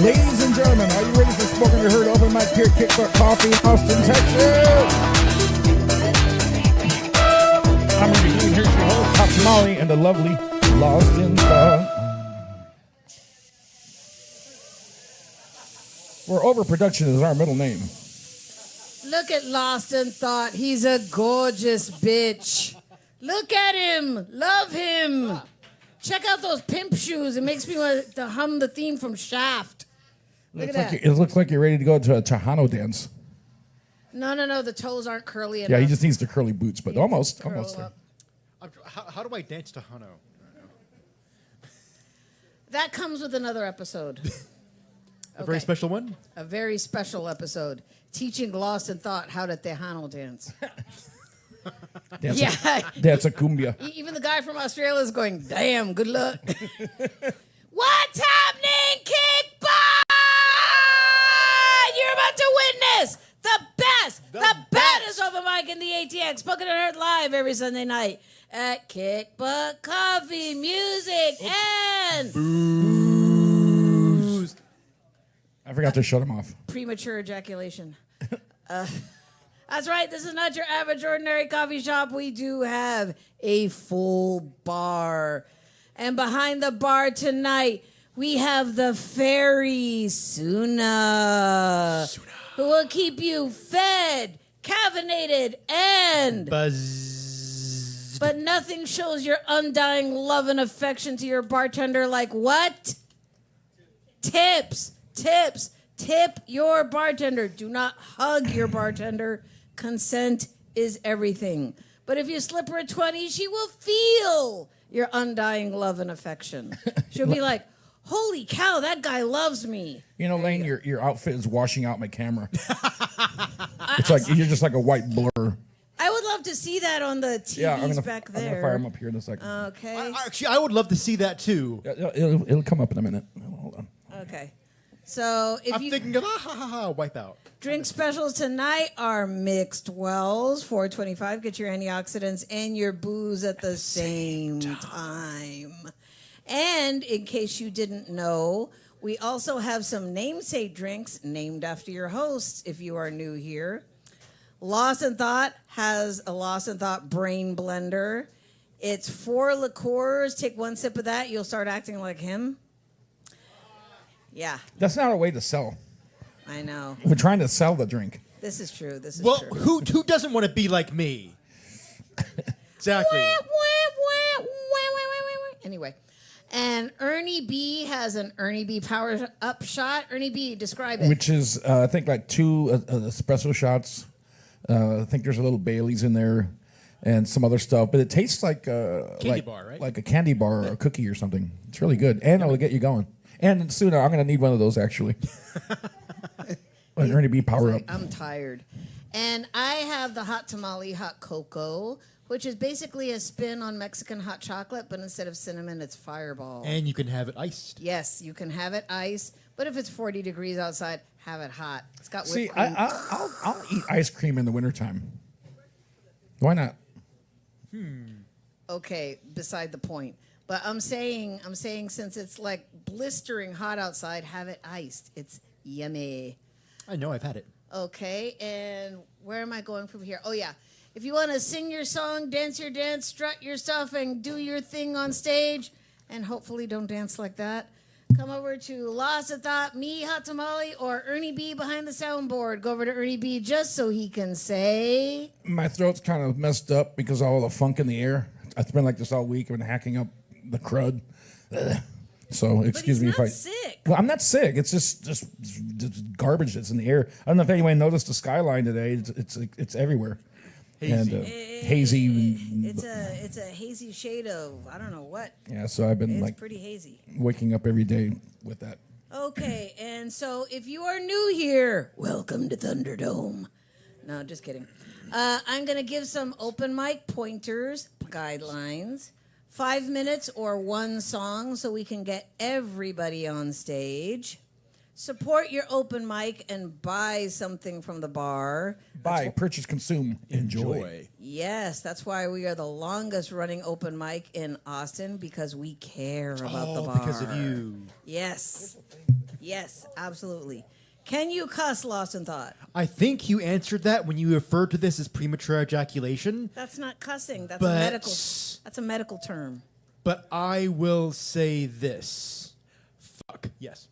Ladies and gentlemen, are you ready for Smoking Your Herd Open Mic here at Kickbutt Coffee, Austin, Texas? I'm going to be here's your host, Hot Tamale, and the lovely Lost in Thought. Where overproduction is our middle name. Look at Lost in Thought. He's a gorgeous bitch. Look at him. Love him. Check out those pimp shoes. It makes me want to hum the theme from Shaft. Look at that. It looks like you're ready to go to a Tejano dance. No. The toes aren't curly enough. Yeah, he just needs the curly boots, but almost there. How do I dance to Hano? That comes with another episode. A very special one? A very special episode. Teaching Lost in Thought how to Tejano dance. That's a cumbia. Even the guy from Australia is going, damn, good luck. What's happening, Kickbutt? You're about to witness the baddest open mic in the ATX. Spoken and Heard live every Sunday night at Kickbutt Coffee, Music, and Booze. I forgot to shut him off. Premature ejaculation. That's right. This is not your average, ordinary coffee shop. We do have a full bar. And behind the bar tonight, we have the fairy Suna, who will keep you fed, caffeinated, and Buzzed. But nothing shows your undying love and affection to your bartender like what? Tips. Tip your bartender. Do not hug your bartender. Consent is everything. But if you slip her a 20, she will feel your undying love and affection. She'll be like, holy cow, that guy loves me. You know, Lane, your outfit is washing out my camera. It's like you're just like a white blur. I would love to see that on the TVs back there. I'm gonna fire him up here in a second. Okay. Actually, I would love to see that too. It'll come up in a minute. Hold on. Okay. So if I'm thinking of wipe out. Drink specials tonight are mixed wells, $4.25. Get your antioxidants and your booze at the same time. And in case you didn't know, we also have some namesake drinks named after your hosts if you are new here. Lost in Thought has a Lost in Thought brain blender. It's 4 liqueurs. Take one sip of that, you'll start acting like him. Yeah. That's not a way to sell. I know. We're trying to sell the drink. This is true. Well, who doesn't want to be like me? Exactly. Anyway, and Ernie B has an Ernie B Power Up shot. Ernie B, describe it. Which is, I think, like 2 espresso shots. I think there's a little Bailey's in there and some other stuff. But it tastes like candy bar, right? Like a candy bar or a cookie or something. It's really good. And it'll get you going. And soon I'm going to need one of those, actually. An Ernie B Power Up. I'm tired. And I have the Hot Tamale Hot Cocoa, which is basically a spin on Mexican hot chocolate, but instead of cinnamon, it's Fireball. And you can have it iced. Yes, you can have it iced, but if it's 40 degrees outside, have it hot. It's got whipped See, cream. I'll eat ice cream in the wintertime. Why not? Okay, beside the point. But I'm saying since it's like blistering hot outside, have it iced. It's yummy. I know, I've had it. Okay, and where am I going from here? Oh, yeah. If you want to sing your song, dance your dance, strut your stuff, and do your thing on stage, and hopefully don't dance like that, come over to Lost in Thought, me, Hot Tamale, or Ernie B behind the soundboard. Go over to Ernie B just so he can say... My throat's kind of messed up because of all the funk in the air. It's been like this all week. I've been hacking up the crud. So excuse me if I. Sick. Well, I'm not sick. It's just garbage that's in the air. I don't know if anyone noticed the skyline today. It's everywhere. Hazy. And hazy. It's a hazy shade of I don't know what. Yeah, so I've been It's pretty hazy. waking up every day with that. Okay, and so if you are new here, welcome to Thunderdome. No, just kidding. I'm going to give some open mic pointers, guidelines. 5 minutes or one song so we can get everybody on stage. Support your open mic and buy something from the bar. Buy, purchase, consume, enjoy. Yes, that's why we are the longest running open mic in Austin because we care about the bar. Because of you. Yes. Yes, absolutely. Can you cuss, Lost in Thought? I think you answered that when you referred to this as premature ejaculation. That's not cussing. That's But- a medical. That's a medical term. But I will say this. Fuck. Yes.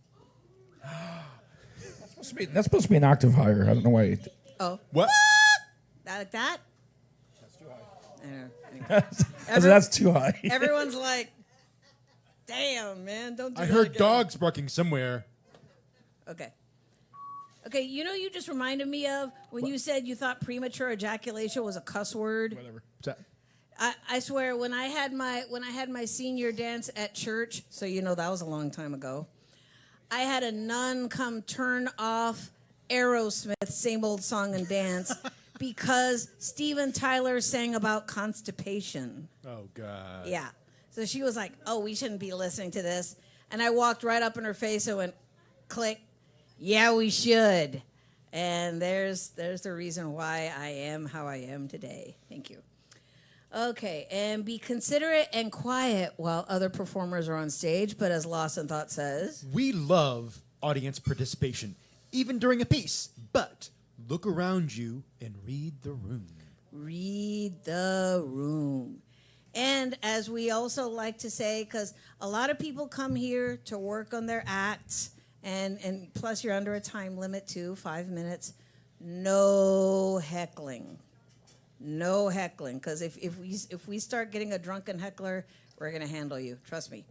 That's supposed to be an octave higher. I don't know why. Oh, What? like that? That's too high. Everyone's like, "Damn, man, don't." Do I that heard again." dogs barking somewhere. Okay. Okay, you just reminded me of when you said you thought premature ejaculation was a cuss word. Whatever. What's that? I swear when I had my senior dance at church, so you know that was a long time ago. I had a nun come turn off Aerosmith, Same Old Song and Dance, because Steven Tyler sang about constipation. Oh, God. Yeah. So she was like, "Oh, we shouldn't be listening to this." And I walked right up in her face and went, click, "Yeah, we should." And there's the reason why I am how I am today. Thank you. Okay, and be considerate and quiet while other performers are on stage, but as Lost in Thought says, We love audience participation, even during a piece. But look around you and read the room. read the room. And as we also like to say, because a lot of people come here to work on their acts, and plus you're under a time limit too, 5 minutes, no heckling. No heckling, because if we start getting a drunken heckler, we're gonna handle you. Trust me.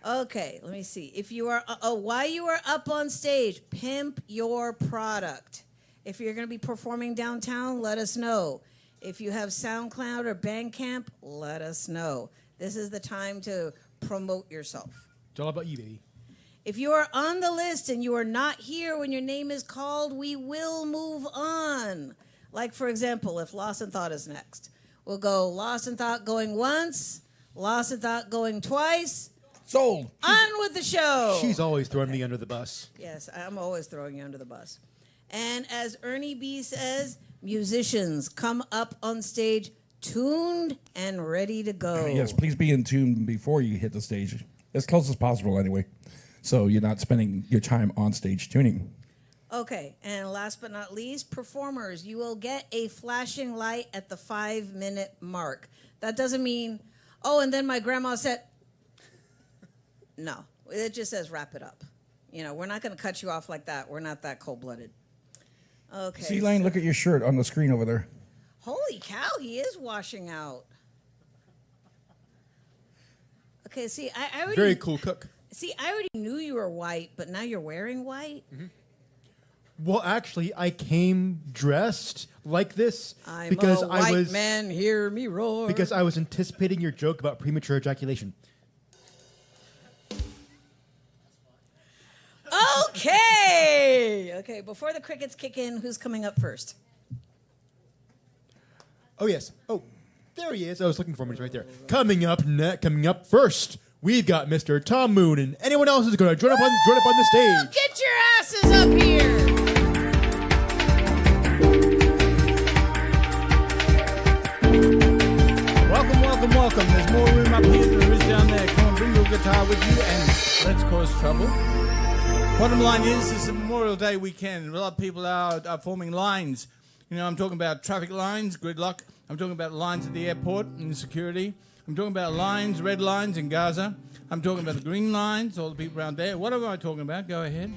Okay, let me see. If you are while you are up on stage, pimp your product. If you're gonna be performing downtown, let us know. If you have SoundCloud or Bandcamp, let us know. This is the time to promote yourself. It's all about you, baby. If you are on the list and you are not here when your name is called, we will move on. Like, for example, if Lost in Thought is next, we'll go Lost in Thought going once, Lost in Thought going twice. Sold. On with the show. She's always throwing me under the bus. Yes, I'm always throwing you under the bus. And as Ernie B says, musicians come up on stage tuned and ready to go. Yes, please be in tune before you hit the stage, as close as possible anyway, so you're not spending your time on stage tuning. Okay, and last but not least, performers, you will get a flashing light at the 5-minute mark. That doesn't mean, oh, and then my grandma said, no, it just says wrap it up. You know, we're not going to cut you off like that. We're not that cold-blooded. Okay. See, Lane, look at your shirt on the screen over there. Holy cow, he is washing out. Okay, see, I already... Very cool cook. See, I already knew you were white, but now you're wearing white? Mm-hmm. Well, actually, I came dressed like this I'm because a white I was man, hear me roar. because I was anticipating your joke about premature ejaculation. Okay. Okay, before the crickets kick in, who's coming up first? Oh yes. Oh, there he is. I was looking for him. He's right there. Coming up first, we've got Mr. Tom Moon, and anyone else who's going to join up on the stage. Get your asses up here. Welcome. There's more room up here than there is down there. Come on, bring your guitar with you and let's cause trouble. Bottom line is, it's a Memorial Day weekend. A lot of people are forming lines. You know, I'm talking about traffic lines, gridlock. I'm talking about lines at the airport and security. I'm talking about lines, red lines in Gaza. I'm talking about the green lines, all the people around there. What am I talking about? Go ahead.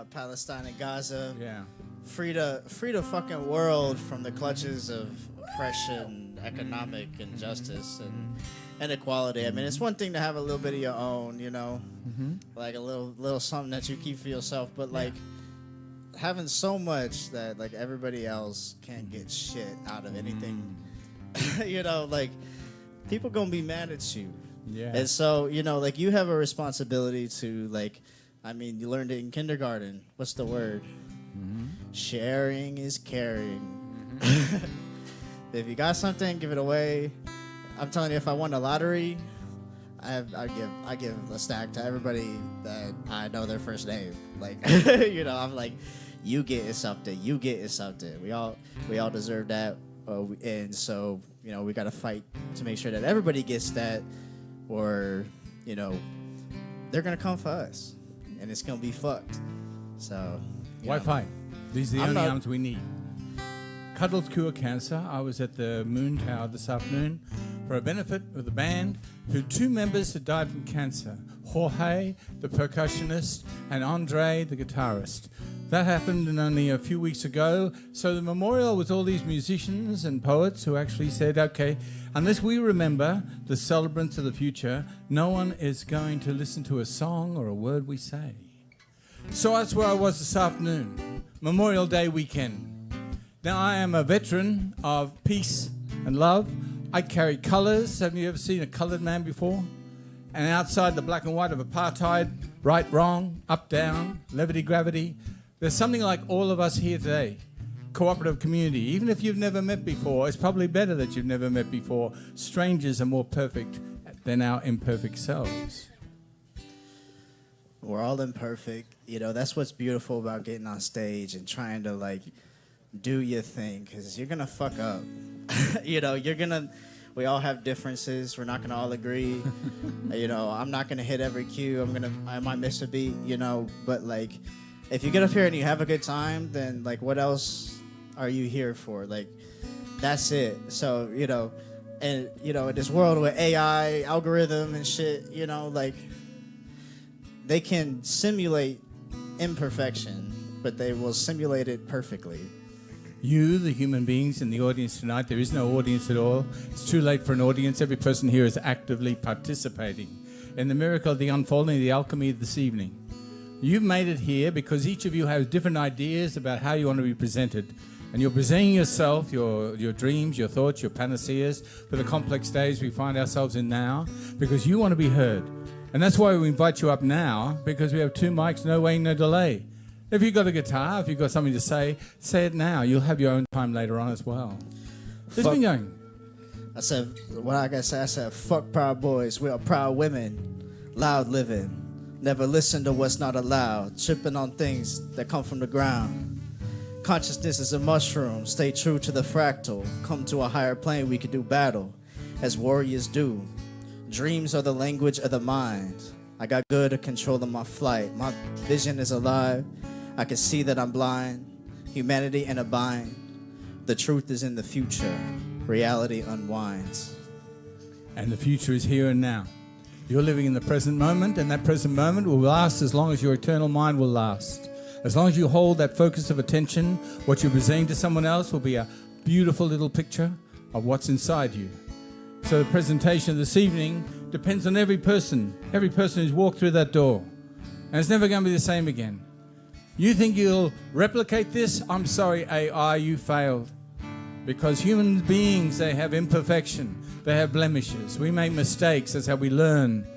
Palestine and Gaza. Yeah. Free the fucking world from the clutches of oppression, economic injustice, and inequality. I mean, it's one thing to have a little bit of your own, you know, like a little something that you keep for yourself, but like having so much that like everybody else can't get shit out of anything. You know, like people gonna be mad at you. Yeah. And so, you know, like you have a responsibility to like, I mean, you learned it in kindergarten. What's the word? Sharing is caring. If you got something, give it away. I'm telling you, if I won the lottery, I give a stack to everybody that I know their first name. Like, you know, I'm like, you getting something. You getting something. We all deserve that. And so, you know, we got to fight to make sure that everybody gets that, or, you know, they're gonna come for us. and it's gonna be fucked. So you know. Wi-Fi. These are the I'm only not- arms we need. Cuddles Cure Cancer. I was at the Moon Tower this afternoon for a benefit with a band who 2 members had died from cancer. Jorge, the percussionist, and Andre, the guitarist. That happened only a few weeks ago. So the memorial was all these musicians and poets who actually said, okay, unless we remember the celebrants of the future, no one is going to listen to a song or a word we say. So that's where I was this afternoon, Memorial Day weekend. Now, I am a veteran of peace and love. I carry colours. Have you ever seen a coloured man before? And outside the black and white of apartheid, right, wrong, up, down, levity, gravity, there's something like all of us here today. Cooperative community. Even if you've never met before, it's probably better that you've never met before. Strangers are more perfect than our imperfect selves. We're all imperfect. You know, that's what's beautiful about getting on stage and trying to, like, do your thing, because you're going to fuck up. You know, we all have differences. We're not going to all agree. You know, I'm not going to hit every cue. I might miss a beat, you know, but, like, if you get up here and you have a good time, then, like, what else are you here for? Like, that's it. So, you know, and, you know, in this world with AI, algorithm and shit, you know, like, they can simulate imperfection, but they will simulate it perfectly. You, the human beings in the audience tonight, there is no audience at all. It's too late for an audience. Every person here is actively participating in the miracle of the unfolding of the alchemy of this evening. You've made it here because each of you has different ideas about how you want to be presented. And you're presenting yourself, your dreams, your thoughts, your panaceas for the complex days we find ourselves in now, because you want to be heard. And that's why we invite you up now, because we have 2 mics, no waiting, no delay. If you've got a guitar, if you've got something to say it now. You'll have your own time later on as well. Who's been going? I said, what I gotta say, I said, fuck proud boys, we are proud women, loud living. Never listen to what's not allowed, tripping on things that come from the ground. Consciousness is a mushroom, stay true to the fractal. Come to a higher plane, we can do battle, as warriors do. Dreams are the language of the mind. I got good at controlling my flight. My vision is alive. I can see that I'm blind. Humanity in a bind. The truth is in the future. Reality unwinds. And the future is here and now. You're living in the present moment, and that present moment will last as long as your eternal mind will last. As long as you hold that focus of attention, what you're presenting to someone else will be a beautiful little picture of what's inside you. So the presentation of this evening depends on every person who's walked through that door. And it's never going to be the same again. You think you'll replicate this? I'm sorry, AI, you failed. Because human beings, they have imperfection. They have blemishes. We make mistakes. That's how we learn.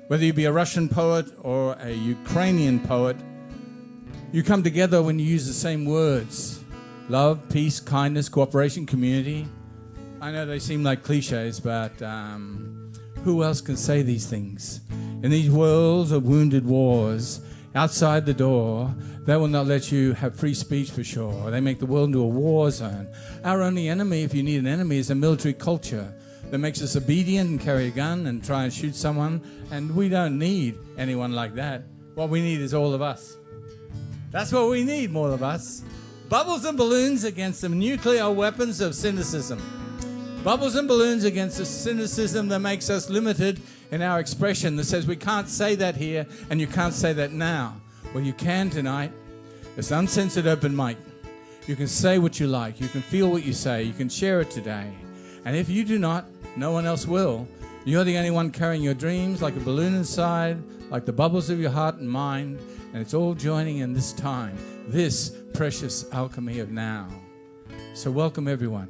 Whether you be a Russian poet or a Ukrainian poet, you come together when you use the same words. Love, peace, kindness, cooperation, community. I know they seem like cliches, but who else can say these things? In these worlds of wounded wars, outside the door, they will not let you have free speech for sure. They make the world into a war zone. Our only enemy, if you need an enemy, is a military culture that makes us obedient and carry a gun and try and shoot someone. And we don't need anyone like that. What we need is all of us. That's what we need, more of us. Bubbles and balloons against the nuclear weapons of cynicism. Bubbles and balloons against the cynicism that makes us limited in our expression, that says we can't say that here and you can't say that now. Well, you can tonight. It's uncensored open mic. You can say what you like. You can feel what you say. You can share it today. And if you do not, no one else will. You're the only one carrying your dreams like a balloon inside, like the bubbles of your heart and mind, and it's all joining in this time, this precious alchemy of now. So welcome, everyone.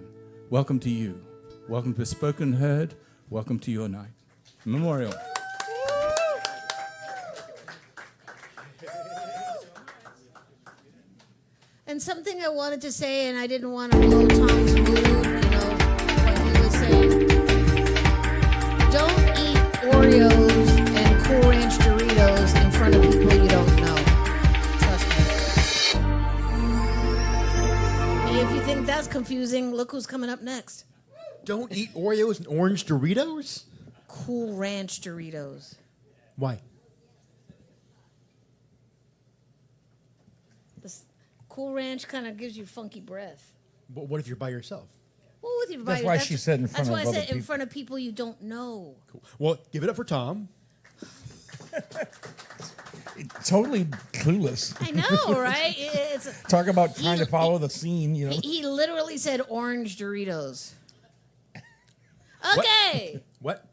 Welcome to you. Welcome to Spoken Heard. Welcome to your night. Memorial. And something I wanted to say, and I didn't want to blow Tom's mood, what he was saying. Don't eat Oreos and Cool Ranch Doritos in front of people you don't know. Trust me. And if you think that's confusing, look who's coming up next. Don't eat Oreos and orange Doritos? Cool Ranch Doritos. Why? Cool Ranch kind of gives you funky breath. But what if you're by yourself? Well, with your That's body, why she said in front That's of why I other said in people. front of people you don't know. Cool. Well, give it up for Tom. Totally clueless. I know, right? It's Talk about trying to follow the scene, you know. he literally said orange Doritos. Okay. What?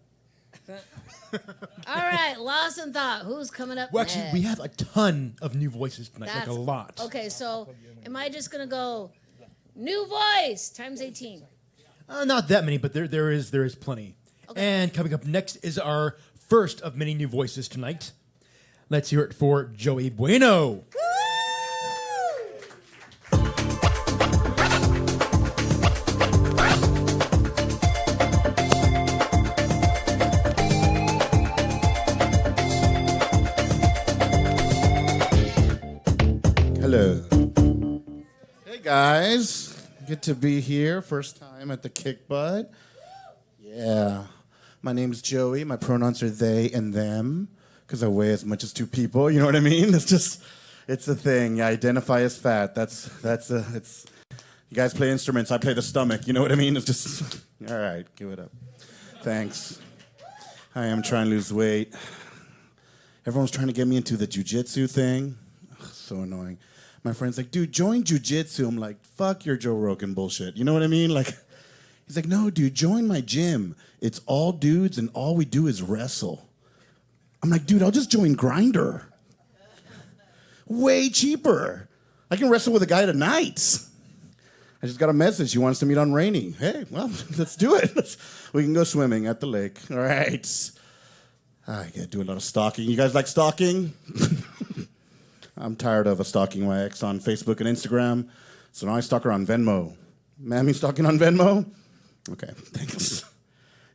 All right. Lost in thought. Who's coming up Well, actually, next? we have a ton of new voices tonight, like a That's- lot. Okay, so am I just gonna go new voice times 18? Not that many, but there is plenty. Okay. And coming up next is our first of many new voices tonight. Let's hear it for Joey Bueno. Hello. Hey guys, good to be here. First time at the Kick Butt. Yeah. My name's Joey. My pronouns are they and them because I weigh as much as two people. You know what I mean? It's a thing. I identify as fat. It's. You guys play instruments. I play the stomach. You know what I mean? It's just. All right, give it up. Thanks. I am trying to lose weight. Everyone's trying to get me into the jujitsu thing. Ugh, so annoying. My friend's like, dude, join jujitsu. I'm like, fuck your Joe Rogan bullshit. You know what I mean? Like, he's like, no, dude, join my gym. It's all dudes and all we do is wrestle. I'm like, dude, I'll just join Grindr. Way cheaper. I can wrestle with a guy tonight. I just got a message. He wants to meet on Rainy. Hey, well, let's do it. We can go swimming at the lake. All right. I gotta do a lot of stalking. You guys like stalking? I'm tired of stalking my ex on Facebook and Instagram, so now I stalk her on Venmo. Ma'am, you stalking on Venmo? Okay, thanks.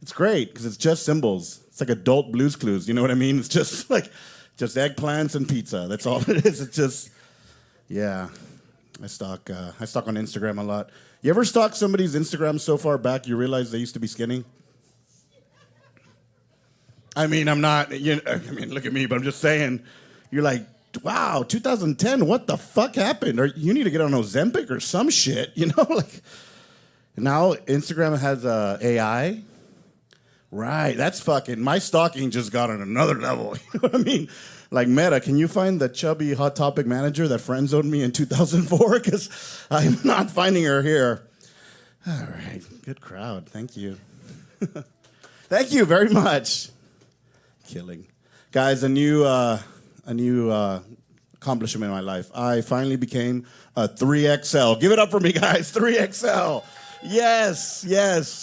It's great because it's just symbols. It's like adult Blue's Clues. You know what I mean? It's just eggplants and pizza. That's all it is. It's just, yeah. I stalk on Instagram a lot. You ever stalk somebody's Instagram so far back you realize they used to be skinny? I mean, I'm not, look at me, but I'm just saying, you're like, wow, 2010, what the fuck happened? Or you need to get on Ozempic or some shit, you know? Like, now Instagram has AI. Right, that's fucking, my stalking just got on another level. You know what I mean? Like, Meta, can you find the chubby Hot Topic manager that friend-zoned me in 2004? Because I'm not finding her here. All right, good crowd, thank you. Thank you very much. Killing. Guys, a new accomplishment in my life. I finally became a 3XL. Give it up for me, guys. 3XL. Yes.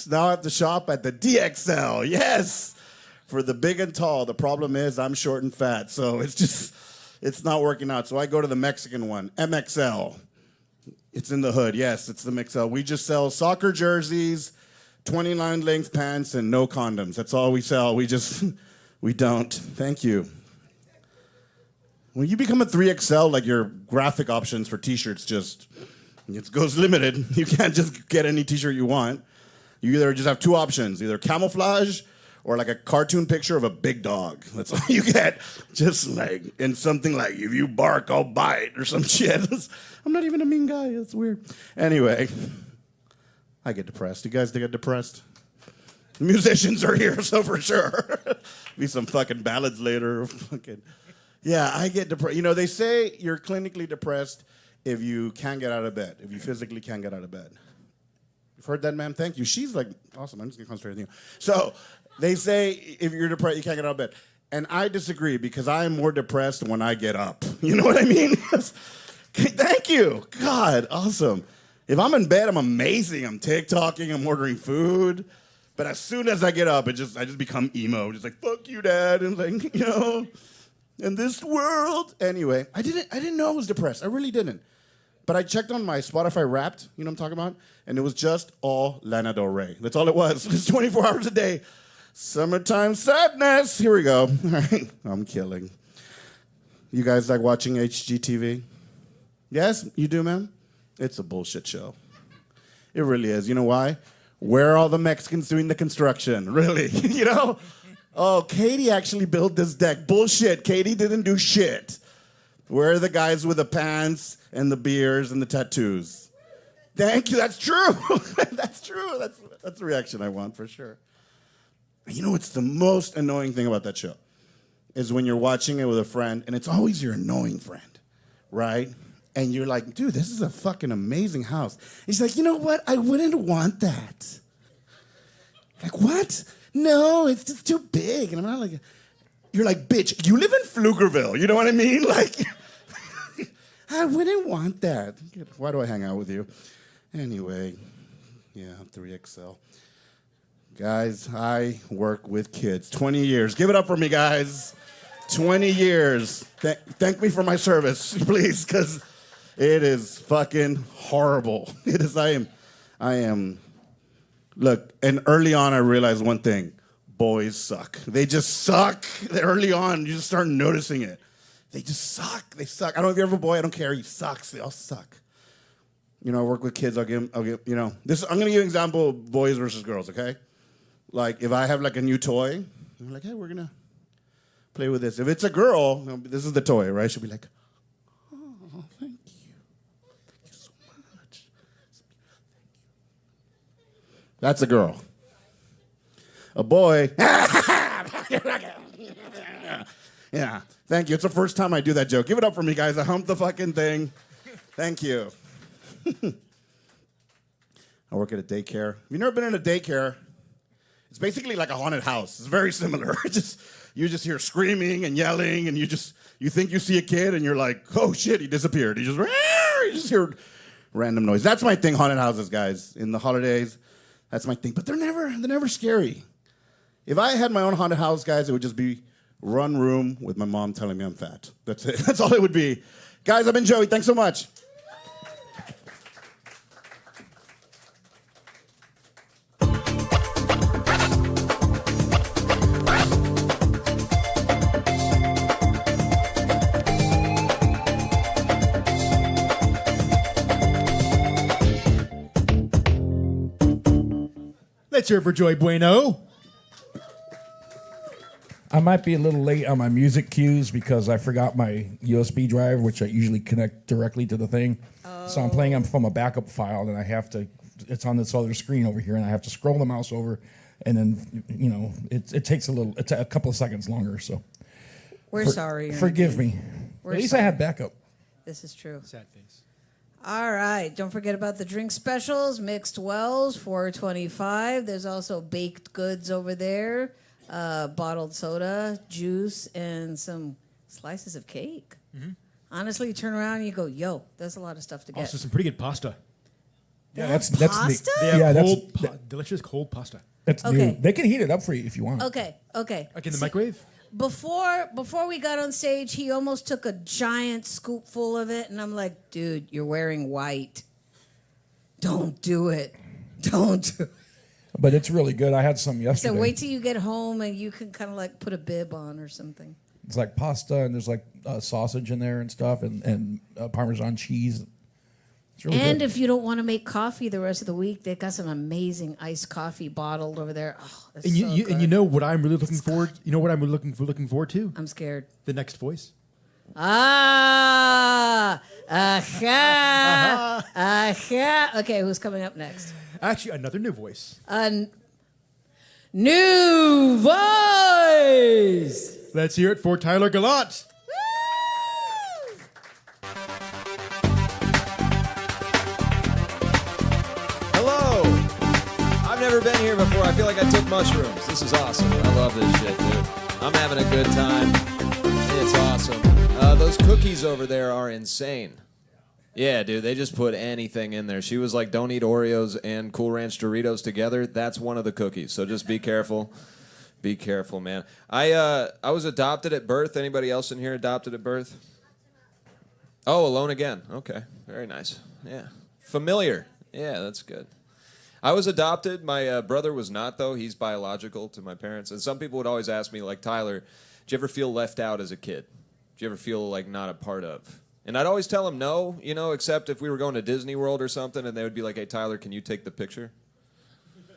Now I have to shop at the DXL. Yes. For the big and tall. The problem is I'm short and fat, so it's not working out. So I go to the Mexican one, MXL. It's in the hood. Yes, it's the MXL. We just sell soccer jerseys, 29 length pants, and no condoms. That's all we sell. We don't. Thank you. When you become a 3XL, like your graphic options for t-shirts it goes limited. You can't just get any t-shirt you want. You either just have two options, either camouflage or like a cartoon picture of a big dog. That's all you get. Just like, and something like, if you bark, I'll bite or some shit. I'm not even a mean guy. That's weird. Anyway, I get depressed. You guys get depressed? Musicians are here, so for sure. Be some fucking ballads later. Fucking, yeah, I get depressed. You know, they say you're clinically depressed if you can't get out of bed, if you physically can't get out of bed. You've heard that, ma'am? Thank you. She's like, awesome. I'm just going to concentrate on you. So they say if you're depressed, you can't get out of bed. And I disagree because I am more depressed when I get up. You know what I mean? Thank you. God, awesome. If I'm in bed, I'm amazing. I'm TikToking, I'm ordering food. But as soon as I get up, I just become emo. Just like, fuck you, Dad. And like, you know, in this world. Anyway, I didn't know I was depressed. I really didn't. But I checked on my Spotify Wrapped, you know what I'm talking about? And it was just all Lana Del Rey. That's all it was. It's 24 hours a day. Summertime sadness. Here we go. All right. I'm killing. You guys like watching HGTV? Yes, you do, ma'am? It's a bullshit show. It really is. You know why? Where are all the Mexicans doing the construction? Really? You know? Oh, Katie actually built this deck. Bullshit. Katie didn't do shit. Where are the guys with the pants and the beers and the tattoos? Thank you. That's true. That's true. That's the reaction I want for sure. You know what's the most annoying thing about that show? Is when you're watching it with a friend, and it's always your annoying friend, right? And you're like, dude, this is a fucking amazing house. He's like, you know what? I wouldn't want that. Like, what? No, it's just too big. And I'm not like, you're like, bitch, you live in Pflugerville. You know what I mean? Like, I wouldn't want that. Why do I hang out with you? Anyway, yeah, 3XL. Guys, I work with kids. 20 years. Give it up for me, guys. 20 years. Thank me for my service, please, because it is fucking horrible. It is, I am, look, and early on I realized one thing. Boys suck. They just suck. Early on, you just start noticing it. They just suck. They suck. I don't know if you have a boy, I don't care. He sucks. They all suck. You know, I work with kids, I'll give, you know, I'm going to give you an example of boys versus girls, okay? Like, if I have, like, a new toy, I'm like, hey, we're going to play with this. If it's a girl, this is the toy, right? She'll be like, oh, thank you. Thank you so much. That's a girl. A boy, yeah, thank you. It's the first time I do that joke. Give it up for me, guys. I humped the fucking thing. Thank you. I work at a daycare. Have you never been in a daycare? It's basically like a haunted house. It's very similar. You just hear screaming and yelling, and you think you see a kid, and you're like, oh shit, he disappeared. You just hear random noise. That's my thing, haunted houses, guys. In the holidays, that's my thing. But they're never scary. If I had my own haunted house, guys, it would just be one room with my mom telling me I'm fat. That's it. That's all it would be. Guys, I've been Joey. Thanks so much. Let's hear it for Joey Bueno. I might be a little late on my music cues because I forgot my USB drive, which I usually connect directly to the thing. So I'm playing them from a backup file, and I have to. It's on this other screen over here, and I have to scroll the mouse over, and then it takes a couple of seconds longer. So We're sorry. Forgive me. We're At least sorry. I had backup. This is true. Sad face. All right. Don't forget about the drink specials. Mixed Wells, $4.25. There's also baked goods over there, bottled soda, juice, and some slices of cake. Mm-hmm. Honestly, you turn around and you go, yo, that's a lot of stuff to get. Also, some pretty good pasta. Yeah, That's that's pasta? They have yeah, cold, that's delicious cold pasta. that's Okay. new. They can heat it up for you if you want. Okay. Like in the See, microwave? Before we got on stage, he almost took a giant scoopful of it, and I'm like, dude, you're wearing white. Don't do it. Don't do it. But it's really good. I had some So yesterday. wait till you get home and you can kind of like put a bib on or something. It's like pasta, and there's like sausage in there and stuff, and Parmesan cheese. It's really And good. if you don't want to make coffee the rest of the week, they've got some amazing iced coffee bottled over there. Oh, that's And so you good. know what I'm really looking forward. You know what I'm looking forward to? I'm scared. The next voice. Ah, aha, aha. Okay, who's coming up next? Actually, another new voice. New voice. Let's hear it for Tyler Gallant. Hello! I've never been here before. I feel like I took mushrooms. This is awesome. I love this shit, dude. I'm having a good time. It's awesome. Those cookies over there are insane. Yeah, dude, they just put anything in there. She was like, don't eat Oreos and Cool Ranch Doritos together. That's one of the cookies, so just be careful. Be careful, man. I was adopted at birth. Anybody else in here adopted at birth? Oh, alone again. Okay, very nice. Yeah. Familiar. Yeah, that's good. I was adopted. My brother was not, though. He's biological to my parents. And some people would always ask me, like, Tyler, did you ever feel left out as a kid? Did you ever feel, like, not a part of? And I'd always tell them no, you know, except if we were going to Disney World or something, and they would be like, hey, Tyler, can you take the picture? It's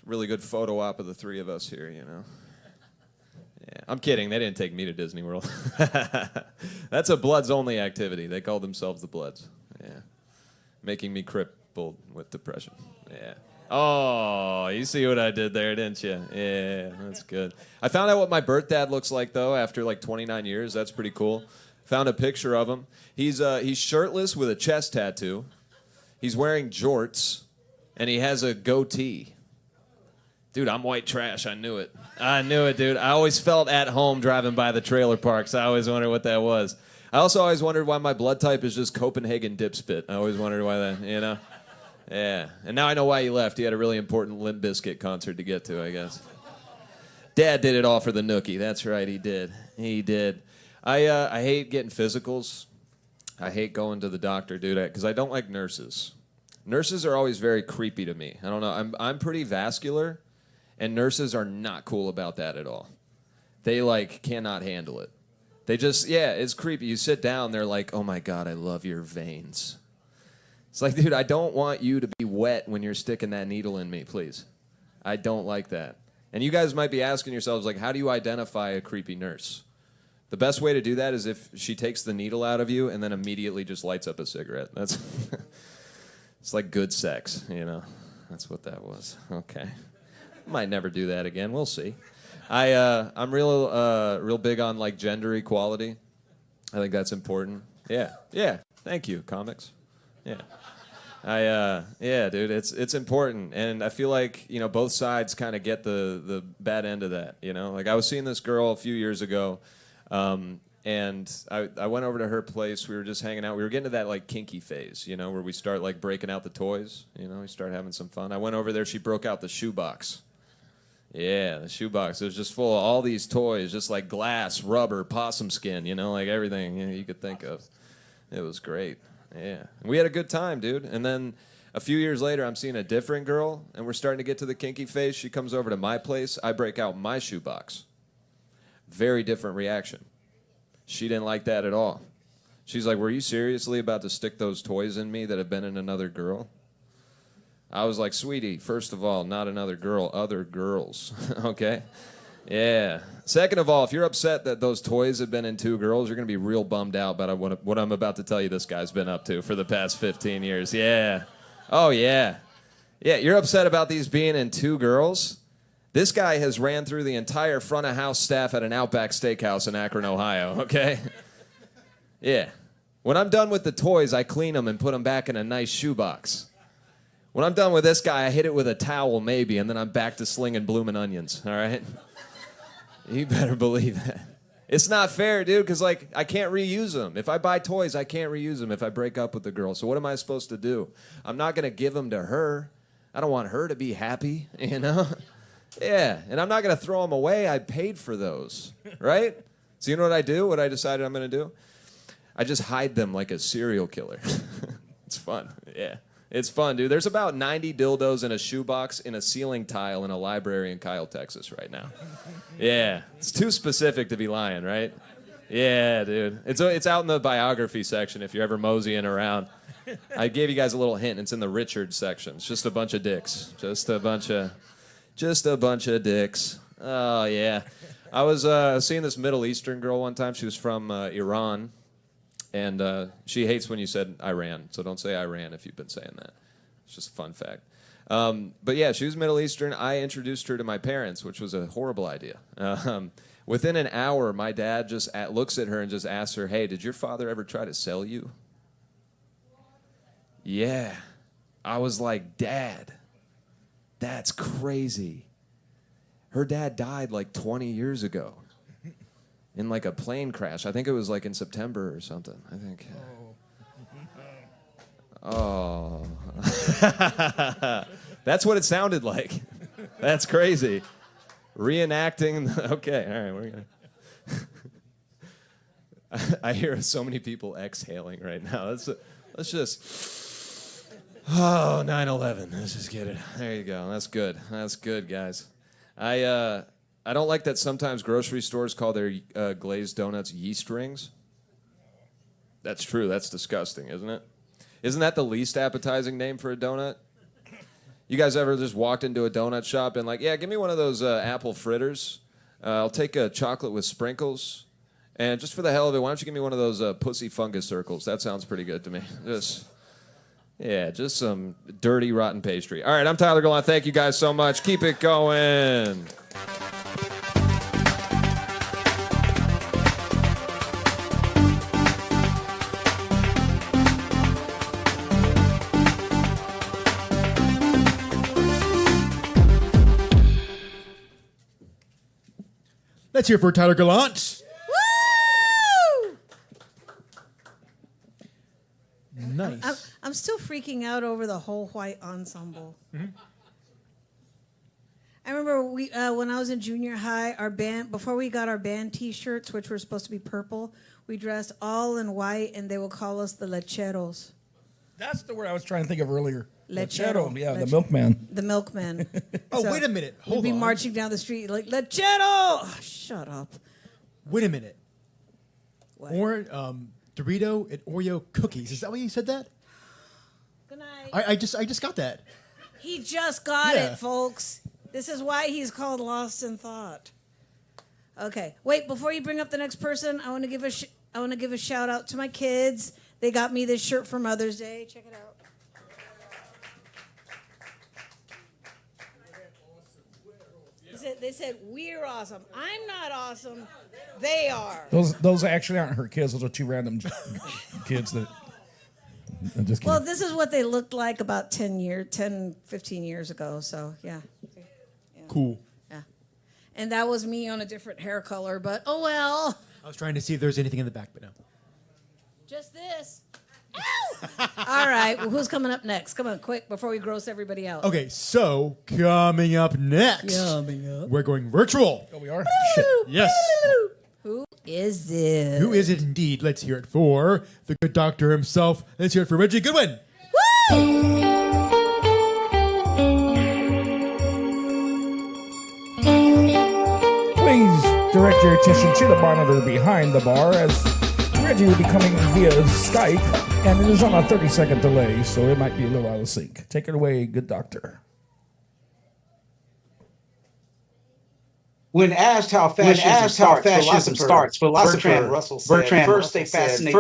a really good photo op of the three of us here, you know. Yeah, I'm kidding. They didn't take me to Disney World. That's a Bloods only activity. They call themselves the Bloods. Yeah, making me crippled with depression. Yeah. Oh, you see what I did there, didn't you? Yeah, that's good. I found out what my birth dad looks like though after like 29 years. That's pretty cool. Found a picture of him. He's shirtless with a chest tattoo. He's wearing jorts, and he has a goatee. Dude, I'm white trash. I knew it. I knew it, dude. I always felt at home driving by the trailer parks. I always wondered what that was. I also always wondered why my blood type is just Copenhagen dipspit. I always wondered why that, you know? Yeah. And now I know why he left. He had a really important Limp Bizkit concert to get to, I guess. Dad did it all for the nookie. That's right, he did. He did. I hate getting physicals. I hate going to the doctor, dude, because I don't like nurses. Nurses are always very creepy to me. I don't know. I'm pretty vascular, and nurses are not cool about that at all. They, like, cannot handle it. They just, yeah, it's creepy. You sit down, they're like, oh, my God, I love your veins. It's like, dude, I don't want you to be wet when you're sticking that needle in me, please. I don't like that. And you guys might be asking yourselves, like, how do you identify a creepy nurse? The best way to do that is if she takes the needle out of you and then immediately just lights up a cigarette. That's it's like good sex, you know. That's what that was. Okay. Might never do that again. We'll see. I'm real big on like gender equality. I think that's important. Yeah. Yeah. Thank you, comics. Yeah. Yeah, dude, it's important, and I feel like, you know, both sides kind of get the bad end of that, you know. Like I was seeing this girl a few years ago, and I went over to her place. We were just hanging out. We were getting to that like kinky phase, you know, where we start like breaking out the toys. You know, we start having some fun. I went over there. She broke out the shoebox. Yeah, the shoebox. It was just full of all these toys, just like glass, rubber, possum skin. You know, like everything you could think of. It was great. Yeah, we had a good time, dude. And then a few years later, I'm seeing a different girl, and we're starting to get to the kinky phase. She comes over to my place. I break out my shoebox. Very different reaction. She didn't like that at all. She's like, were you seriously about to stick those toys in me that have been in another girl? I was like, sweetie, first of all, not another girl, other girls, okay? Yeah. Second of all, if you're upset that those toys have been in two girls, you're going to be real bummed out about what I'm about to tell you this guy's been up to for the past 15 years. Yeah. Oh, yeah. Yeah, you're upset about these being in two girls? This guy has ran through the entire front of house staff at an Outback Steakhouse in Akron, Ohio, okay? Yeah. When I'm done with the toys, I clean them and put them back in a nice shoebox. When I'm done with this guy, I hit it with a towel maybe, and then I'm back to slinging bloomin' onions, all right? You better believe that. It's not fair, dude, because, like, I can't reuse them. If I buy toys, I can't reuse them if I break up with the girl. So what am I supposed to do? I'm not going to give them to her. I don't want her to be happy, you know? Yeah, and I'm not going to throw them away. I paid for those, right? So you know what I do? What I decided I'm going to do? I just hide them like a serial killer. It's fun, yeah. It's fun, dude. There's about 90 dildos in a shoebox in a ceiling tile in a library in Kyle, Texas right now. Yeah. It's too specific to be lying, right? Yeah, dude. It's out in the biography section if you're ever moseying around. I gave you guys a little hint. It's in the Richard section. It's just a bunch of dicks. Just a bunch of dicks. Oh, yeah. I was seeing this Middle Eastern girl one time. She was from Iran. And she hates when you said Iran, so don't say Iran if you've been saying that. It's just a fun fact. But yeah, she was Middle Eastern. I introduced her to my parents, which was a horrible idea. Within an hour, my dad just looks at her and just asks her, hey, did your father ever try to sell you? Yeah. I was like, Dad, that's crazy. Her dad died like 20 years ago. In like a plane crash. I think it was like in September or something. I think. Oh. That's what it sounded like. That's crazy. Reenacting. Okay, all right. We're gonna. I hear so many people exhaling right now. Let's just. Oh, 9/11. Let's just get it. There you go. That's good. That's good, guys. I don't like that sometimes grocery stores call their glazed donuts yeast rings. That's true. That's disgusting, isn't it? Isn't that the least appetizing name for a donut? You guys ever just walked into a donut shop and like, yeah, give me one of those apple fritters? I'll take a chocolate with sprinkles. And just for the hell of it, why don't you give me one of those pussy fungus circles? That sounds pretty good to me. Just some dirty, rotten pastry. All right, I'm Tyler Gallant. Thank you guys so much. Keep it going. Let's hear it for Tyler Gallant. Woo! Nice. I'm still freaking out over the whole white ensemble. I remember when I was in junior high, our band, before we got our band T-shirts, which were supposed to be purple, we dressed all in white, and they would call us the Lecheros. That's the word I was trying to think of earlier. Lechero. Yeah, the milkman. The milkmen. Oh, wait a minute. Hold We'd be on. marching down the street like, Lechero! Oh, shut up. Wait a minute. What? Or Dorito and Oreo cookies. Is that why you said that? Good night. I just got that. He just got Yeah. it, folks. This is why he's called Lost in Thought. Okay, wait. Before you bring up the next person, I want to give a shout out to my kids. They got me this shirt for Mother's Day. Check it out. They said we're awesome. I'm not awesome. They are. Those actually aren't her kids. Those are two random kids that. I'm just kidding. Well, this is what they looked like about 10, 15 years ago. So yeah. Cool. Yeah. And that was me on a different hair color, but oh well. I was trying to see if there's anything in the back, but no. Just this. Ow! All right. Well, who's coming up next? Come on, quick, before we gross everybody out. Okay, so coming up next, we're going virtual. Oh, we are? Shit. Yes. Who is this? Who is it indeed? Let's hear it for the good doctor himself. Let's hear it for Reggie Goodwin. Woo! Please direct your attention to the monitor behind the bar as Reggie will be coming via Skype, and it is on a 30-second delay, so it might be a little out of sync. Take it away, good doctor. When asked how fascism starts, Bertrand Russell said, first they fascinate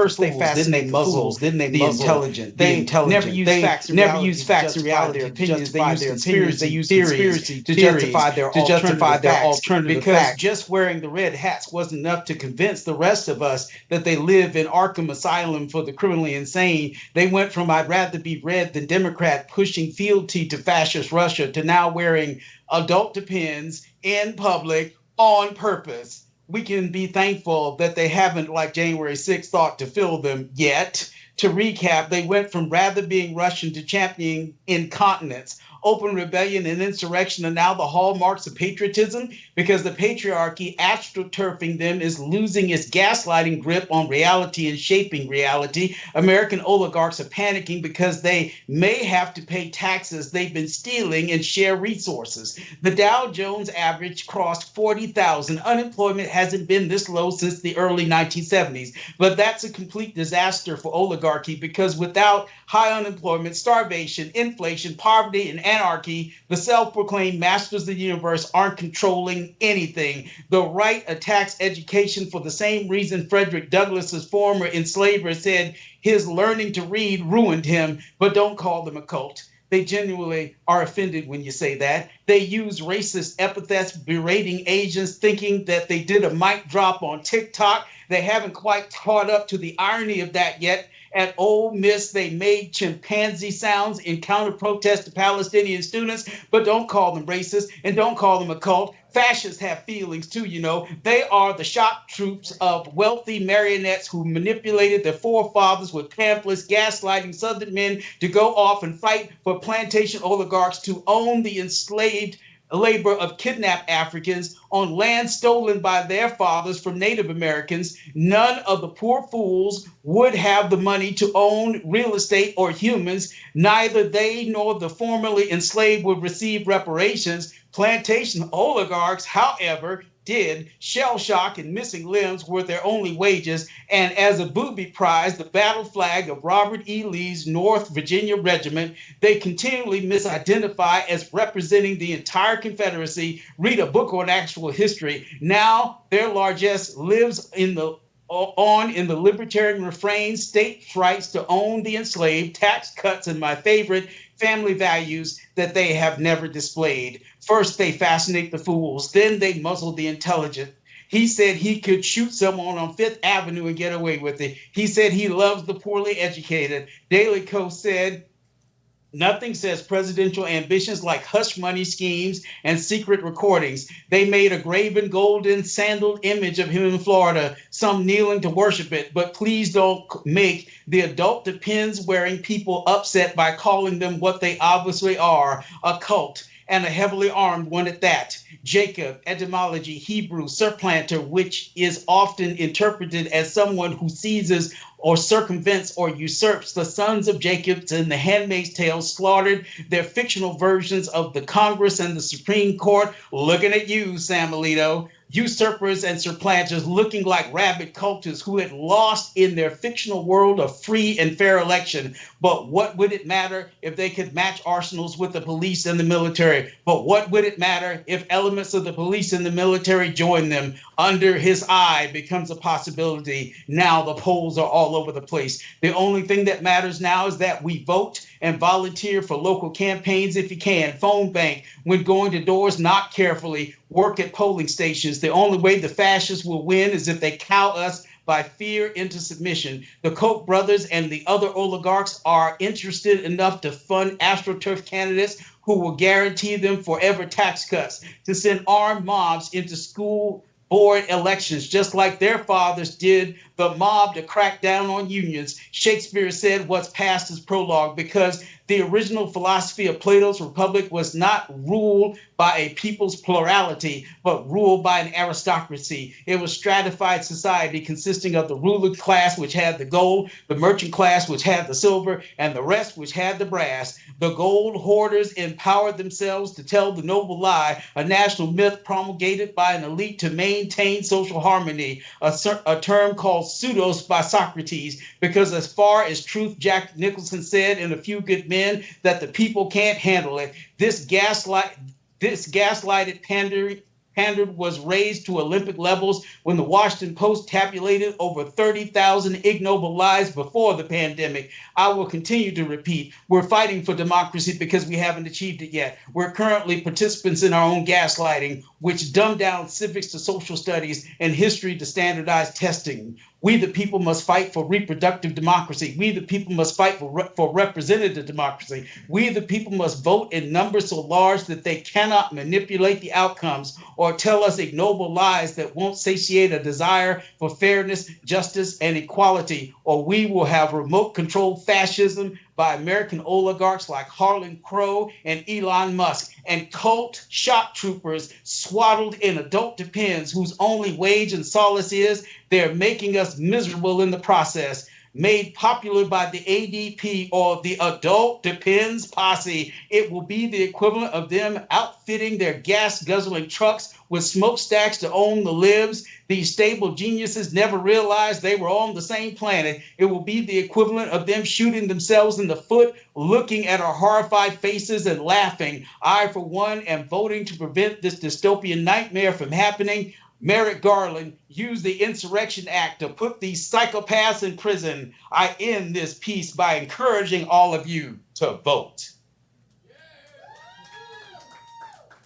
fools, then they muzzle the intelligent. They never use facts and reality opinions. They use conspiracy to justify their alternative facts. Because just wearing the red hats wasn't enough to convince the rest of us that they live in Arkham Asylum for the criminally insane. They went from I'd rather be red than Democrat, pushing fealty to fascist Russia, to now wearing adult Depends in public on purpose. We can be thankful that they haven't, like January 6th, thought to fill them yet. To recap, they went from rather being Russian to championing incontinence. Open rebellion and insurrection are now the hallmarks of patriotism because the patriarchy astroturfing them is losing its gaslighting grip on reality and shaping reality. American oligarchs are panicking because they may have to pay taxes they've been stealing and share resources. The Dow Jones average crossed 40,000. Unemployment hasn't been this low since the early 1970s. But that's a complete disaster for oligarchy because without high unemployment, starvation, inflation, poverty, and anarchy, the self-proclaimed masters of the universe aren't controlling anything. The right attacks education for the same reason Frederick Douglass's former enslaver said his learning to read ruined him, but don't call them a cult. They genuinely are offended when you say that. They use racist epithets, berating Asians, thinking that they did a mic drop on TikTok. They haven't quite caught up to the irony of that yet. At Ole Miss, they made chimpanzee sounds in counter-protest to Palestinian students, but don't call them racist and don't call them a cult. Fascists have feelings too, you know. They are the shock troops of wealthy marionettes who manipulated their forefathers with pamphlets, gaslighting Southern men to go off and fight for plantation oligarchs to own the enslaved labor of kidnapped Africans on land stolen by their fathers from Native Americans. None of the poor fools would have the money to own real estate or humans. Neither they nor the formerly enslaved would receive reparations. Plantation oligarchs, however, did. Shell shock and missing limbs were their only wages. And as a booby prize, the battle flag of Robert E. Lee's North Virginia Regiment, they continually misidentify as representing the entire Confederacy. Read a book on actual history. Now their largesse lives in the libertarian refrain, states' rights to own the enslaved, tax cuts, and my favorite, family values that they have never displayed. First, they fascinate the fools. Then they muzzle the intelligent. He said he could shoot someone on Fifth Avenue and get away with it. He said he loves the poorly educated. Daily Kos said, nothing says presidential ambitions like hush money schemes and secret recordings. They made a graven golden sandaled image of him in Florida, some kneeling to worship it. But please don't make the adult Depends wearing people upset by calling them what they obviously are, a cult, and a heavily armed one at that. Jacob, etymology, Hebrew, supplanter, which is often interpreted as someone who seizes or circumvents or usurps. The sons of Jacob in The Handmaid's Tale slaughtered their fictional versions of the Congress and the Supreme Court. Looking at you, Sam Alito. Usurpers and supplanters looking like rabid cultists who had lost in their fictional world a free and fair election. But what would it matter if they could match arsenals with the police and the military? But what would it matter if elements of the police and the military join them? Under his eye becomes a possibility. Now the polls are all over the place. The only thing that matters now is that we vote and volunteer for local campaigns if you can. Phone bank when going to doors, knock carefully, work at polling stations. The only way the fascists will win is if they cow us by fear into submission. The Koch brothers and the other oligarchs are interested enough to fund AstroTurf candidates who will guarantee them forever tax cuts, to send armed mobs into school board elections, just like their fathers did the mob to crack down on unions. Shakespeare said what's past is prologue, because the original philosophy of Plato's Republic was not ruled by a people's plurality, but ruled by an aristocracy. It was stratified society consisting of the ruling class, which had the gold, the merchant class, which had the silver, and the rest, which had the brass. The gold hoarders empowered themselves to tell the noble lie, a national myth promulgated by an elite to maintain social harmony, a term called pseudos by Socrates, because as far as truth, Jack Nicholson said in A Few Good Men, that the people can't handle it. This gaslighted pandering was raised to Olympic levels when the Washington Post tabulated over 30,000 ignoble lies before the pandemic. I will continue to repeat, we're fighting for democracy because we haven't achieved it yet. We're currently participants in our own gaslighting, which dumbed down civics to social studies and history to standardized testing. We, the people, must fight for reproductive democracy. We, the people, must fight for representative democracy. We, the people, must vote in numbers so large that they cannot manipulate the outcomes or tell us ignoble lies that won't satiate a desire for fairness, justice, and equality, or we will have remote-controlled fascism by American oligarchs like Harlan Crow and Elon Musk, and cult shock troopers swaddled in adult Depends, whose only wage and solace is they're making us miserable in the process. Made popular by the ADP or the Adult Depends Posse. It will be the equivalent of them outfitting their gas-guzzling trucks with smokestacks to own the libs. These stable geniuses never realized they were on the same planet. It will be the equivalent of them shooting themselves in the foot, looking at our horrified faces and laughing. I, for one, am voting to prevent this dystopian nightmare from happening. Merrick Garland used the Insurrection Act to put these psychopaths in prison. I end this piece by encouraging all of you to vote.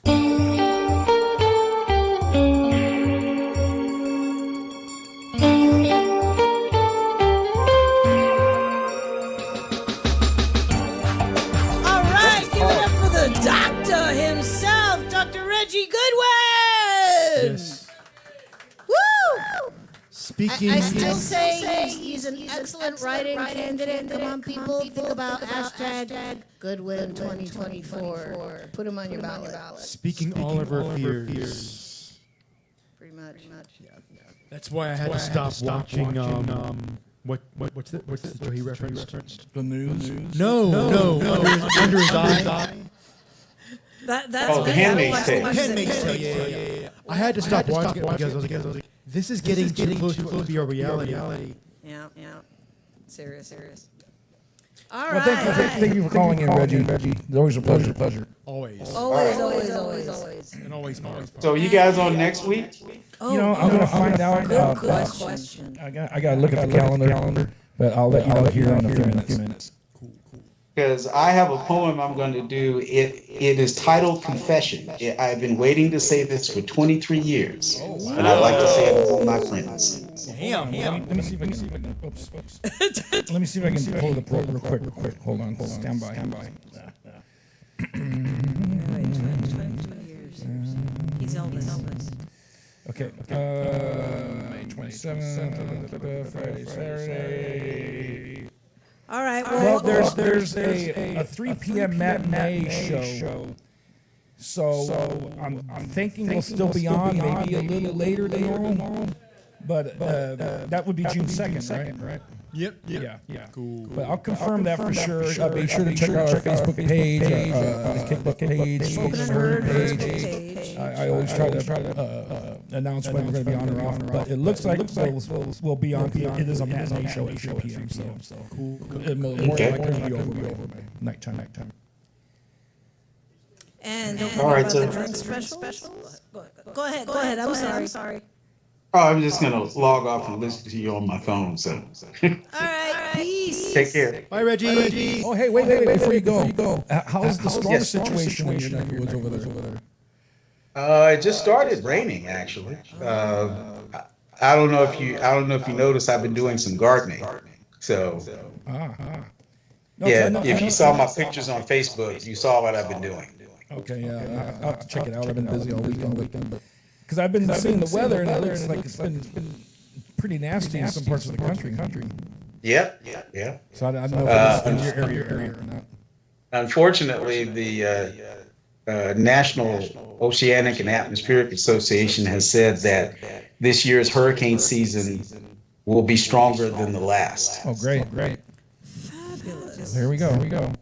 All right, give it up for the doctor himself, Dr. Reggie Goodwin. Yes. Woo! Speaking. I still say he's an excellent writing candidate. Come on, people, think about hashtag Goodwin 2024. Put him on your ballot. Speaking all of our fears. Pretty much. That's why I had to stop watching. What's the show he referenced? The news. No. Under his eye. That's Oh, The Handmaid's Tale. Handmaid's Tale. Yeah. I had to stop watching it because I was like, this is getting too close to be a reality. Yeah. Serious. All Well, right. thank you for calling in, Reggie. It's always a pleasure. Always. Always. And always fun. So you guys on next week? You know, I'm gonna find out. Good question. I gotta look at the calendar, but I'll let you know here in a few minutes. Because I have a poem I'm going to do. It is titled Confession. I've been waiting to say this for 23 years, and I'd like to say it to all my friends. Damn. Let me see if I can. Oops. Let me see if I can pull the pro real quick. Hold on. Stand by. 22 years. He's Elvis. Okay. May 27th, Friday, Saturday. All right. Well, there's a 3 p.m. matinee show. So I'm thinking we'll still be on, maybe a little later than normal. But that would be June 2nd, right? Yep. Yeah. Cool. But I'll confirm that for sure. Be sure to check out our Facebook page, the Kickbook page, Spoken and Heard page. I always try to announce when we're going to be on or off. But it looks like we'll be on. It is a matinee show at 3 p.m. So cool. More than likely to be over by nighttime. And don't All right, forget about so- the drink special. Go ahead. I'm sorry. Oh, I'm just going to log off and listen to you on my phone. So All right. Peace. take care. Bye, Reggie. Oh, hey, wait, before you go. How's the storm situation in your neck of the woods over there? It just started raining, actually. I don't know if you noticed. I've been doing some gardening. So No, yeah, I know- if you saw my pictures on Facebook, you saw what I've been doing. Okay, yeah, I'll have to check it out. I've been busy all weekend, because I've been seeing the weather, and it looks like it's been pretty nasty in some parts of the country. Yep. So I don't know if it's in your area or not. Unfortunately, the National Oceanic and Atmospheric Association has said that this year's hurricane season will be stronger than the last. Oh, great. Fabulous. Here we go.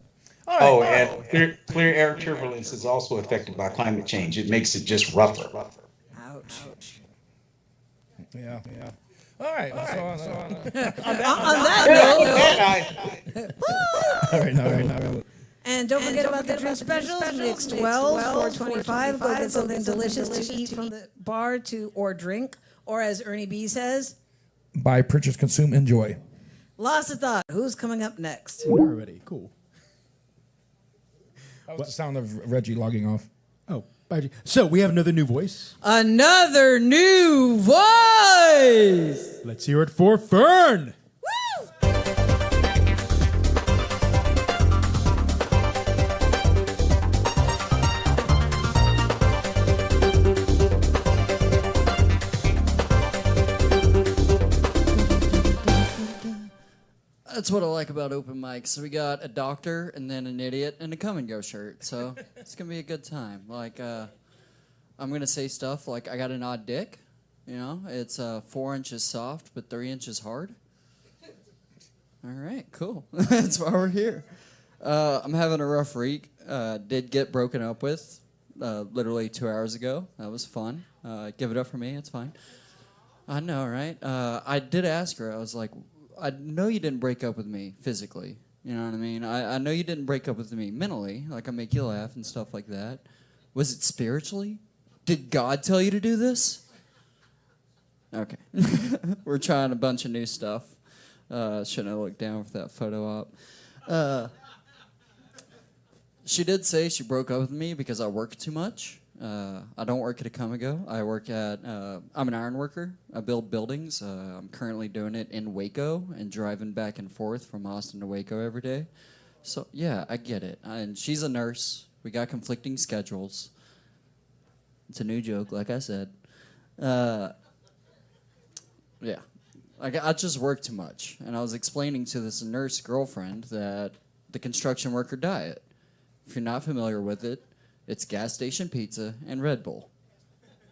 Oh, and clear air turbulence is also affected by climate change. It makes it just rougher. Ouch. Yeah. All right. So, On that note, all right. No. and don't forget about the drink specials. Mixed Wells, $4.25. Go get something delicious to eat from the bar or drink, or as Ernie B says, Buy, purchase, consume, enjoy. lost a thought. Who's coming up next? We're ready. Cool. That was the sound of Reggie logging off. Oh, bye, Reggie. So we have another new voice. Another new voice. Let's hear it for Fern. Woo! That's what I like about open mics. We got a doctor and then an idiot and a come and go shirt. So it's gonna be a good time. Like I'm gonna say stuff like I got an odd dick. You know, it's 4 inches soft but 3 inches hard. All right, cool. That's why we're here. I'm having a rough week. Did get broken up with literally 2 hours ago. That was fun. Give it up for me. It's fine. I know, right? I did ask her. I was like, I know you didn't break up with me physically. You know what I mean? I know you didn't break up with me mentally. Like, I make you laugh and stuff like that. Was it spiritually? Did God tell you to do this? Okay. We're trying a bunch of new stuff. Shouldn't have looked down for that photo op. She did say she broke up with me because I work too much. I don't work at a Comigo. I work at, I'm an iron worker. I build buildings. I'm currently doing it in Waco and driving back and forth from Austin to Waco every day. So, yeah, I get it. And she's a nurse. We got conflicting schedules. It's a new joke, like I said. Yeah. I just work too much. And I was explaining to this nurse girlfriend that the construction worker diet, if you're not familiar with it, it's gas station pizza and Red Bull.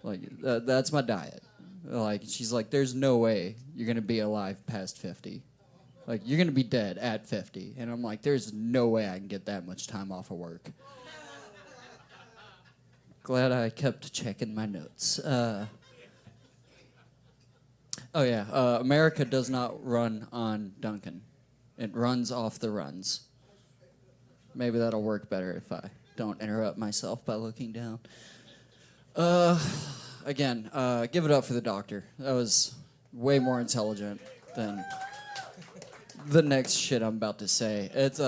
Like, that's my diet. Like, she's like, there's no way you're going to be alive past 50. Like, you're going to be dead at 50. And I'm like, there's no way I can get that much time off of work. Glad I kept checking my notes. America does not run on Duncan. It runs off the runs. Maybe that'll work better if I don't interrupt myself by looking down. Again, give it up for the doctor. That was way more intelligent than the next shit I'm about to say. It's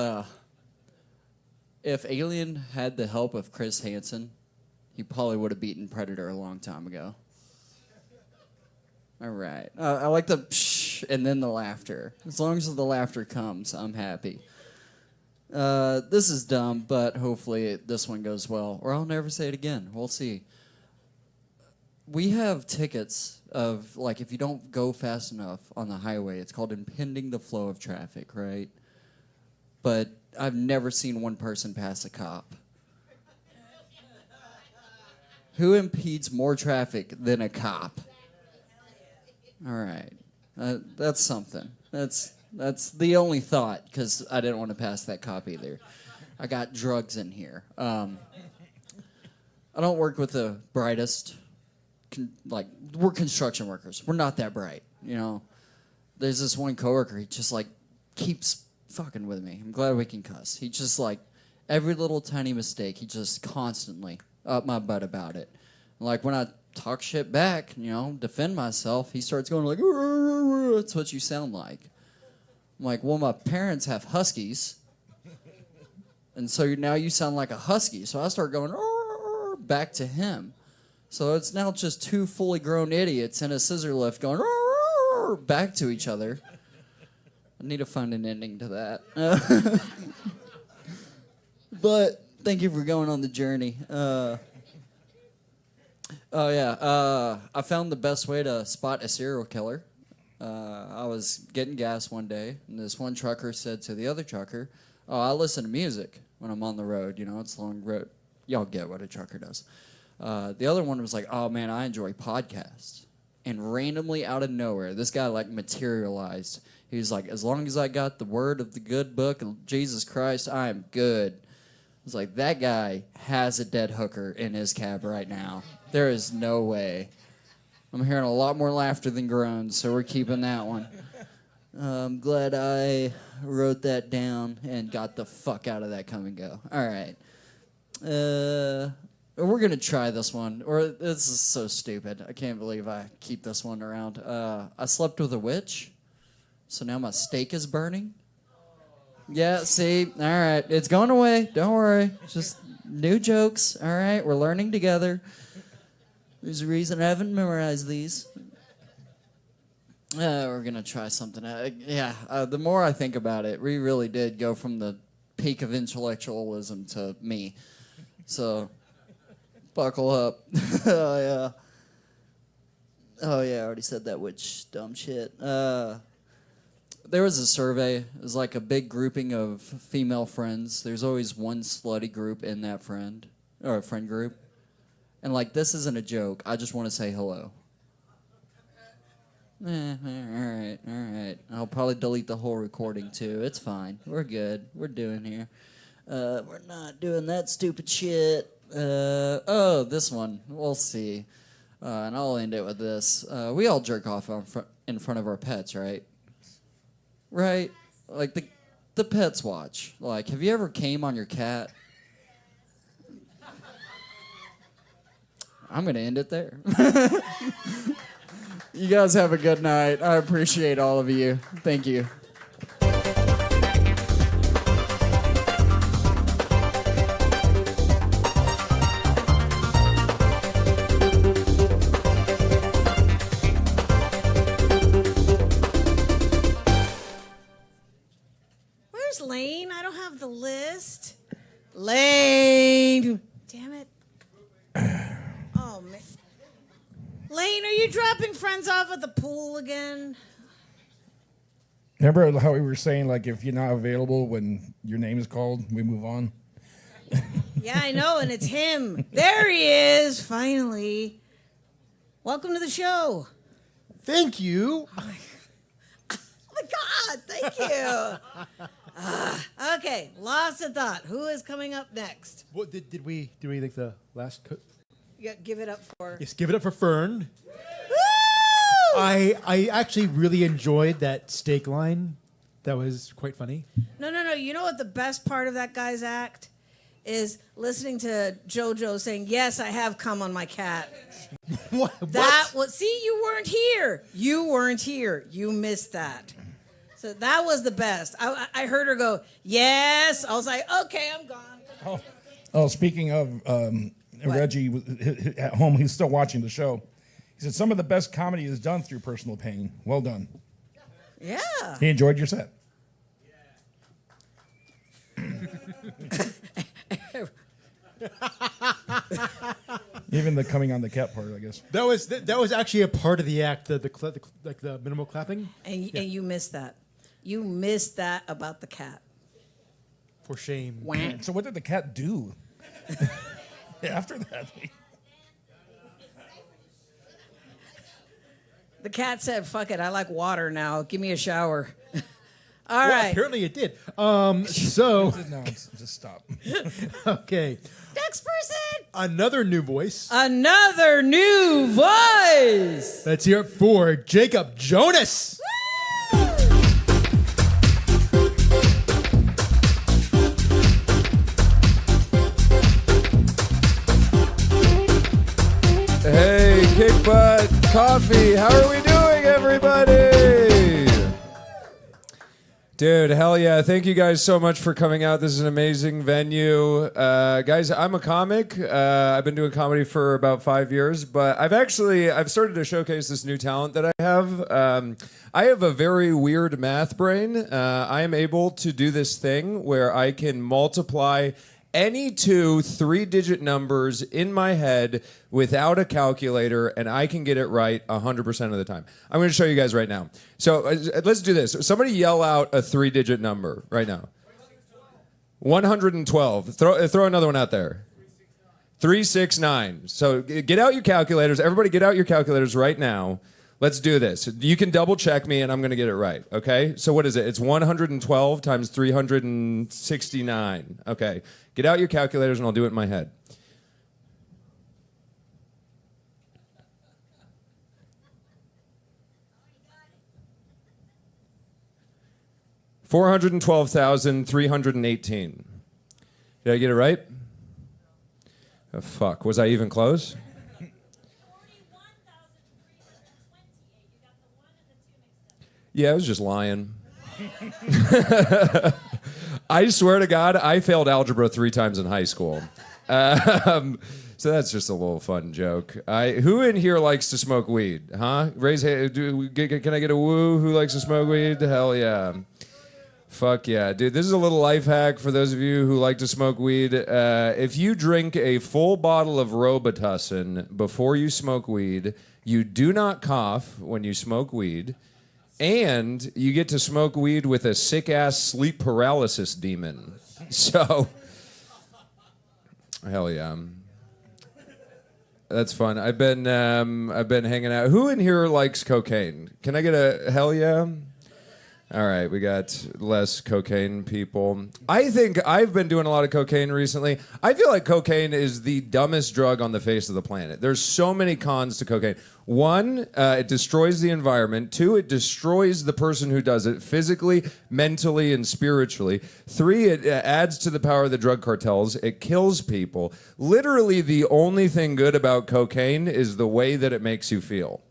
if Alien had the help of Chris Hansen, he probably would have beaten Predator a long time ago. All right. I like the psh and then the laughter. As long as the laughter comes, I'm happy. This is dumb, but hopefully this one goes well, or I'll never say it again. We'll see. We have tickets of, like, if you don't go fast enough on the highway, it's called impeding the flow of traffic, right? But I've never seen one person pass a cop. Who impedes more traffic than a cop? All right. That's something. That's the only thought, because I didn't want to pass that cop either. I got drugs in here. I don't work with the brightest. We're construction workers. We're not that bright, you know. There's this one coworker, he just, like, keeps fucking with me. I'm glad we can cuss. He just, like, every little tiny mistake, he just constantly up my butt about it. Like, when I talk shit back, you know, defend myself, he starts going like, that's what you sound like. I'm like, well, my parents have huskies, and so now you sound like a husky. So I start going back to him. So it's now just two fully grown idiots in a scissor lift going back to each other. I need to find an ending to that. But thank you for going on the journey. I found the best way to spot a serial killer. I was getting gas one day, and this one trucker said to the other trucker, "Oh, I listen to music when I'm on the road. You know, it's a long road. Y'all get what a trucker does." The other one was like, "Oh man, I enjoy podcasts." And randomly out of nowhere, this guy like materialized. He was like, "As long as I got the word of the good book of Jesus Christ, I am good." I was like, that guy has a dead hooker in his cab right now. There is no way. I'm hearing a lot more laughter than groans, so we're keeping that one. I'm glad I wrote that down and got the fuck out of that come and go. All right. We're going to try this one. Or this is so stupid. I can't believe I keep this one around. I slept with a witch, so now my steak is burning. Yeah, see? All right. It's going away. Don't worry. Just new jokes. All right. We're learning together. There's a reason I haven't memorized these. We're going to try something. The more I think about it, we really did go from the peak of intellectualism to me. So, buckle up. Oh, yeah, I already said that, which dumb shit. There was a survey. It was like a big grouping of female friends. There's always one slutty group in that friend, or a friend group. And, like, this isn't a joke. I just want to say hello. All right. I'll probably delete the whole recording, too. It's fine. We're good. We're doing here. We're not doing that stupid shit. This one. We'll see. And I'll end it with this. We all jerk off in front of our pets, right? Right? Like, the pets watch. Like, have you ever came on your cat? I'm going to end it there. You guys have a good night. I appreciate all of you. Thank you. Where's Lane? I don't have the list. Lane. Damn it. Oh, man. Lane, are you dropping friends off at the pool again? Remember how we were saying, like, if you're not available when your name is called, we move on? Yeah, I know, and it's him. There he is, finally. Welcome to the show. Thank you. Oh my God, thank you. Okay, lost a thought. Who is coming up next? What did we like the last Yeah, give it up for. Yes, give it up for Fern. Woo! I actually really enjoyed that steak line. That was quite funny. No. You know what the best part of that guy's act is? Listening to JoJo saying, "Yes, I have come on my cat." What? That was. See, you weren't here. You weren't here. You missed that. So that was the best. I heard her go, "Yes." I was like, "Okay, I'm gone." Oh, speaking of Reggie at home, he's still watching the show. He said some of the best comedy is done through personal pain. Well done. Yeah. He enjoyed your set. Even the coming on the cat part, I guess. That was actually a part of the act, the minimal clapping. And you missed that. You missed that about the cat. For shame. So what did the cat do after that? The cat said, "Fuck it, I like water now. Give me a shower." All Well, right. apparently it did. So No, just stop. okay, Next person. another new voice. Another new voice. Let's hear it for Jacob Jonas. Hey, Kick Butt Coffee, how are we doing, everybody? Dude, hell yeah. Thank you guys so much for coming out. This is an amazing venue. Guys, I'm a comic. I've been doing comedy for about 5 years, but I've started to showcase this new talent that I have. I have a very weird math brain. I am able to do this thing where I can multiply any two 3-digit numbers in my head without a calculator, and I can get it right 100% of the time. I'm going to show you guys right now. So let's do this. Somebody yell out a 3-digit number right now. 112. Throw another one out there. 369. So get out your calculators. Everybody get out your calculators right now. Let's do this. You can double check me and I'm going to get it right, okay? So what is it? It's 112 times 369. Okay. Get out your calculators and I'll do it in my head. $412,318. Did I get it right? Oh, fuck. Was I even close? Yeah, I was just lying. I swear to God, I failed algebra 3 times in high school. So that's just a little fun joke. Who in here likes to smoke weed? Huh? Raise hand. Can I get a woo? Who likes to smoke weed? Hell yeah. Fuck yeah. Dude, this is a little life hack for those of you who like to smoke weed. If you drink a full bottle of Robitussin before you smoke weed, you do not cough when you smoke weed. And you get to smoke weed with a sick-ass sleep paralysis demon. So, hell yeah. That's fun. I've been hanging out. Who in here likes cocaine? Can I get a hell yeah? All right, we got less cocaine people. I think I've been doing a lot of cocaine recently. I feel like cocaine is the dumbest drug on the face of the planet. There's so many cons to cocaine. 1, it destroys the environment. 2, it destroys the person who does it physically, mentally, and spiritually. 3, it adds to the power of the drug cartels. It kills people. Literally, the only thing good about cocaine is the way that it makes you feel.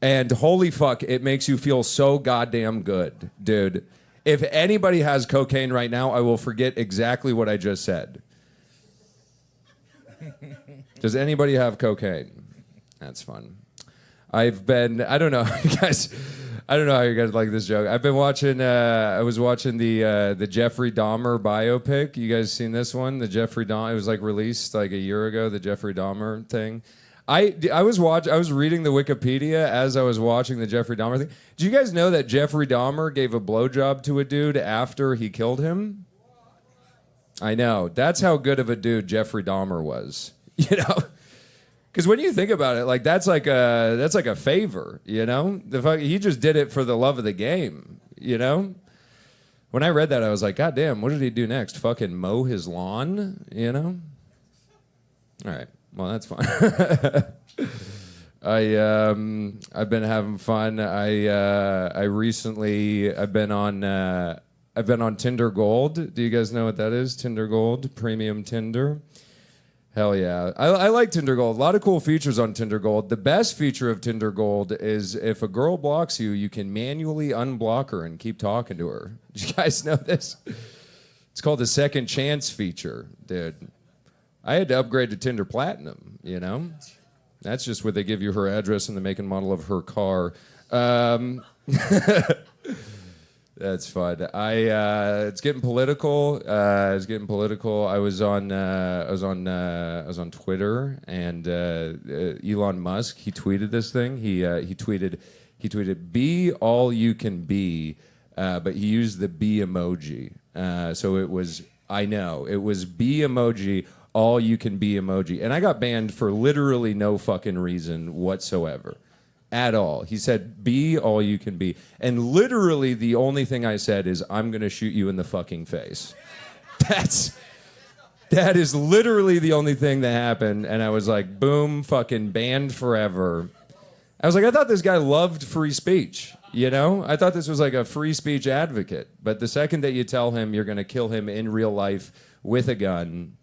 And holy fuck, it makes you feel so goddamn good, dude. If anybody has cocaine right now, I will forget exactly what I just said. Does anybody have cocaine? That's fun. I don't know, guys. I don't know how you guys like this joke. I've been watching. I was watching the Jeffrey Dahmer biopic. You guys seen this one? The Jeffrey Dahmer. It was like released like a year ago. The Jeffrey Dahmer thing. I was reading the Wikipedia as I was watching the Jeffrey Dahmer thing. Do you guys know that Jeffrey Dahmer gave a blowjob to a dude after he killed him? I know. That's how good of a dude Jeffrey Dahmer was. You know? Because when you think about it, like that's like a favor, you know? He just did it for the love of the game, you know? When I read that, I was like, God damn, what did he do next? Fucking mow his lawn, you know? All right. Well, that's fine. I've been having fun. I've been on Tinder Gold. Do you guys know what that is? Tinder Gold, premium Tinder. Hell yeah. I like Tinder Gold. A lot of cool features on Tinder Gold. The best feature of Tinder Gold is if a girl blocks you, you can manually unblock her and keep talking to her. Did you guys know this? It's called the second chance feature, dude. I had to upgrade to Tinder Platinum, you know? That's just where they give you her address and the make and model of her car. That's fun. It's getting political. I was on Twitter, and Elon Musk, he tweeted this thing. He tweeted "Be all you can be," but he used the "be" emoji. So it was "be" emoji, all you can be emoji, and I got banned for literally no fucking reason whatsoever. At all. He said, "Be all you can be." And literally the only thing I said is, "I'm going to shoot you in the fucking face." That is literally the only thing that happened. And I was like, boom, fucking banned forever. I was like, I thought this guy loved free speech. You know? I thought this was like a free speech advocate. But the second that you tell him you're going to kill him in real life with a gun,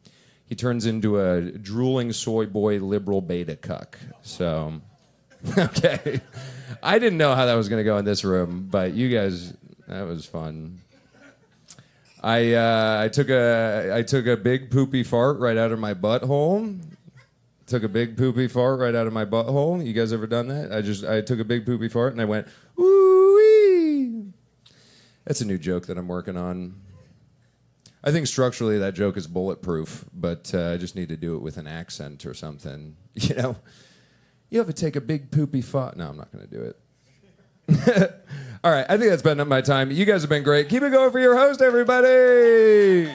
he turns into a drooling soy boy liberal beta cuck. So... Okay. I didn't know how that was going to go in this room, but you guys, that was fun. I took a big poopy fart right out of my butthole. Took a big poopy fart right out of my butthole. You guys ever done that? I took a big poopy fart and I went, ooh-wee. That's a new joke that I'm working on. I think structurally that joke is bulletproof, but I just need to do it with an accent or something, you know? You ever take a big poopy fart? No, I'm not going to do it. All right, I think that's been up my time. You guys have been great. Keep it going for your host, everybody.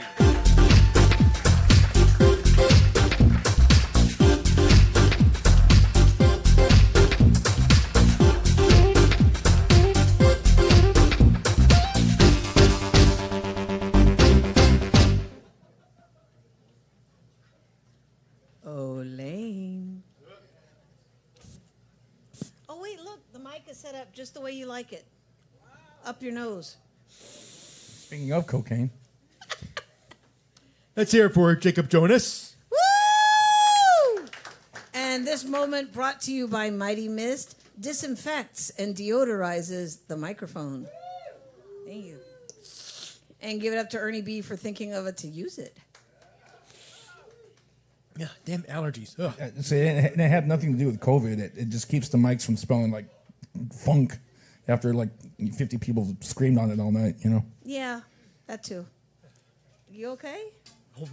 Set up just the way you like it. Up your nose. Speaking of cocaine. Let's hear it for Jacob Jonas. Woo! And this moment brought to you by Mighty Mist disinfects and deodorizes the microphone. Thank you. And give it up to Ernie B for thinking of it to use it. Yeah, damn allergies. Ugh. See, it had nothing to do with COVID. It just keeps the mics from smelling like funk after like 50 people screamed on it all night, you know? Yeah, that too. You okay? Oh,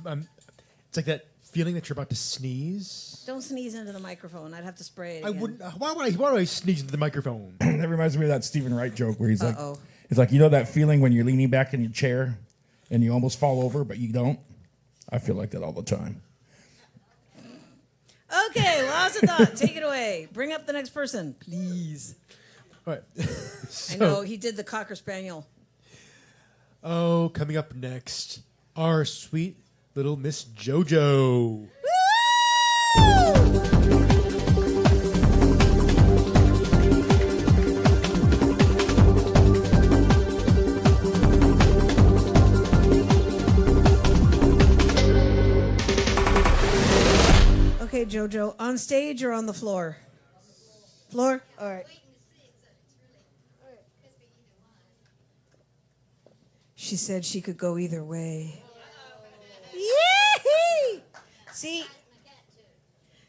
it's like that feeling that you're about to sneeze. Don't sneeze into the microphone. I'd have to spray it again. I wouldn't. Why would I sneeze into the microphone? That reminds me of that Stephen Wright joke where he's like, it's like, you know that feeling when you're leaning back in your chair and you almost fall over, but you don't? I feel like that all the time. Okay, lots of thought. Take it away. Bring up the next person, please. All right. I know, he did the Cocker Spaniel. Oh, coming up next, our sweet little Miss JoJo. Okay, JoJo, on stage or on the floor? Floor? All right. She said she could go either way. Yee!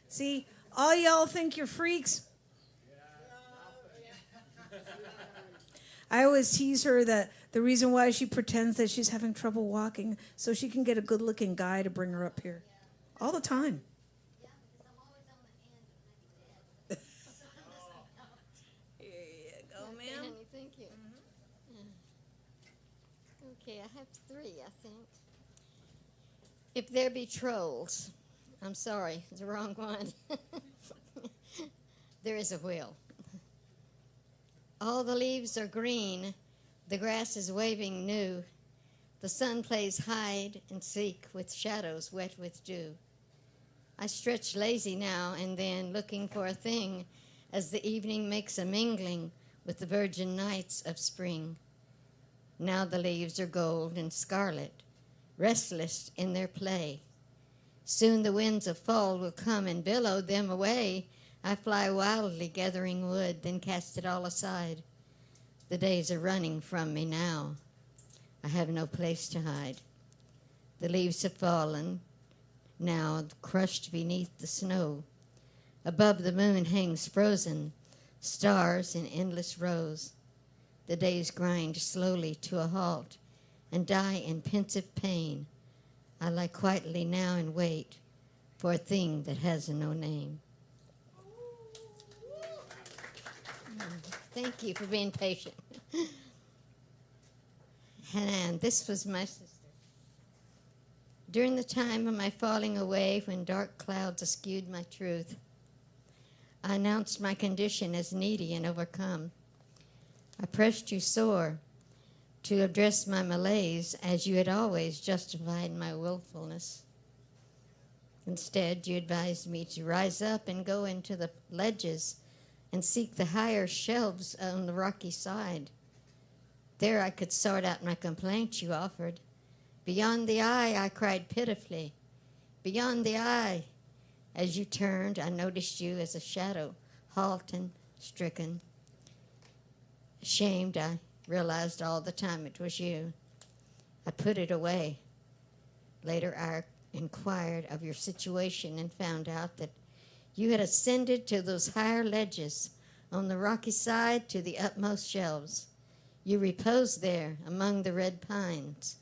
See, all y'all think you're freaks. I always tease her that the reason why she pretends that she's having trouble walking so she can get a good-looking guy to bring her up here. All the time. Thank you. Okay, I have 3, I think. If there be trolls, I'm sorry, it's the wrong one. There is a will. All the leaves are green, the grass is waving new, the sun plays hide and seek with shadows wet with dew. I stretch lazy now and then, looking for a thing, as the evening makes a mingling with the virgin nights of spring. Now the leaves are gold and scarlet, restless in their play. Soon the winds of fall will come and billow them away. I fly wildly, gathering wood, then cast it all aside. The days are running from me now. I have no place to hide. The leaves have fallen, now crushed beneath the snow. Above the moon hangs frozen, stars in endless rows. The days grind slowly to a halt and die in pensive pain. I lie quietly now and wait for a thing that has no name. Thank you for being patient. And this was my sister. During the time of my falling away, when dark clouds obscured my truth, I announced my condition as needy and overcome. I pressed you sore to address my malaise, as you had always justified my willfulness. Instead, you advised me to rise up and go into the ledges and seek the higher shelves on the rocky side. There I could sort out my complaints you offered. Beyond the eye, I cried pitifully. Beyond the eye. As you turned, I noticed you as a shadow, halt and stricken. Ashamed, I realized all the time it was you. I put it away. Later, I inquired of your situation and found out that you had ascended to those higher ledges on the rocky side to the utmost shelves. You repose there among the red pines,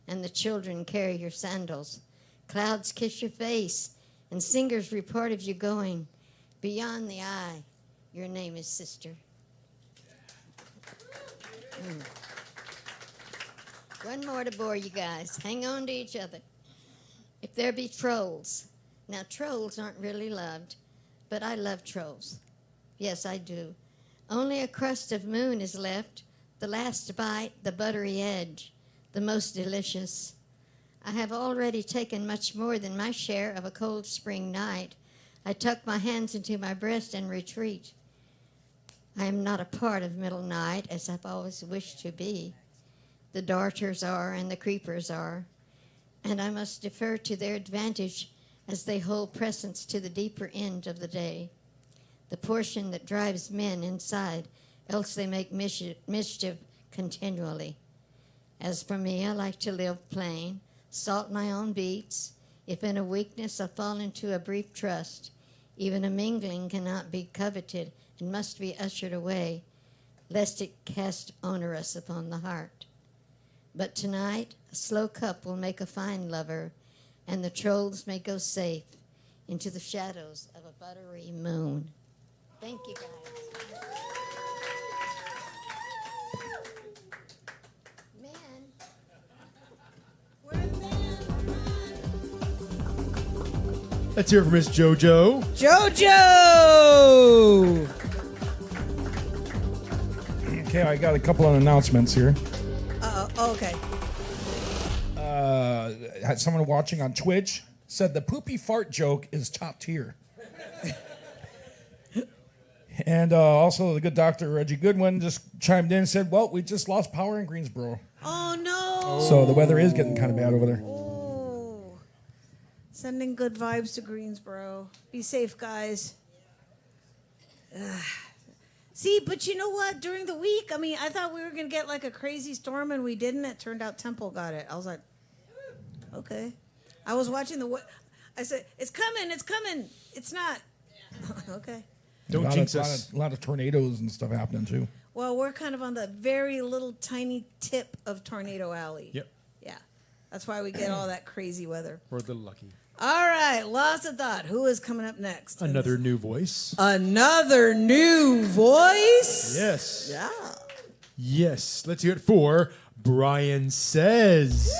and the children carry your sandals. Clouds kiss your face, and singers report of you going beyond the eye. Your name is Sister. One more to bore you guys. Hang on to each other. If there be trolls. Now, trolls aren't really loved, but I love trolls. Yes, I do. Only a crust of moon is left, the last bite, the buttery edge, the most delicious. I have already taken much more than my share of a cold spring night. I tuck my hands into my breast and retreat. I am not a part of middle night, as I've always wished to be. The darters are and the creepers are, and I must defer to their advantage as they hold presence to the deeper end of the day, the portion that drives men inside, else they make mischief continually. As for me, I like to live plain, salt my own beats. If in a weakness I fall into a brief trust, even a mingling cannot be coveted and must be ushered away, lest it cast onerous upon the heart. But tonight, a slow cup will make a fine lover, and the trolls may go safe into the shadows of a buttery moon. Thank you, guys. Let's hear it from Miss JoJo. JoJo! Okay, I got a couple of announcements here. Okay. Had someone watching on Twitch said the poopy fart joke is top tier. And also the good Dr. Reggie Goodwin just chimed in and said, well, we just lost power in Greensboro. Oh, no. So the weather is getting kind of bad over there. Oh. Sending good vibes to Greensboro. Be safe, guys. See, but you know what? During the week, I mean, I thought we were going to get like a crazy storm, and we didn't. It turned out Temple got it. I was like, okay. I was watching I said, it's coming, it's coming. It's not. Okay. Don't jinx us. A lot of tornadoes and stuff happening, too. Well, we're kind of on the very little tiny tip of Tornado Alley. Yep. Yeah. That's why we get all that crazy weather. We're a little lucky. All right, lots of thought. Who is coming up next? Another new voice. Another new voice? Yes. Yeah. Yes. Let's hear it for Brian Says.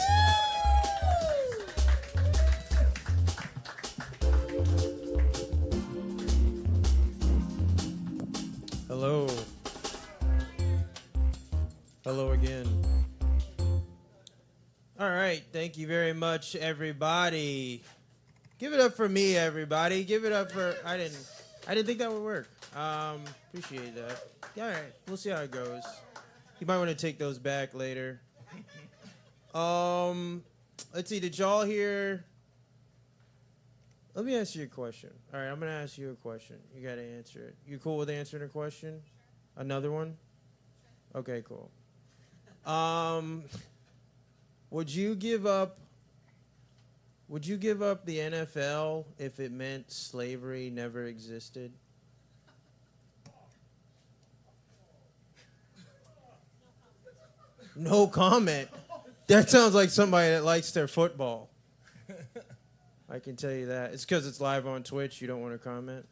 Hello. Hello again. All right. Thank you very much, everybody. Give it up for me, everybody. Give it up for I didn't think that would work. Appreciate that. All right, we'll see how it goes. You might want to take those back later. Let's see. Did y'all hear? Let me ask you a question. All right, I'm gonna ask you a question. You gotta answer it. You cool with answering a question? Another one? Okay, cool. Would you give up the NFL if it meant slavery never existed? No comment. That sounds like somebody that likes their football. I can tell you that. It's because it's live on Twitch. You don't want to comment?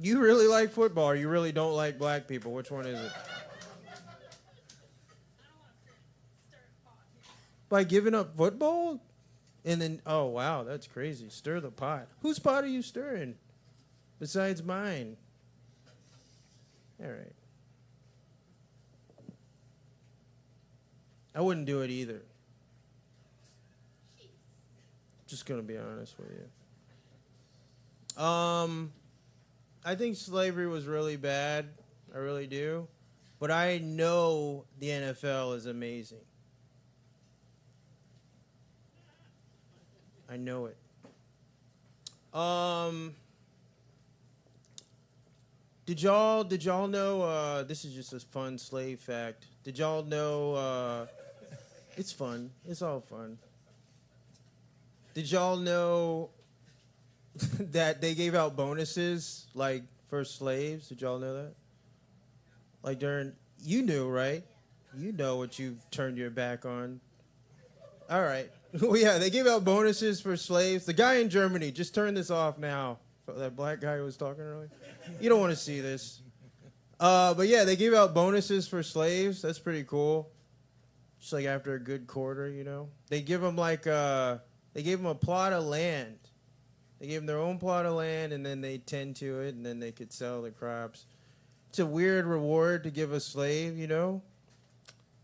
You really like football or you really don't like black people? Which one is it? By giving up football? And then, oh, wow, that's crazy. Stir the pot. Whose pot are you stirring? Besides mine. All right. I wouldn't do it either. Just going to be honest with you. I think slavery was really bad. I really do. But I know the NFL is amazing. I know it. Did y'all know, this is just a fun slave fact. Did y'all know, it's fun. It's all fun. Did y'all know that they gave out bonuses, like, for slaves? Did y'all know that? Like you knew, right? You know what you've turned your back on. All right. Well, yeah, they gave out bonuses for slaves. The guy in Germany, just turn this off now. That black guy who was talking earlier. You don't want to see this. But yeah, they gave out bonuses for slaves. That's pretty cool. Just like after a good quarter, you know. They give them they gave them a plot of land. They gave them their own plot of land, and then they tend to it, and then they could sell the crops. It's a weird reward to give a slave, you know.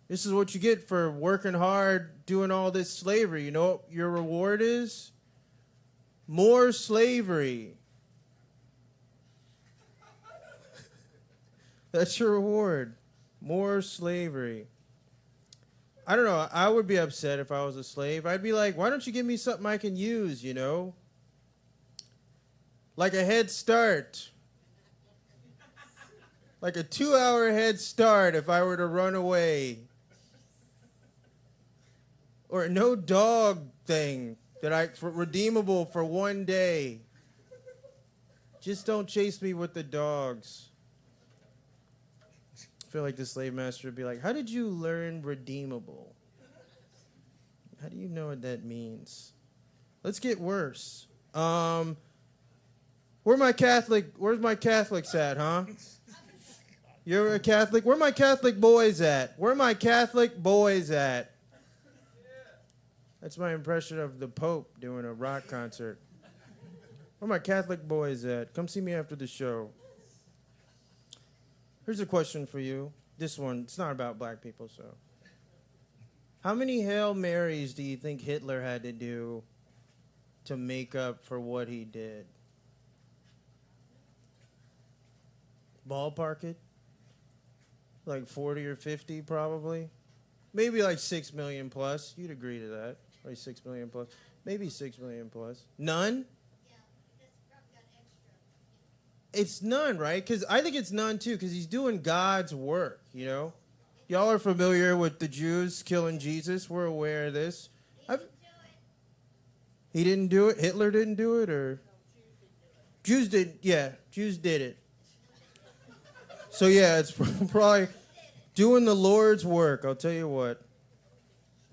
This is what you get for working hard, doing all this slavery. You know what your reward is? More slavery. That's your reward. More slavery. I don't know. I would be upset if I was a slave. I'd be like, why don't you give me something I can use, you know? Like a head start. Like a 2-hour head start if I were to run away. Or no dog thing redeemable for one day. Just don't chase me with the dogs. I feel like the slave master would be like, how did you learn redeemable? How do you know what that means? Let's get worse. Where's my Catholics at, huh? You're a Catholic? Where my Catholic boys at? Where my Catholic boys at? That's my impression of the Pope doing a rock concert. Where my Catholic boys at? Come see me after the show. Here's a question for you. This one, it's not about black people, so. How many Hail Marys do you think Hitler had to do to make up for what he did? Ballpark it? Like 40 or 50, probably? Maybe like 6 million plus. You'd agree to that. Like 6 million plus. Maybe 6 million plus. None? It's none, right? Because I think it's none, too, because he's doing God's work, you know? Y'all are familiar with the Jews killing Jesus. We're aware of this. He didn't do it? Hitler didn't do it? Or Jews didn't. Yeah, Jews did it. So, yeah, it's probably doing the Lord's work. I'll tell you what.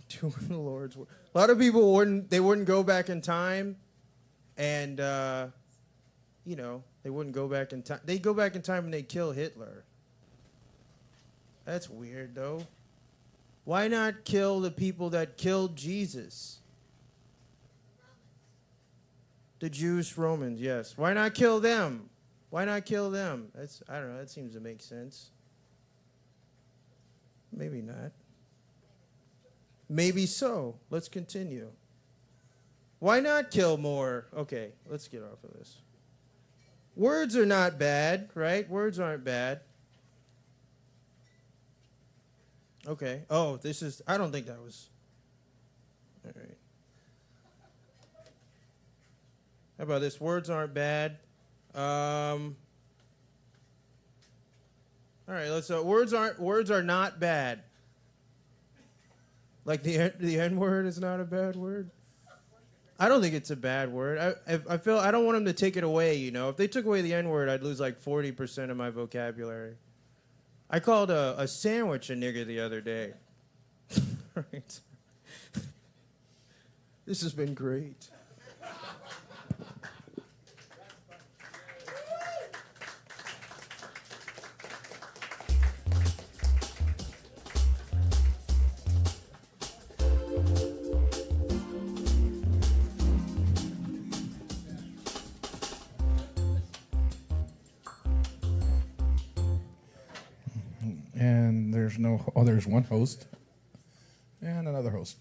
Doing the Lord's work. A lot of people wouldn't go back in time and, you know, they wouldn't go back in time. They'd go back in time and they'd kill Hitler. That's weird, though. Why not kill the people that killed Jesus? The Jewish Romans, yes. Why not kill them? Why not kill them? I don't know. That seems to make sense. Maybe not. Maybe so. Let's continue. Why not kill more? Okay, let's get off of this. Words are not bad, right? Words aren't bad. Okay. Oh, this is... I don't think that was... All right. How about this? Words aren't bad. All right, let's... words are not bad. Like the N word is not a bad word? I don't think it's a bad word. I feel I don't want them to take it away, you know. If they took away the N word, I'd lose like 40% of my vocabulary. I called a sandwich a nigger the other day. Right. This has been great. And there's one host and another host.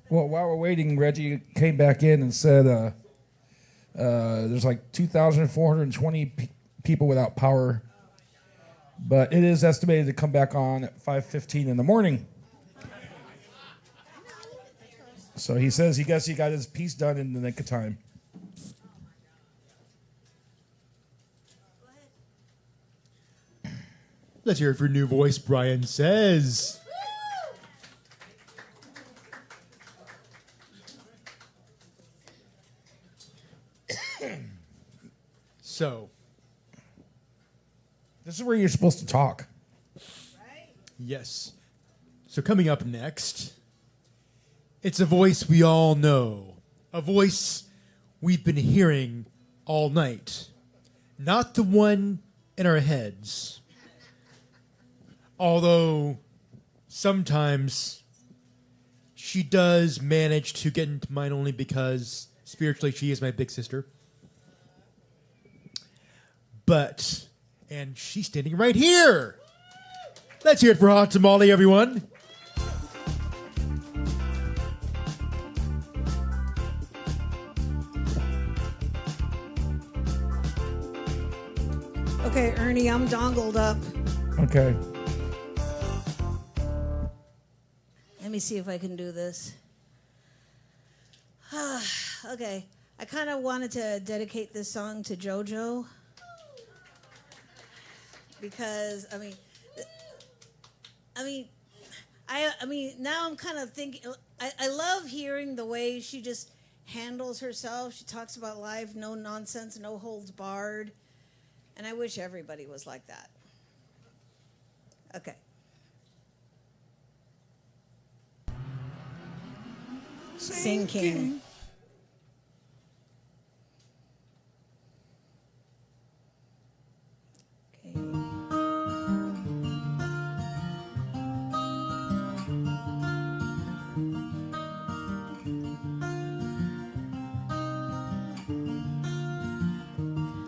Well, while we're waiting, Reggie came back in and said there's like 2,420 people without power, but it is estimated to come back on at 5:15 in the morning. So he says he guess he got his piece done in the nick of time. Let's hear it for new voice, Brian Says. So, this is where you're supposed to talk. Yes. So coming up next, it's a voice we all know. A voice we've been hearing all night. Not the one in our heads. Although sometimes she does manage to get into mine only because spiritually she is my big sister. But, and she's standing right here. Let's hear it for Hot Tamale, everyone. Okay, Ernie, I'm dongled up. Okay. Let me see if I can do this. Okay, I kind of wanted to dedicate this song to JoJo because I mean, now I'm kind of thinking. I love hearing the way she just handles herself. She talks about life, no nonsense, no holds barred, and I wish everybody was like that. Okay. Sing King. Okay.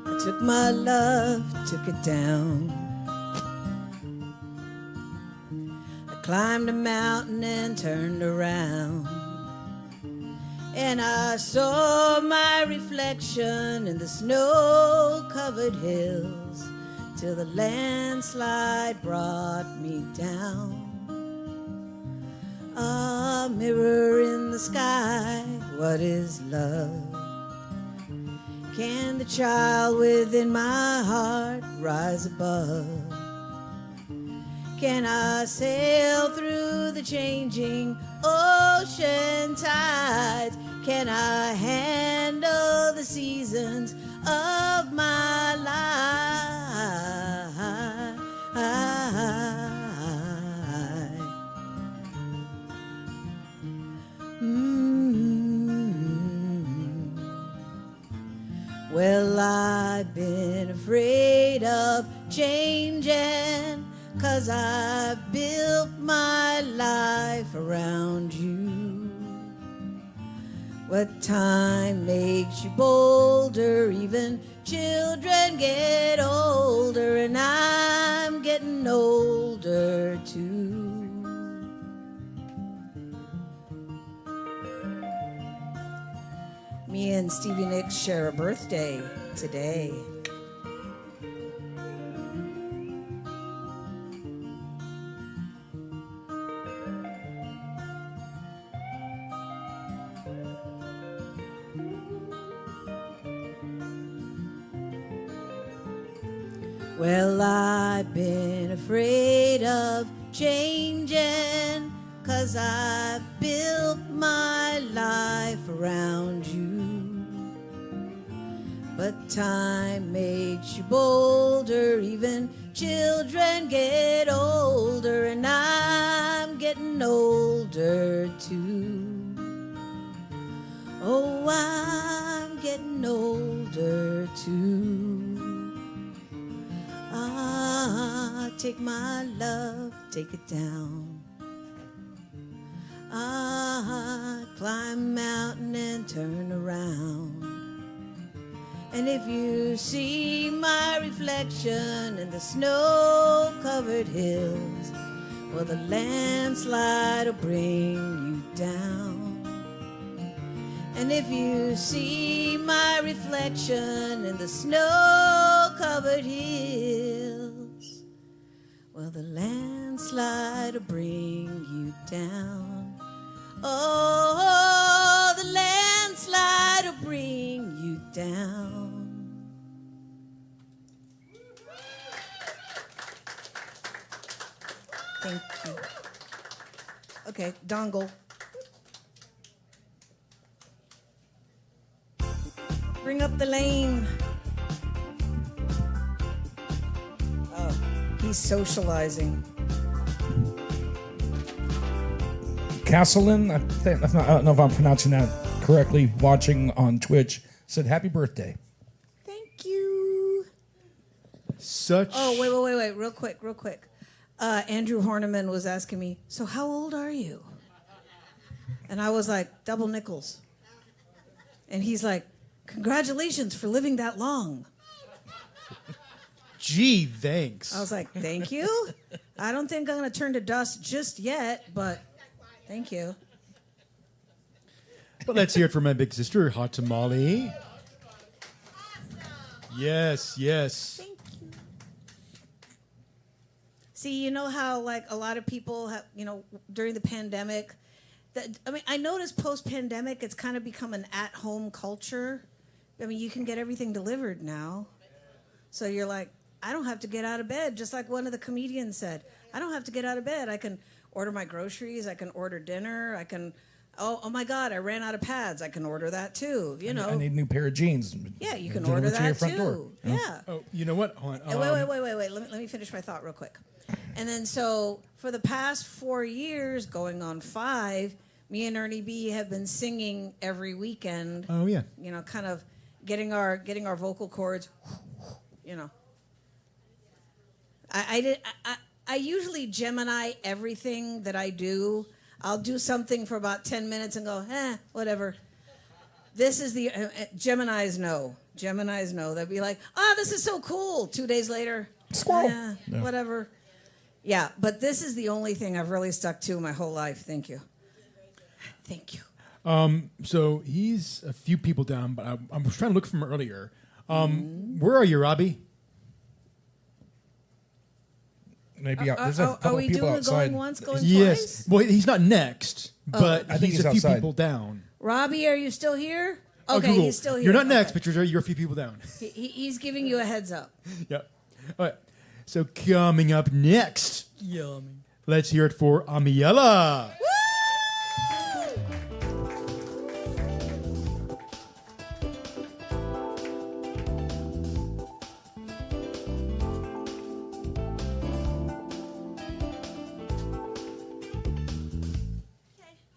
I took my love, took it down. I climbed a mountain and turned around. And I saw my reflection in the snow-covered hills till the landslide brought me down. A mirror in the sky, what is love? Can the child within my heart rise above? Can I sail through the changing ocean tides? Can I handle the seasons of my life? Well, I've been afraid of changing, 'cause I built my life around you. What time makes you bolder? Even children get older, and I'm getting older too. me and Stevie Nicks share a birthday today. Well, I've been afraid of changing, 'cause I've built my life around you. But time makes you bolder, even children get older, and I'm getting older too. Oh, I'm getting older too. Ah, take my love, take it down. Ah, climb a mountain and turn around. And if you see my reflection in the snow-covered hills, well, the landslide will bring you down. And if you see my reflection in the snow-covered hills, well, the landslide will bring you down. Oh, the landslide will bring you down. Thank you. Okay, dongle. Bring up the lane. Oh, he's socializing. Castleton, I don't know if I'm pronouncing that correctly, watching on Twitch, said happy birthday. Thank you. Such. Oh, wait, real quick. Andrew Horniman was asking me, so how old are you? And I was like, double nickels. And he's like, congratulations for living that long. Gee, thanks. I was like, thank you. I don't think I'm going to turn to dust just yet, but thank you. But let's hear it from my big sister, Hot Tamale. Yes. Thank you. See, you know how like a lot of people have, during the pandemic, I noticed post-pandemic, it's kind of become an at-home culture. I mean, you can get everything delivered now. So you're like, I don't have to get out of bed, just like one of the comedians said. I don't have to get out of bed. I can order my groceries. I can order dinner. I can, oh my God, I ran out of pads. I can order that too, I need a new pair of jeans. Yeah, you can Deliver order to your that front too. door, you know? Yeah. Oh, you know what? Hold on. Wait. Let me finish my thought real quick. And then so for the past 4 years, going on 5, me and Ernie B have been singing every weekend. Oh, yeah. Kind of getting our vocal cords, I usually Gemini everything that I do. I'll do something for about 10 minutes and go, whatever. This is the Geminis know. They'll be like, this is so cool. 2 days later, squirrel. Whatever. Yeah, but this is the only thing I've really stuck to my whole life. Thank you. So he's a few people down, but I was trying to look for him earlier. Where are you, Robbie? Maybe there's a couple are we of people doing outside. going once, going Yes. twice? Well, he's not next, but I think he's a he's few outside. people down. Robbie, are you still here? Oh, Okay, Google. he's still here. You're not next, Okay. but you're a few people down. He's giving you a heads up. Yep. All right. So coming up next, let's hear it for Amiela.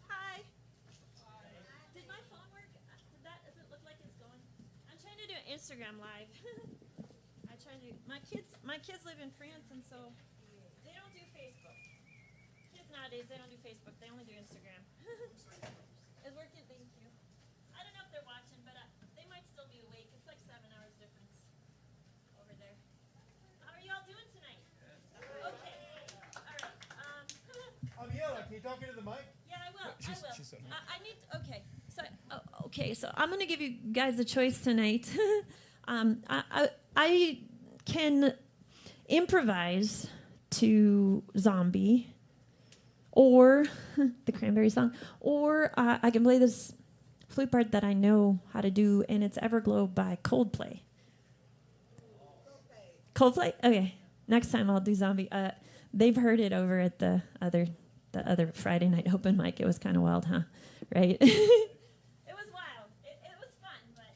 Hi. Did my phone work? Does it look like it's going? I'm trying to do an Instagram live. I try to. My kids live in France, and so they don't do Facebook. Kids nowadays, they don't do Facebook. They only do Instagram. It's working. Thank you. I don't know if they're watching, but they might still be awake. It's like 7 hours difference over there. How are y'all doing tonight? Okay. All right. Amiela, can you talk into the mic? Yeah, I will. I will. She said I need. Okay. So, Okay, so I'm going to give you guys a choice tonight. I can improvise to Zombie or the Cranberry song, or I can play this flute part that I know how to do, and it's Everglow by Coldplay. Coldplay? Okay. Next time I'll do Zombie. They've heard it over at the other Friday night open mic. It was kind of wild, huh? Right? It was wild. It was fun, but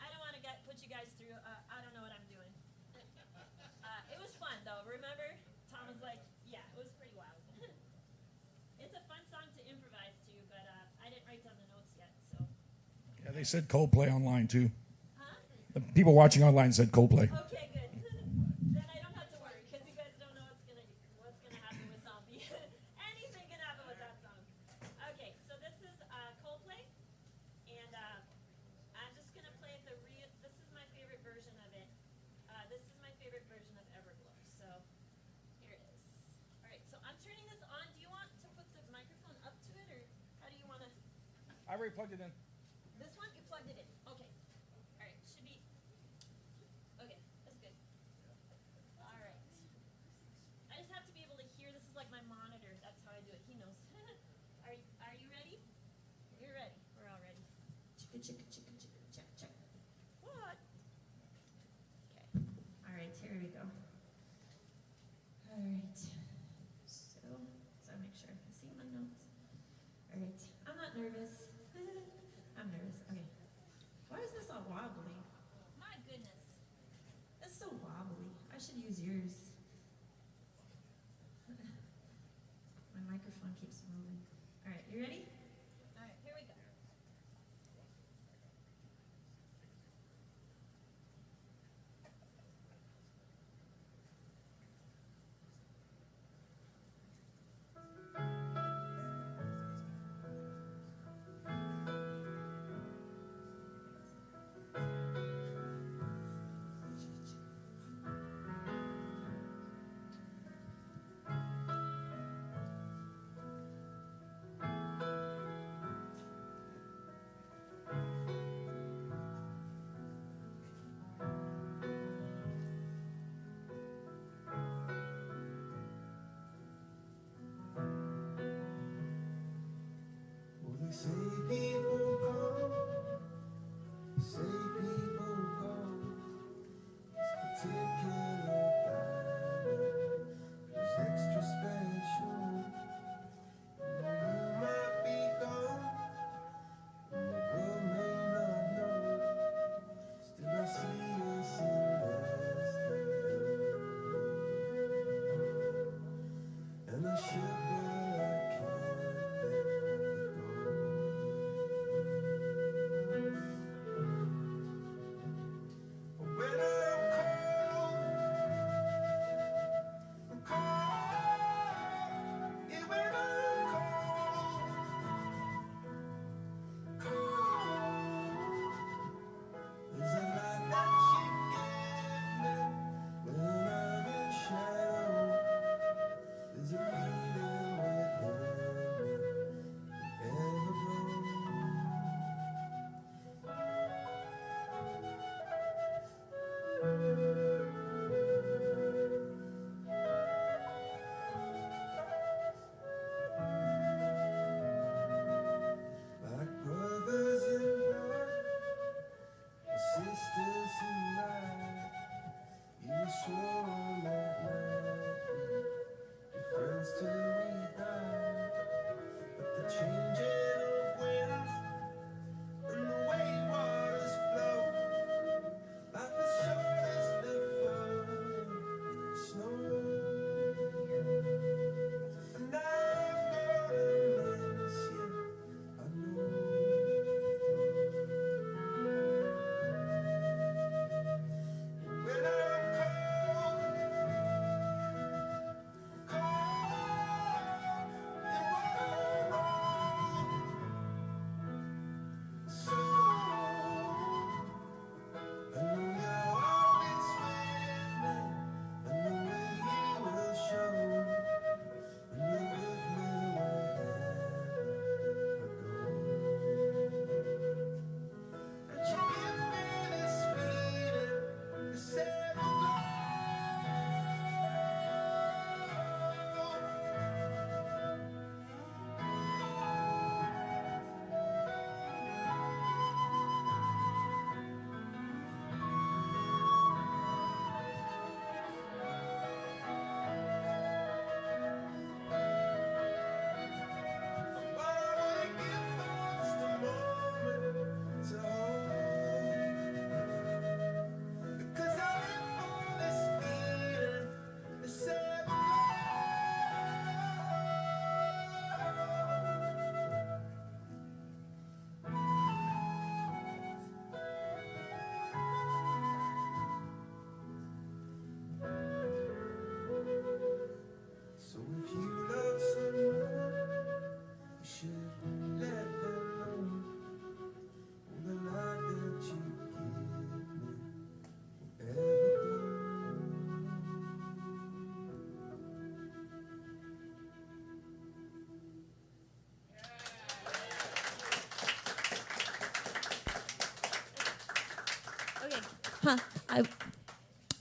I don't want to put you guys through. I don't know what I'm doing. It was fun though. Remember, Tom was like, "Yeah, it was pretty wild." It's a fun song to improvise to, but I didn't write down the notes yet, so. Yeah, they said Coldplay online too. The people watching online said Coldplay. Okay, good. Then I don't have to worry because you guys don't know what's gonna happen with Zombie. Anything can happen with that song. Okay, so this is Coldplay, and I'm just gonna play the real. This is my favorite version of it. This is my favorite version of Everglow. So here it is. All right, so I'm turning this on. Do you want to put the microphone up to it, or how do you want to? I already plugged it in. This one you plugged it in. Okay. All right, should be. Okay, that's good. All right. I just have to be able to hear. This is like my monitor. That's how I do it. He knows. Are you ready? You're ready. We're all ready. Chicka chicka chicka chicka check check. What? Okay. All right. Here we go. All right. So make sure I can see my notes. All right. I'm not nervous. I'm nervous. Okay. Why is this all wobbly? My goodness. That's so wobbly. I should use yours. My microphone keeps moving. All right, you ready? All right, here we go.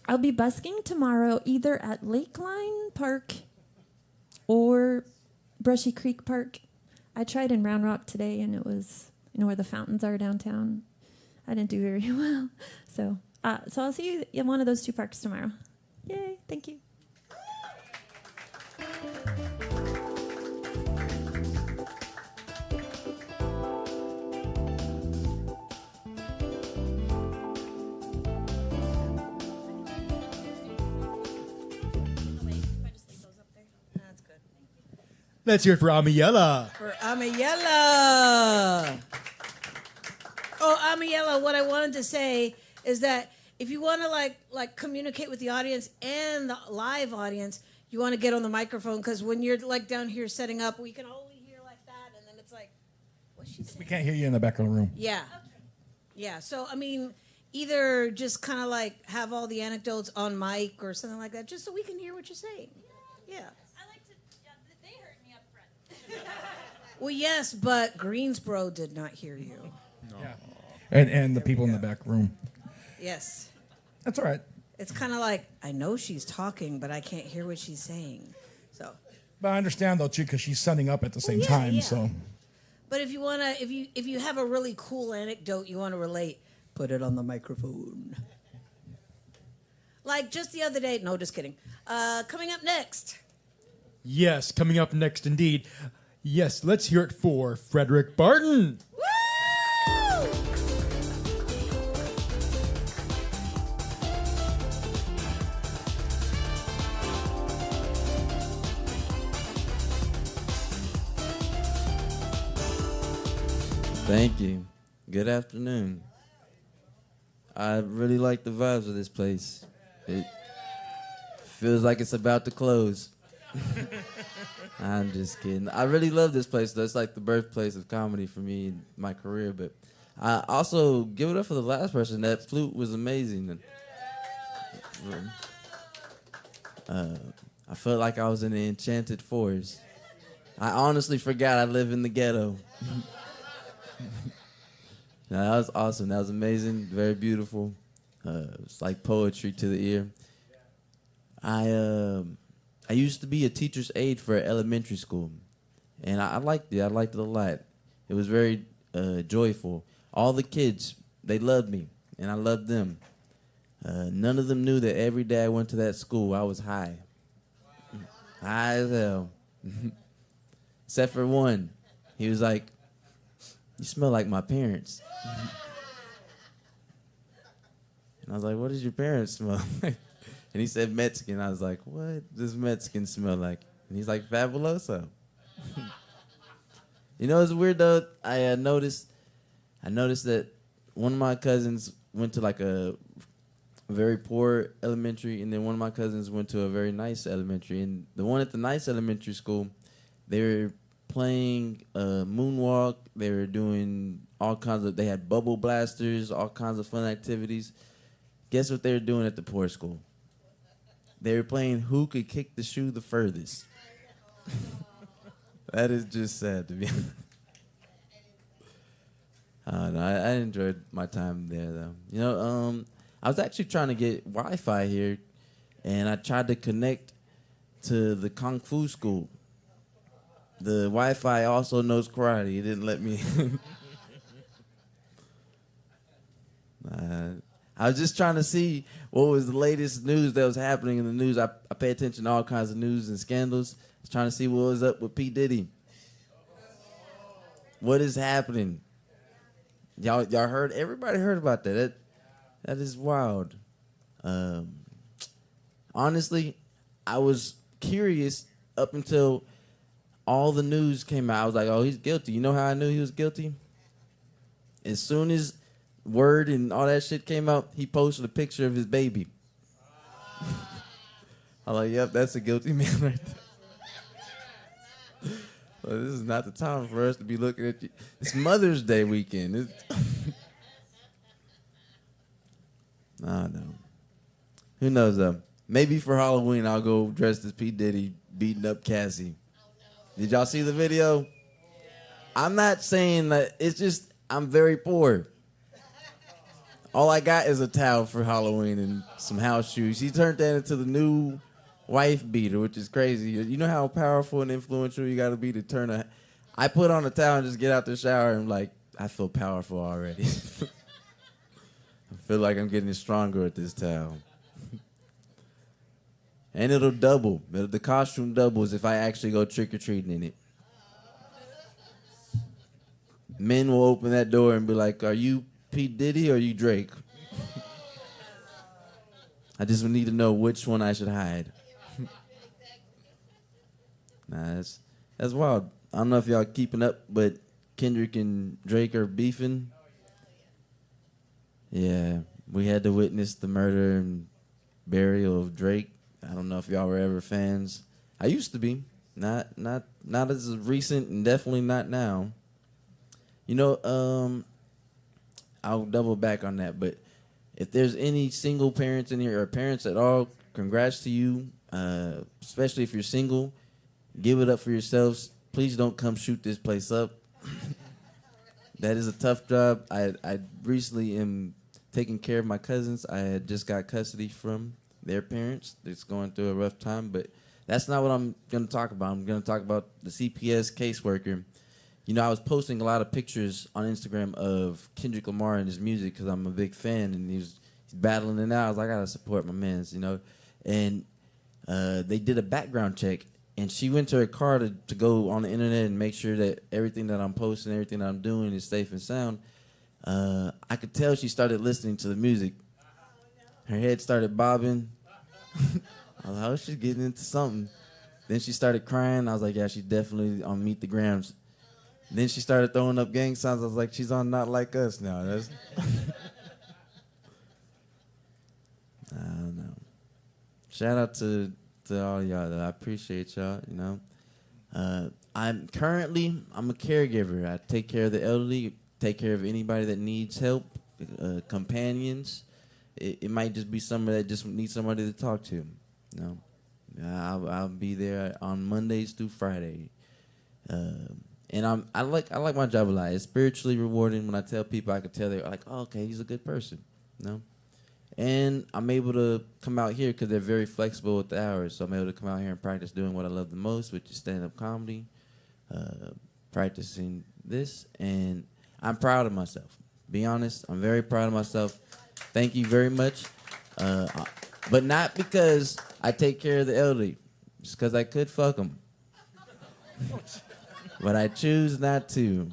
I'll be busking tomorrow either at Lakeline Park or Brushy Creek Park. I tried in Round Rock today, and it was, where the fountains are downtown. I didn't do very well. So I'll see you in one of those two parks tomorrow. Yay, thank you. Let's hear it for Amiella. For Amiella. Oh, Amiella, what I wanted to say is that if you want to like communicate with the audience and the live audience, you want to get on the microphone, because when you're like down here setting up, we can only hear like that, and then it's like, what's she saying? We can't hear you in the back of the room. Yeah. Yeah. So, I mean, either just kind of like have all the anecdotes on mic or something like that, just so we can hear what you're saying. Yeah. They heard me up front. Well, yes, but Greensboro did not hear you. Yeah. And the people in the back room. Yes. That's all right. It's kind of like, I know she's talking, but I can't hear what she's saying. So. But I understand though too, because she's setting up at the same time. Yeah. So. But if you wanna, if you have a really cool anecdote you want to relate, put it on the microphone. Like just the other day. No, just kidding. Coming up next. Yes, coming up next indeed. Yes, let's hear it for Frederick Barton. Thank you. Good afternoon. I really like the vibes of this place. It feels like it's about to close. I'm just kidding. I really love this place. That's like the birthplace of comedy for me in my career. But I also give it up for the last person. That flute was amazing. I felt like I was in an enchanted forest. I honestly forgot I live in the ghetto. No, that was awesome. That was amazing. Very beautiful. It's like poetry to the ear. I used to be a teacher's aide for elementary school, and I liked it. I liked it a lot. It was very joyful. All the kids, they loved me, and I loved them. None of them knew that every day I went to that school, I was high. High as hell. Except for one. He was like, "You smell like my parents." And I was like, "What does your parents smell like?" And he said Mexican. I was like, "What does Mexican smell like?" And he's like, "Fabuloso." You know, it's weird though. I noticed that one of my cousins went to like a very poor elementary, and then one of my cousins went to a very nice elementary. And the one at the nice elementary school, they were playing moonwalk. They were doing all kinds of. They had bubble blasters, all kinds of fun activities. Guess what they were doing at the poor school? They were playing who could kick the shoe the furthest. That is just sad to be honest. No, I enjoyed my time there though. You know, I was actually trying to get Wi-Fi here, and I tried to connect to the Kung Fu school. The Wi-Fi also knows karate. It didn't let me. I was just trying to see what was the latest news that was happening in the news. I pay attention to all kinds of news and scandals. I was trying to see what was up with P. Diddy. What is happening? Y'all heard? Everybody heard about that. That is wild. Honestly, I was curious up until all the news came out. I was like, "Oh, he's guilty." You know how I knew he was guilty? As soon as word and all that shit came out, he posted a picture of his baby. I'm like, "Yep, that's a guilty man right there." Well, this is not the time for us to be looking at you. It's Mother's Day weekend. I know. Who knows though? Maybe for Halloween I'll go dressed as P. Diddy beating up Cassie. Did y'all see the video? I'm not saying that. It's just I'm very poor. all I got is a towel for Halloween and some house shoes. She turned that into the new wife beater, which is crazy. You know how powerful and influential you got to be to turn a. I put on a towel and just get out the shower and like I feel powerful already. I feel like I'm getting stronger with this towel. And it'll double. The costume doubles if I actually go trick-or-treating in it. Men will open that door and be like, are you Pete Diddy or are you Drake? I just need to know which one I should hide. Nah, that's wild. I don't know if y'all keeping up, but Kendrick and Drake are beefing. Yeah, we had to witness the murder and burial of Drake. I don't know if y'all were ever fans. I used to be. Not as recent and definitely not now. You know, I'll double back on that, but if there's any single parents in here or parents at all, congrats to you, especially if you're single. Give it up for yourselves. Please don't come shoot this place up. That is a tough job. I recently am taking care of my cousins. I had just got custody from their parents. It's going through a rough time, but that's not what I'm going to talk about. I'm going to talk about the CPS caseworker. You know, I was posting a lot of pictures on Instagram of Kendrick Lamar and his music because I'm a big fan, and he's battling it out. I was like, I got to support my mans, you know. And they did a background check, and she went to her car to go on the internet and make sure that everything that I'm posting, everything that I'm doing is safe and sound. I could tell she started listening to the music. Her head started bobbing. I was like, oh, she's getting into something. Then she started crying. I was like, yeah, she's definitely on Meet the Grams. Then she started throwing up gang signs. I was like, she's on Not Like Us now. That's I don't know. Shout out to all y'all, though. I appreciate y'all, you know. I'm a caregiver. I take care of the elderly, take care of anybody that needs help, companions. It might just be somebody that just needs somebody to talk to. You know, I'll be there on Mondays through Friday, and I like my job a lot. It's spiritually rewarding when I tell people. I can tell they're like, oh, okay, he's a good person. You know, and I'm able to come out here because they're very flexible with the hours. So I'm able to come out here and practice doing what I love the most, which is stand-up comedy, practicing this, and I'm proud of myself. Be honest, I'm very proud of myself. Thank you very much. But not because I take care of the elderly. Just because I could fuck them. But I choose not to.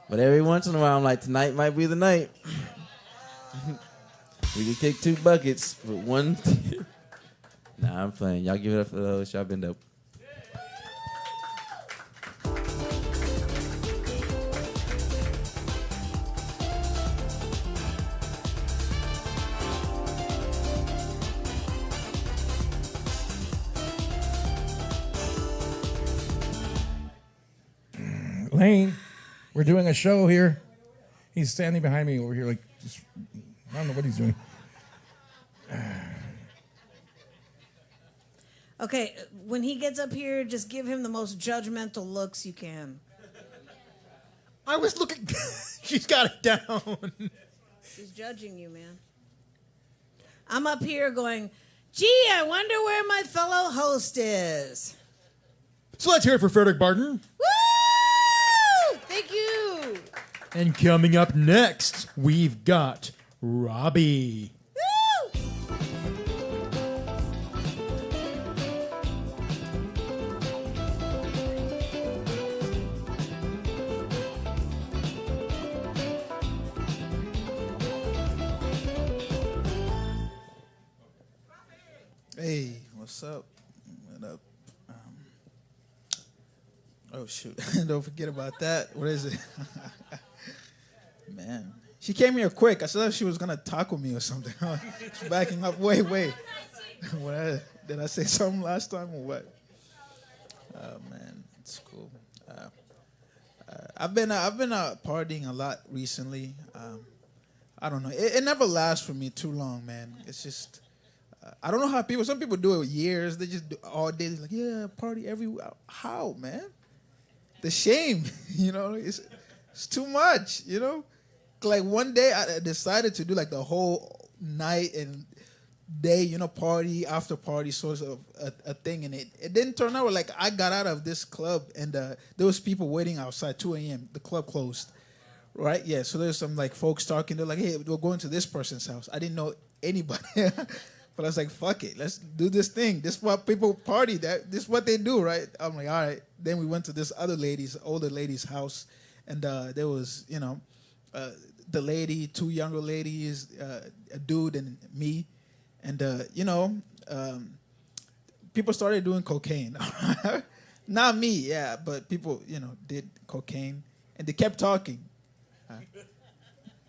But every once in a while, I'm like, tonight might be the night. We can kick 2 buckets with one. Nah, I'm playing. Y'all give it up for those. Y'all been dope. Lane, we're doing a show here. He's standing behind me over here, like, just, I don't know what he's doing. Okay, when he gets up here, just give him the most judgmental looks you can. I was looking. She's got it down. She's judging you, man. I'm up here going, gee, I wonder where my fellow host is. So let's hear it for Frederick Barton. Woo! Thank you. And coming up next, we've got Robbie. Woo! Hey, what's up? What up? Oh shoot! Don't forget about that. What is it? Man, she came here quick. I thought she was gonna talk with me or something. She's backing up. Wait. Did I say something last time or what? Oh man, it's cool. I've been partying a lot recently. I don't know. It never lasts for me too long, man. It's just. I don't know how some people do it years. They just do all day. They're like, yeah, party everywhere. How, man? The shame, you know, it's too much, you know. like one day I decided to do like the whole night and day, party after party sort of a thing, and it didn't turn out. Like I got out of this club and there was people waiting outside 2 a.m. The club closed, right? Yeah, so there's some like folks talking. They're like, "Hey, we're going to this person's house." I didn't know anybody, but I was like, "Fuck it, let's do this thing. This is what people party. This is what they do, right?" I'm like, "All right." Then we went to this older lady's house, and there was the lady, 2 younger ladies, a dude, and me. And, people started doing cocaine. Not me, yeah, but people, did cocaine. And they kept talking.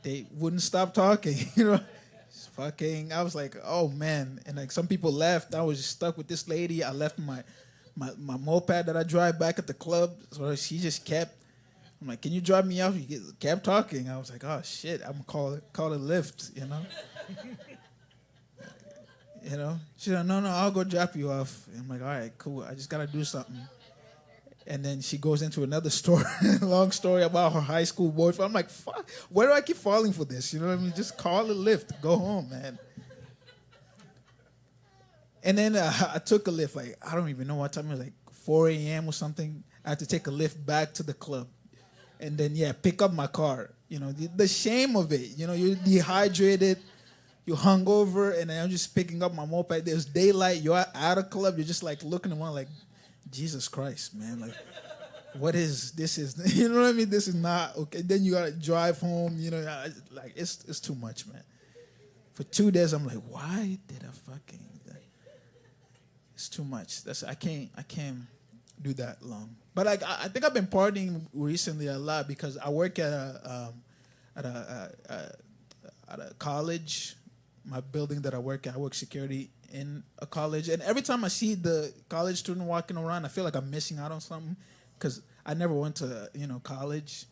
They wouldn't stop talking, Fucking, I was like, oh, man. And, like, some people left. I was just stuck with this lady. I left my moped that I drive back at the club. So she just kept. I'm like, can you drive me off? He kept talking. I was like, oh, shit, I'm going to call it Lyft, She's like, no, I'll go drop you off. And I'm like, all right, cool. I just got to do something. And then she goes into another story, long story about her high school boyfriend. I'm like, fuck, why do I keep falling for this? You know what I mean? Just call a Lyft. Go home, man. And then I took a Lyft. Like, I don't even know what time it was, like 4 a.m. or something. I had to take a Lyft back to the club. And then, pick up my car. The shame of it. You're dehydrated. You're hungover, and then I'm just picking up my moped. There's daylight. You're at a club. You're just like looking at one like, Jesus Christ, man. Like, what is this? You know what I mean? This is not okay. Then you gotta drive home. Like it's too much, man. For 2 days, I'm like, why did I fucking? It's too much. I can't do that long. But like I think I've been partying recently a lot because I work at a college. My building that I work at, I work security in a college. And every time I see the college student walking around, I feel like I'm missing out on something because I never went to, college.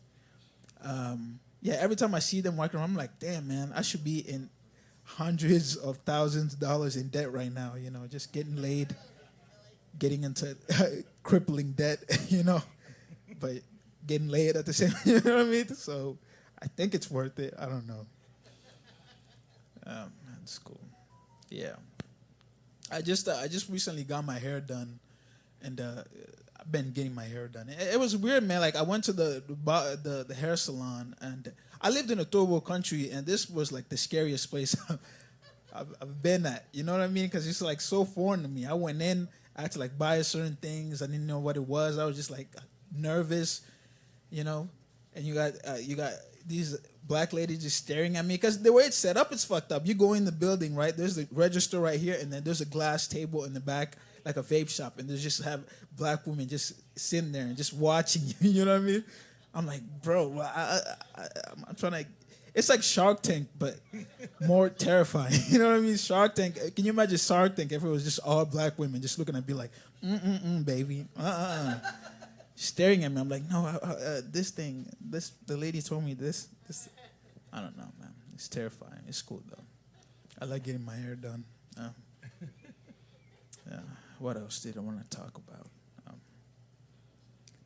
Every time I see them walking around, I'm like, damn, man, I should be in hundreds of thousands of dollars in debt right now, just getting laid, getting into crippling debt, but getting laid at the same, you know what I mean? So I think it's worth it. I don't know. That's cool. Yeah. I just recently got my hair done, and I've been getting my hair done. It was weird, man. Like I went to the hair salon, and I lived in a third world country, and this was like the scariest place I've been at. You know what I mean? Because it's like so foreign to me. I went in, I had to like buy certain things. I didn't know what it was. I was just like nervous, And you got these black ladies just staring at me because the way it's set up is fucked up. You go in the building, right? There's the register right here, and then there's a glass table in the back, like a vape shop, and there's just have black women just sitting there and just watching you. You know what I mean? I'm like, bro, I'm trying to. It's like Shark Tank, but more terrifying. You know what I mean? Shark Tank. Can you imagine Shark Tank if it was just all black women just looking at me like, baby, staring at me. I'm like, no, this thing, the lady told me this. I don't know, man. It's terrifying. It's cool though. I like getting my hair done. What else did I want to talk about?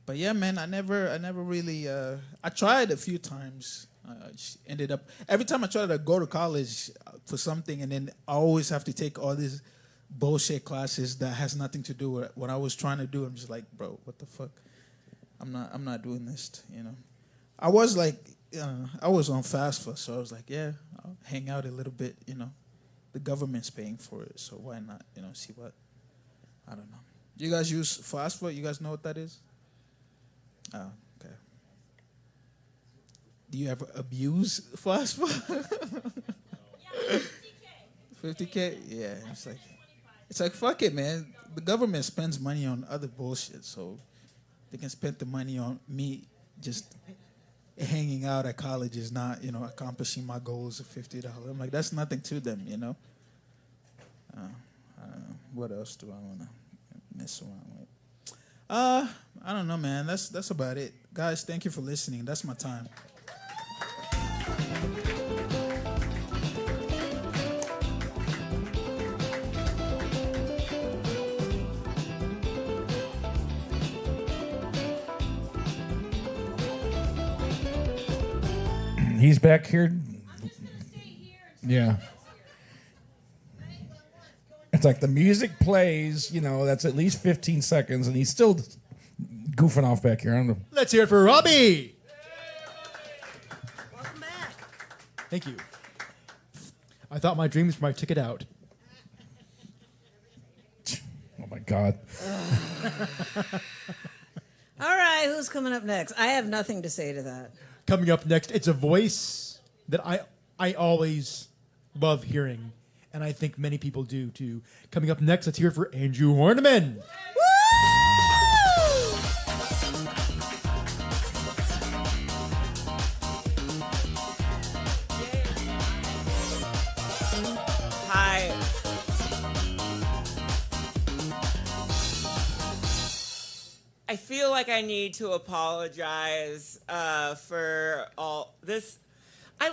But yeah, man, I never really. I tried a few times. I just ended up every time I try to go to college for something, and then I always have to take all these bullshit classes that has nothing to do with what I was trying to do. I'm just like, bro, what the fuck? I'm not doing this, I was like, I was on FAFSA, so I was like, yeah, I'll hang out a little bit, The government's paying for it, so why not, see what? I don't know. You guys use FAFSA? You guys know what that is? Oh, okay. Do you ever abuse FAFSA? Yeah, 50K? Yeah, it's like fuck it, man. The government spends money on other bullshit, so they can spend the money on me just hanging out at college is not, accomplishing my goals of $50. I'm like, that's nothing to them, I don't know. What else do I want to mess around with? I don't know, man. That's about it. Guys, thank you for listening. That's my time. He's back here. Yeah. It's like the music plays, that's at least 15 seconds, and he's still goofing off back here. I don't know. Let's hear it for Robbie. Welcome back. Thank you. I thought my dreams were my ticket out. Oh, my God. All right, who's coming up next? I have nothing to say to that. Coming up next, it's a voice that I always love hearing, and I think many people do too. Coming up next, let's hear it for Andrew Horniman. Hi. I feel like I need to apologize for all this.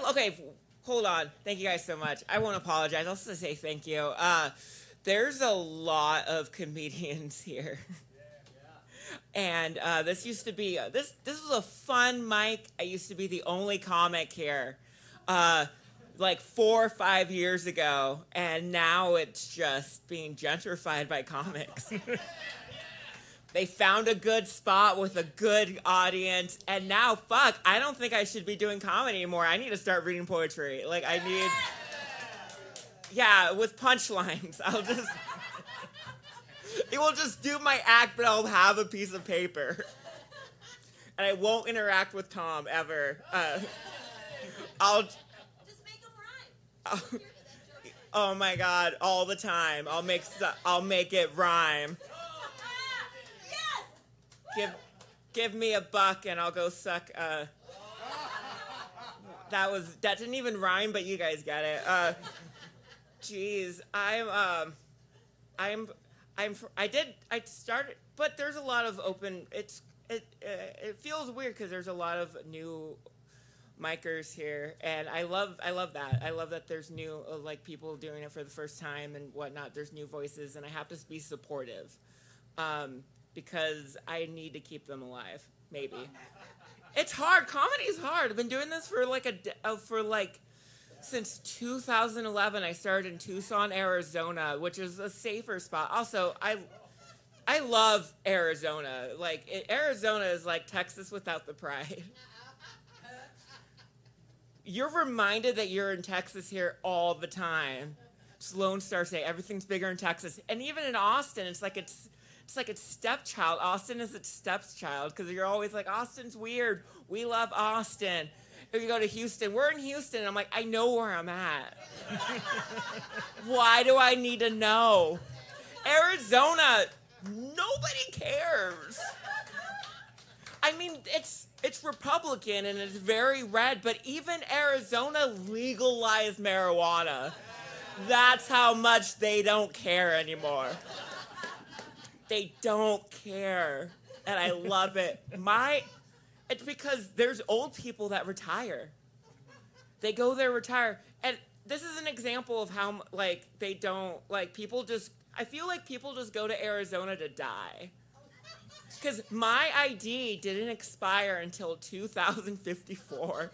Okay, hold on. Thank you guys so much. I won't apologize. I'll just say thank you. There's a lot of comedians here. And this used to be, this was a fun mic. I used to be the only comic here. Like 4 or 5 years ago, and now it's just being gentrified by comics. They found a good spot with a good audience, and now, fuck, I don't think I should be doing comedy anymore. I need to start reading poetry. Like, I need... Yeah, with punchlines. It will just do my act, but I'll have a piece of paper. And I won't interact with Tom, ever. I'll... Oh my God! All the time, I'll make it rhyme. Give me $1 and I'll go suck. That didn't even rhyme, but you guys get it. Jeez, I started, but there's a lot of open. It feels weird because there's a lot of new micers here, and I love that. I love that there's new people doing it for the first time and whatnot. There's new voices, and I have to be supportive, because I need to keep them alive. Maybe it's hard. Comedy is hard. I've been doing this for since 2011. I started in Tucson, Arizona, which is a safer spot. Also, I love Arizona. Arizona is like Texas without the pride. You're reminded that you're in Texas here all the time. Just Lone Star State, everything's bigger in Texas. And even in Austin, it's like its stepchild. Austin is its stepchild, because you're always like, Austin's weird. We love Austin. If you go to Houston, we're in Houston, and I'm like, I know where I'm at. Why do I need to know? Arizona, nobody cares. I mean, it's Republican and it's very red, but even Arizona legalized marijuana. That's how much they don't care anymore. They don't care, and I love it. It's because there's old people that retire. They go there, retire, and this is an example of how they don't people just. I feel like people just go to Arizona to die. Because my ID didn't expire until 2054.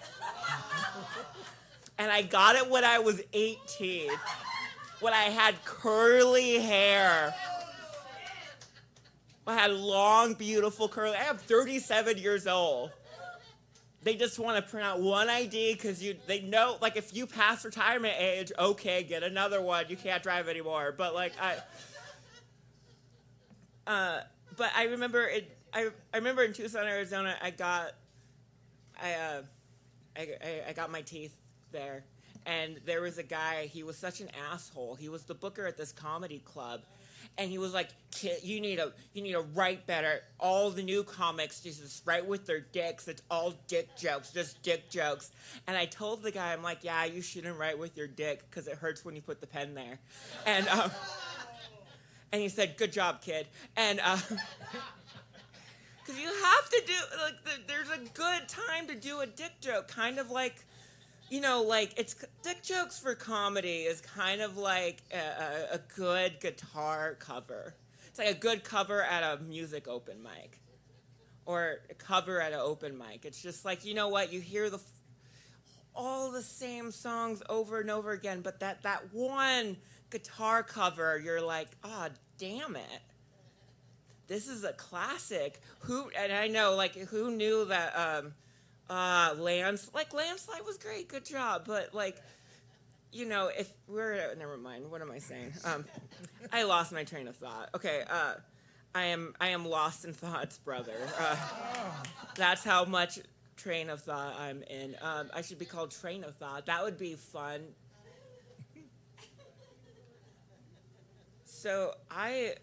And I got it when I was 18. When I had curly hair. I had long, beautiful curly. I am 37 years old. They just want to print out one ID because they know, if you pass retirement age, okay, get another one. You can't drive anymore. But but I remember it. I remember in Tucson, Arizona, I got my teeth there, and there was a guy. He was such an asshole. He was the booker at this comedy club, and he was like, "Kid, you need to write better. All the new comics just write with their dicks. It's all dick jokes, just dick jokes." And I told the guy, I'm like, "Yeah, you shouldn't write with your dick because it hurts when you put the pen there," and. And he said, "Good job, kid." And because you have to do there's a good time to do a dick joke, kind of it's dick jokes for comedy is kind of like a good guitar cover. It's like a good cover at a music open mic, or a cover at an open mic. It's just you know what, you hear all the same songs over and over again, but that one guitar cover, you're like, oh, damn it. This is a classic. And I know, like, who knew that Landslide was great, good job, but like, you know, if we're, never mind, what am I saying? I lost my train of thought. Okay, I am lost in thoughts, brother. That's how much train of thought I'm in. I should be called Train of Thought. That would be fun. So I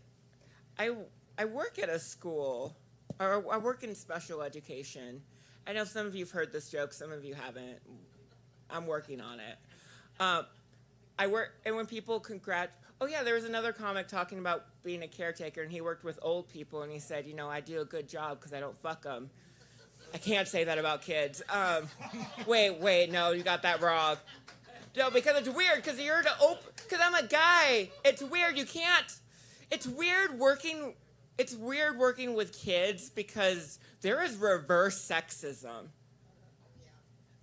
work at a school, or I work in special education. I know some of you have heard this joke, some of you haven't. I'm working on it. I work, and when people oh yeah, there was another comic talking about being a caretaker, and he worked with old people, and he said, you know, I do a good job because I don't fuck them. I can't say that about kids. Wait, no, you got that wrong. No, because it's weird, because because I'm a guy. It's weird, you can't. It's weird working with kids because there is reverse sexism.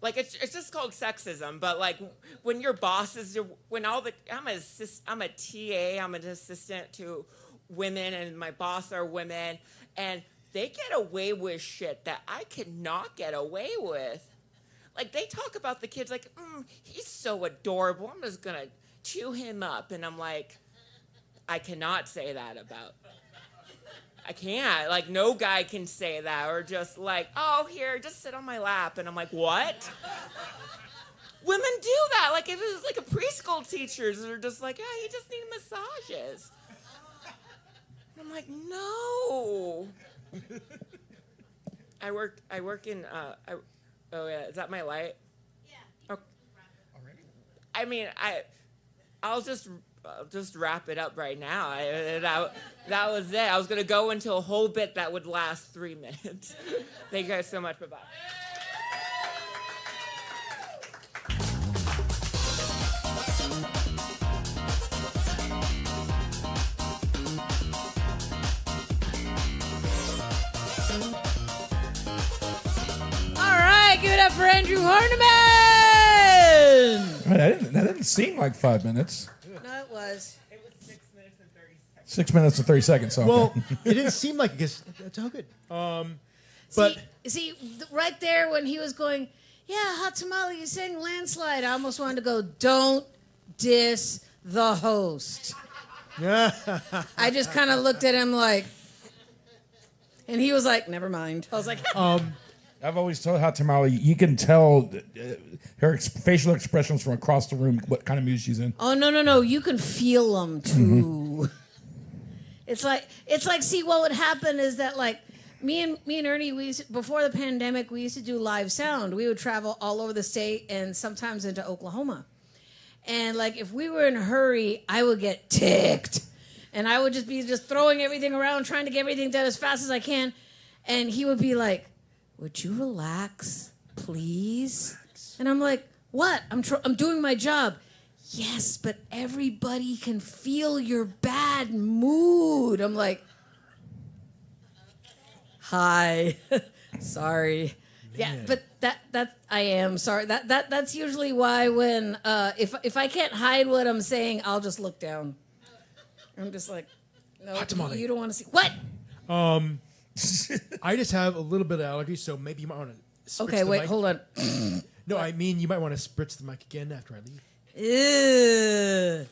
Like, it's just called sexism, but like when your boss is, I'm a TA, I'm an assistant to women, and my boss are women, and they get away with shit that I cannot get away with. Like, they talk about the kids like, he's so adorable, I'm just gonna chew him up, and I'm like, I cannot say that about. I can't. Like, no guy can say that, or just like, oh, here, just sit on my lap. And I'm like, what? Women do that. Like, if it was like a preschool teachers that are just like, yeah, you just need massages. And I'm like, no. I work in, oh yeah, is that my light? Yeah. Oh. Already? I mean, I'll just wrap it up right now. That was it. I was going to go into a whole bit that would last 3 minutes. Thank you guys so much. Bye-bye. All right, give it up for Andrew Horniman. That didn't seem like 5 minutes. No, it was. 6 minutes and 30 seconds. Okay. Well, it didn't seem like it, because that's how good. But see, right there when he was going, yeah, Hot Tamale, you sang Landslide. I almost wanted to go, don't diss the host. I just kind of looked at him like, and he was like, never mind. I was like, I've always told Hot Tamale, you can tell her facial expressions from across the room what kind of mood she's in. oh, no, you can feel them too. Mm-hmm. It's like, see, what would happen is that, like, me and Ernie, before the pandemic, we used to do live sound. We would travel all over the state and sometimes into Oklahoma. And, like, if we were in a hurry, I would get ticked. And I would just be throwing everything around, trying to get everything done as fast as I can. And he would be like, would you relax, please? And I'm like, what? I'm doing my job. Yes, but everybody can feel your bad mood. I'm like, hi, sorry. Yeah, but that I am sorry. That's usually why when if I can't hide what I'm saying, I'll just look down. I'm just like, no, you don't want to see what? I just have a little bit of allergy, so maybe you might want to. Okay, wait, hold on. No, I mean you might want to spritz the mic again after I leave. Ew.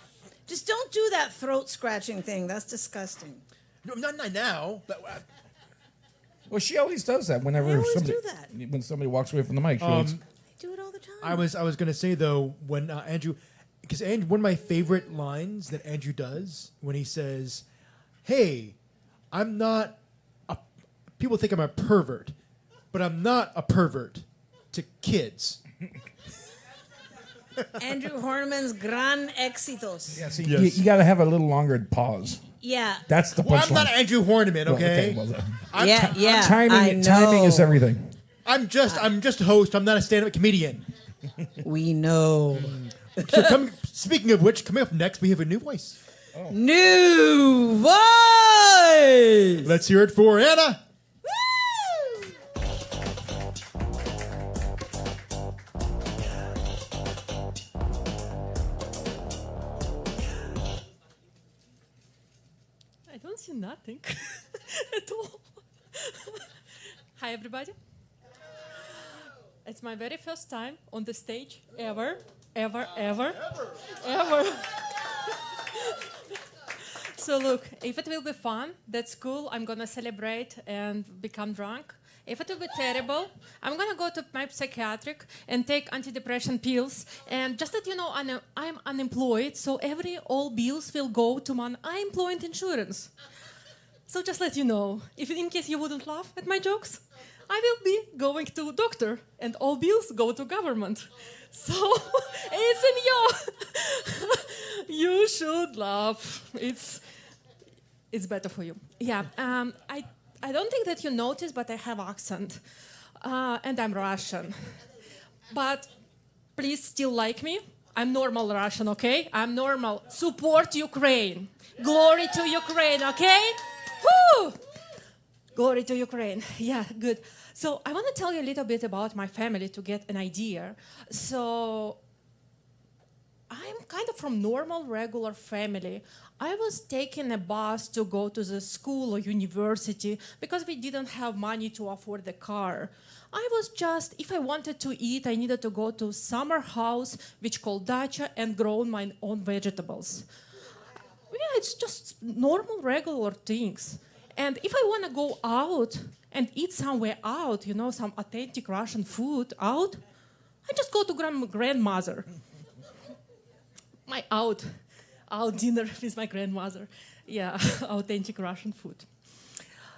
Just don't do that throat scratching thing. That's disgusting. No, not now. Well, she always does that whenever when somebody walks away from the mic. She always, do it all the time. I was going to say though, when Andrew, because one of my favorite lines that Andrew does when he says, "Hey, I'm not people think I'm a pervert, but I'm not a pervert to kids." Andrew Horniman's gran éxitos. yeah, see, you got to have a little longer pause. Yeah. That's the punchline. Well, I'm not Andrew Horniman, okay? Timing is everything. I'm just a host. I'm not a stand-up comedian. We know. So speaking of which, coming up next, we have a new voice. Oh. New voice! Let's hear it for Anna. see nothing at all. Hi, everybody. It's my very first time on the stage ever. So look, if it will be fun, that's cool. I'm gonna celebrate and become drunk. If it will be terrible, I'm gonna go to my psychiatric and take antidepressant pills. And just that you know, I'm unemployed, so all bills will go to my unemployment insurance. So just let you know, if in case you wouldn't laugh at my jokes, I will be going to doctor, and all bills go to government. So it's in you should laugh. It's better for you. Yeah. I don't think that you noticed, but I have accent, and I'm Russian. But please still like me. I'm normal Russian, okay? I'm normal. Support Ukraine. Glory to Ukraine, okay? Woo! Glory to Ukraine. Yeah, good. So I want to tell you a little bit about my family to get an idea. So I'm kind of from normal, regular family. I was taking a bus to go to the school or university because we didn't have money to afford the car. I was just, if I wanted to eat, I needed to go to summer house, which called dacha, and grow my own vegetables. Yeah, it's just normal, regular things. And if I want to go out and eat somewhere out, you know, some authentic Russian food out, I just go to grandmother. My out dinner with my grandmother. Yeah, authentic Russian food.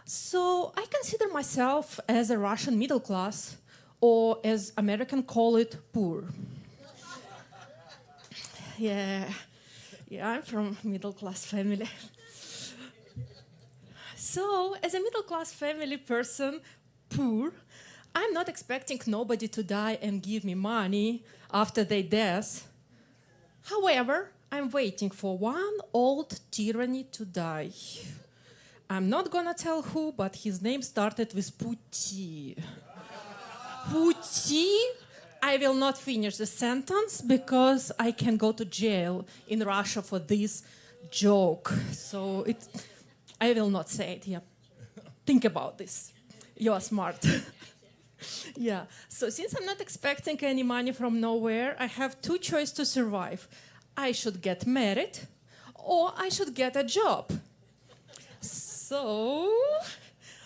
So I consider myself as a Russian middle class, or as Americans call it, poor. Yeah, I'm from middle class family. So as a middle class family person, poor, I'm not expecting nobody to die and give me money after their death. However, I'm waiting for one old tyranny to die. I'm not gonna tell who, but his name started with Puti. Puti? I will not finish the sentence because I can go to jail in Russia for this joke. So I will not say it. Yeah. Think about this. You are smart. Yeah. So since I'm not expecting any money from nowhere, I have two choices to survive. I should get married or I should get a job. So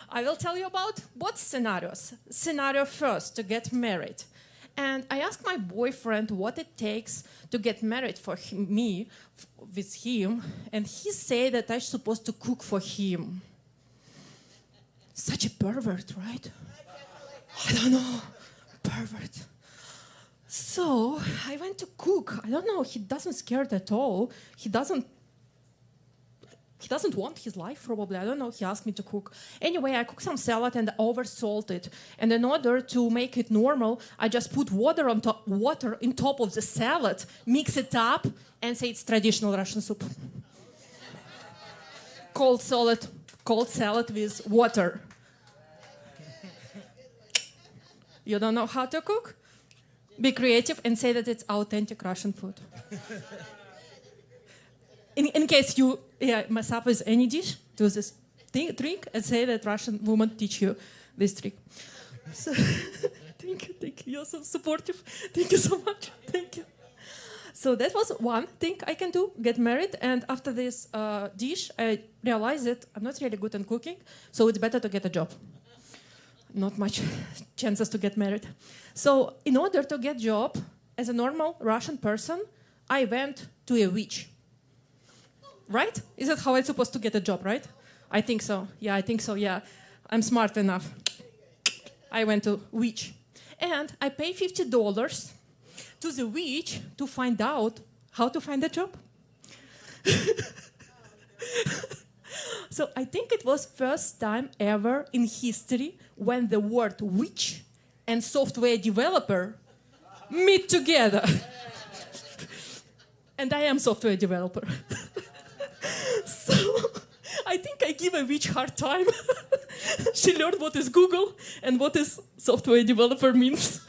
I will tell you about both scenarios. Scenario first, to get married. And I asked my boyfriend what it takes to get married with him, and he said that I'm supposed to cook for him. Such a pervert, right? I don't know. Pervert. So I went to cook. I don't know. He doesn't scared at all. He doesn't want his life, probably. I don't know. He asked me to cook. Anyway, I cooked some salad and oversalt it. And in order to make it normal, I just put water on top of the salad, mix it up, and say it's traditional Russian soup. Cold salad with water. You don't know how to cook? Be creative and say that it's authentic Russian food. In case you mess up with any dish, do this trick and say that Russian woman teach you this trick. So, thank you. You're so supportive. Thank you so much. Thank you. So that was one thing I can do, get married. And after this dish, I realized that I'm not really good at cooking, so it's better to get a job. Not much chances to get married. So in order to get a job, as a normal Russian person, I went to a witch. Right? Is that how I'm supposed to get a job, right? I think so. Yeah, I think so. Yeah, I'm smart enough. I went to witch. And I paid $50 to the witch to find out how to find a job. So I think it was first time ever in history when the word witch and software developer meet together. And I am software developer. So I think I give a witch hard time. She learned what is Google and what is software developer means.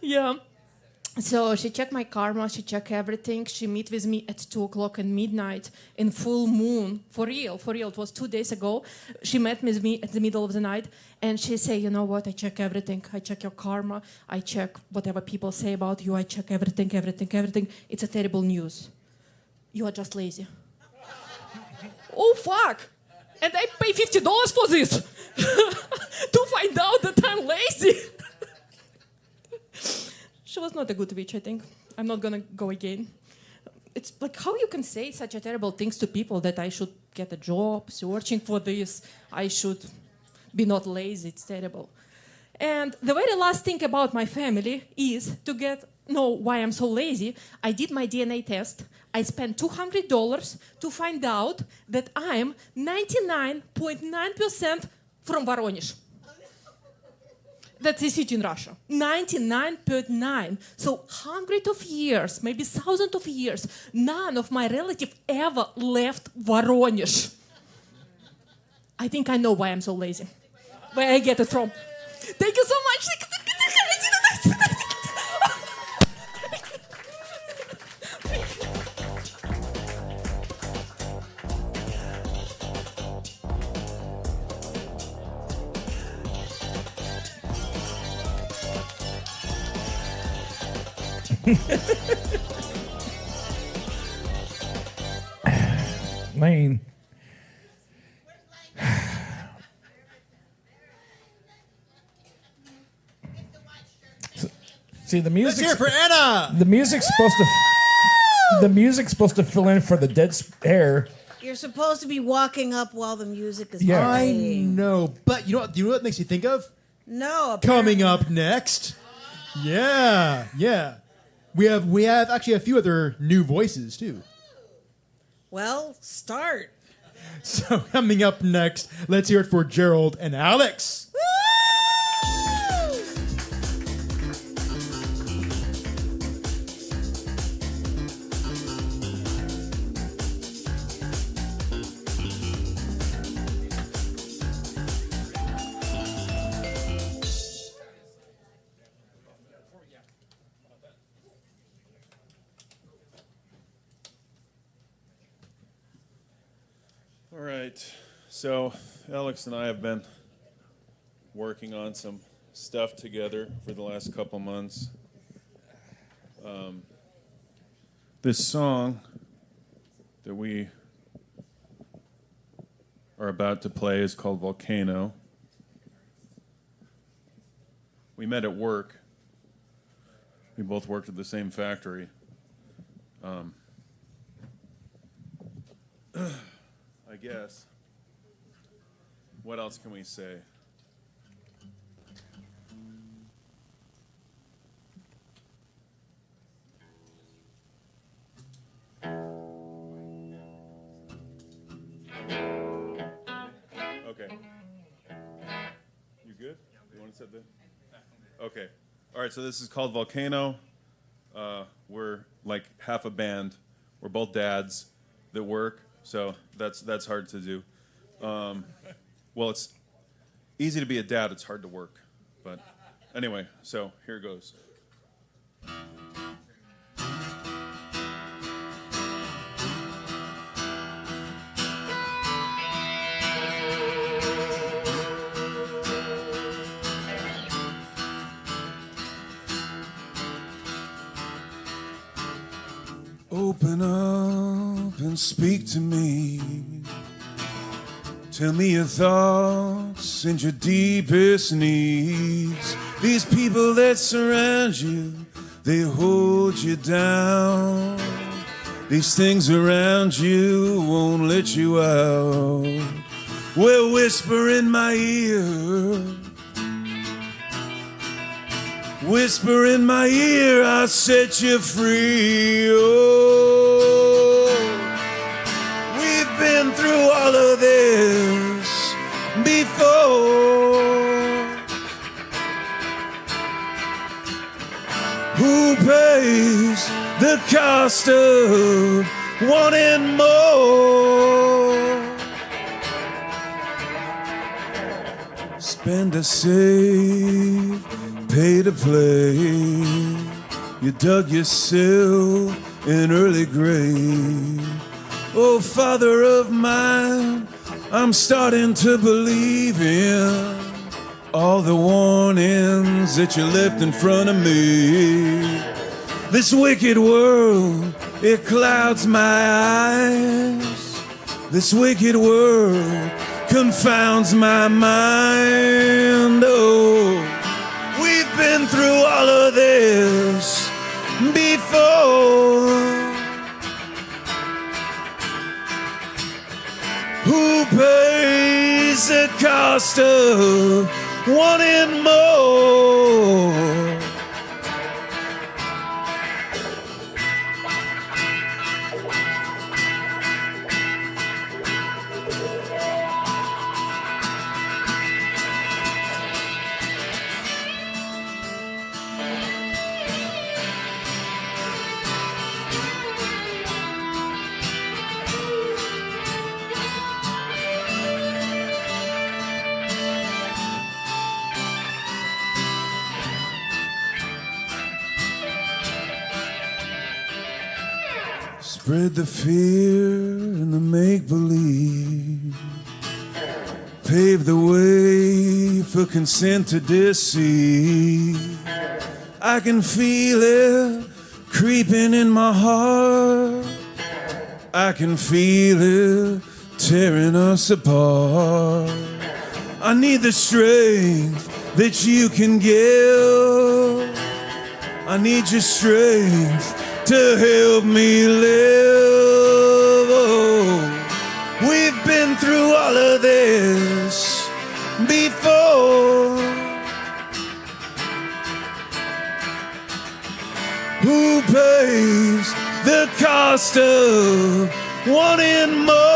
Yeah. So she checked my karma, she checked everything. She meet with me at 2 o'clock in midnight in full moon. For real. It was 2 days ago. She met with me at the middle of the night and she say, you know what, I check everything. I check your karma. I check whatever people say about you. I check everything. It's a terrible news. You are just lazy. Oh, fuck. And I pay $50 for this to find out that I'm lazy. She was not a good witch, I think. I'm not gonna go again. It's like how you can say such a terrible things to people that I should get a job, searching for this. I should be not lazy. It's terrible. And the very last thing about my family is to know why I'm so lazy. I did my DNA test. I spent $200 to find out that I'm 99.9% from Voronezh. That's a city in Russia. 99.9. So hundreds of years, maybe thousands of years, none of my relatives ever left Voronezh. I think I know why I'm so lazy. Where I get it from. Thank you so much. Lane. See, the music. Let's hear for Anna. The music's supposed to fill in for the dead air. You're supposed to be walking up while the music is Yeah. I playing. know, but you know what it makes you think of? No. Coming up next. Yeah. We have actually a few other new voices too. Well, start. So coming up next, let's hear it for Gerald and Alex. All right, so Alex and I have been working on some stuff together for the last couple months. This song that we are about to play is called Volcano. We met at work. We both worked at the same factory. I guess. What else can we say? Okay. You good? You want to set the? Okay. All right. So this is called Volcano. We're like half a band. We're both dads that work. So that's hard to do. Well, it's easy to be a dad. It's hard to work. But anyway, so here it goes. Open up and speak to me. Tell me your thoughts and your deepest needs. These people that surround you, they hold you down. These things around you won't let you out. Well, whisper in my ear. Whisper in my ear, I'll set you free. Oh, we've been through all of this before. Who pays the cost of wanting more? Spend to save, pay to play. You dug yourself an early grave. Oh, Father of mine, I'm starting to believe in all the warnings that you left in front of me. This wicked world, it clouds my eyes. This wicked world confounds my mind. Oh, we've been through all of this before. Who pays the cost of wanting more? Spread the fear and the make-believe. Pave the way for consent to deceive. I can feel it creeping in my heart. I can feel it tearing us apart. I need the strength that you can give. I need your strength to help me live. Oh, we've been through all of this before. Who pays the cost of wanting more?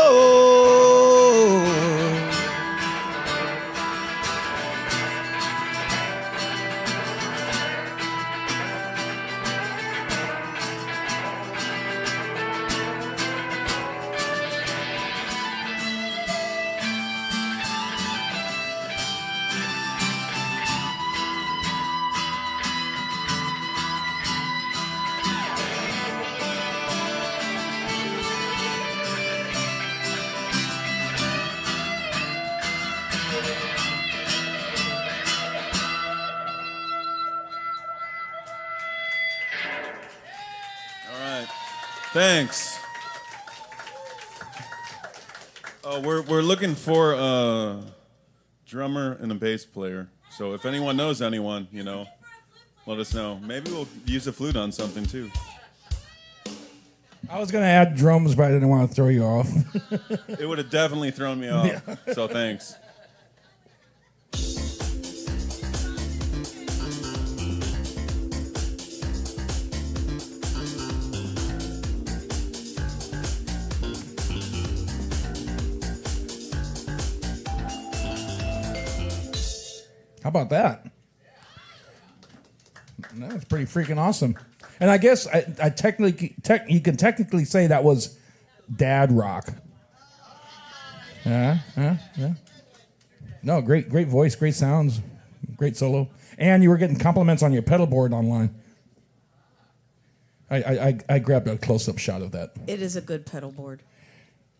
Thanks. We're looking for a drummer and a bass player. So if anyone knows anyone, you know, let us know. Maybe we'll use a flute on something too. I was going to add drums, but I didn't want to throw you off. It would have definitely thrown me off. Yeah. So thanks. How about that? That's pretty freaking awesome. And I guess I technically, you can technically say that was dad rock. Yeah. No, great voice, great sounds, great solo, and you were getting compliments on your pedal board online. I grabbed a close-up shot of that. It is a good pedal board.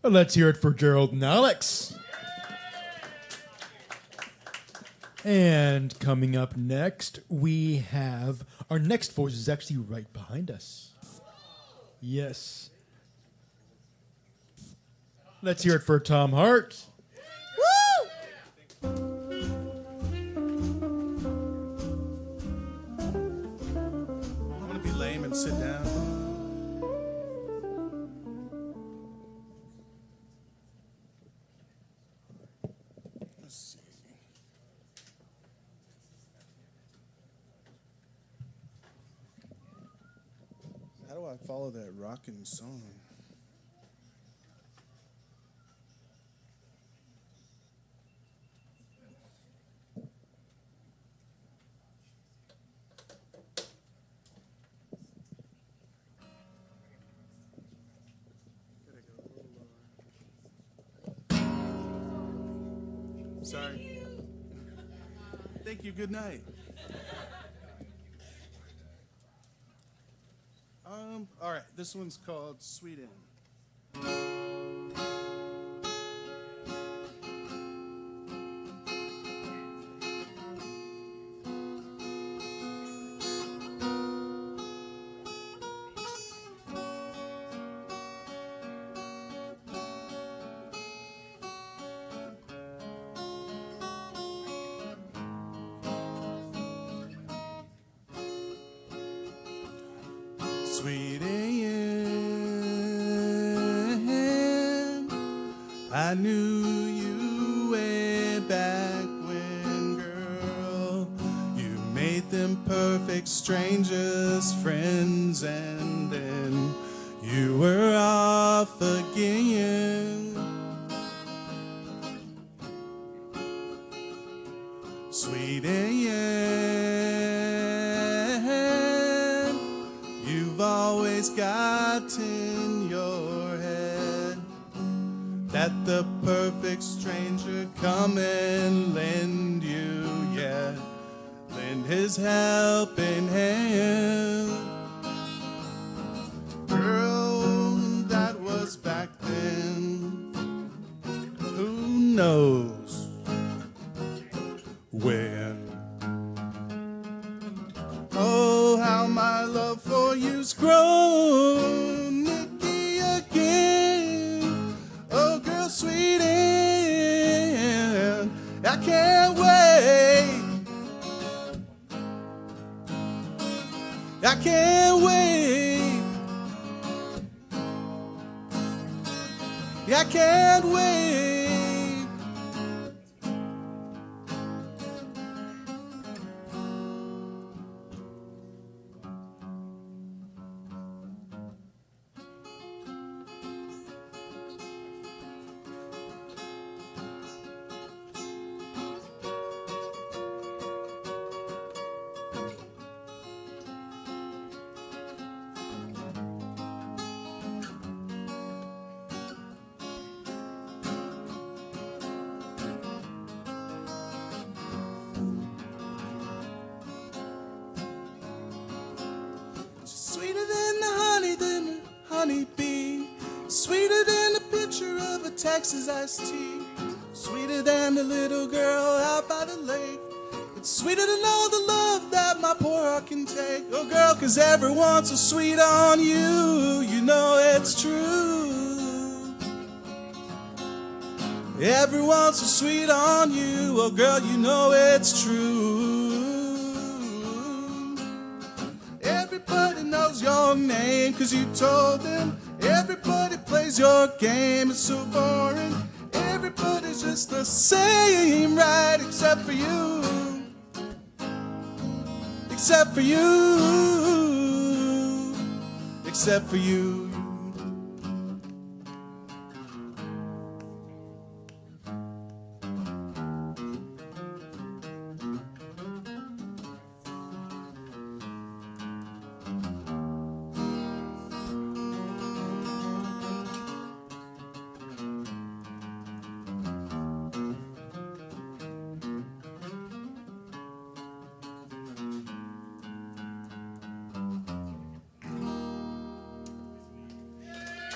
Well, let's hear it for Gerald and Alex. And coming up next, we have our next voice is actually right behind us. Yes. Let's hear it for Tom Hart. I want to be lame and sit down. How do I follow that rockin' song? Sorry. Thank you. Good night. All right, this one's called Sweden. Sweden, I knew you way back when, girl, you made them perfect strangers friends, and then you were off again. Sweden, you've always got in your head that the perfect stranger come and lend you, yeah, lend his helping hand. Girl, that was back then. Who knows when? Oh, how my love for you's grown, Nikki, again. Oh, girl, Sweden, I can't wait. I can't wait. I can't wait. Sweeter than the honey, than the honeybee. Sweeter than the picture of a Texas iced tea. Sweeter than the little girl out by the lake. It's sweeter than all the love that my poor heart can take. Oh, girl, 'cause everyone's so sweet on you. You know it's true. Everyone's so sweet on you. Oh, girl, you know it's true. Everybody knows your name 'cause you told them. Everybody plays your game, it's so boring. Everybody's just the same, right? Except for you. Except for you. Except for you.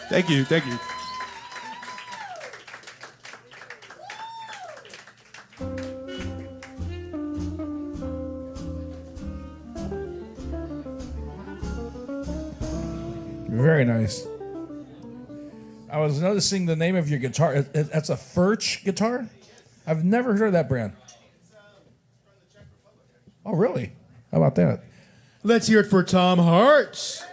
Thank you, thank you. Very nice. I was noticing the name of your guitar. That's a Furch guitar? I've never heard of that brand. Oh, really? How about that? Let's hear it for Tom Hart.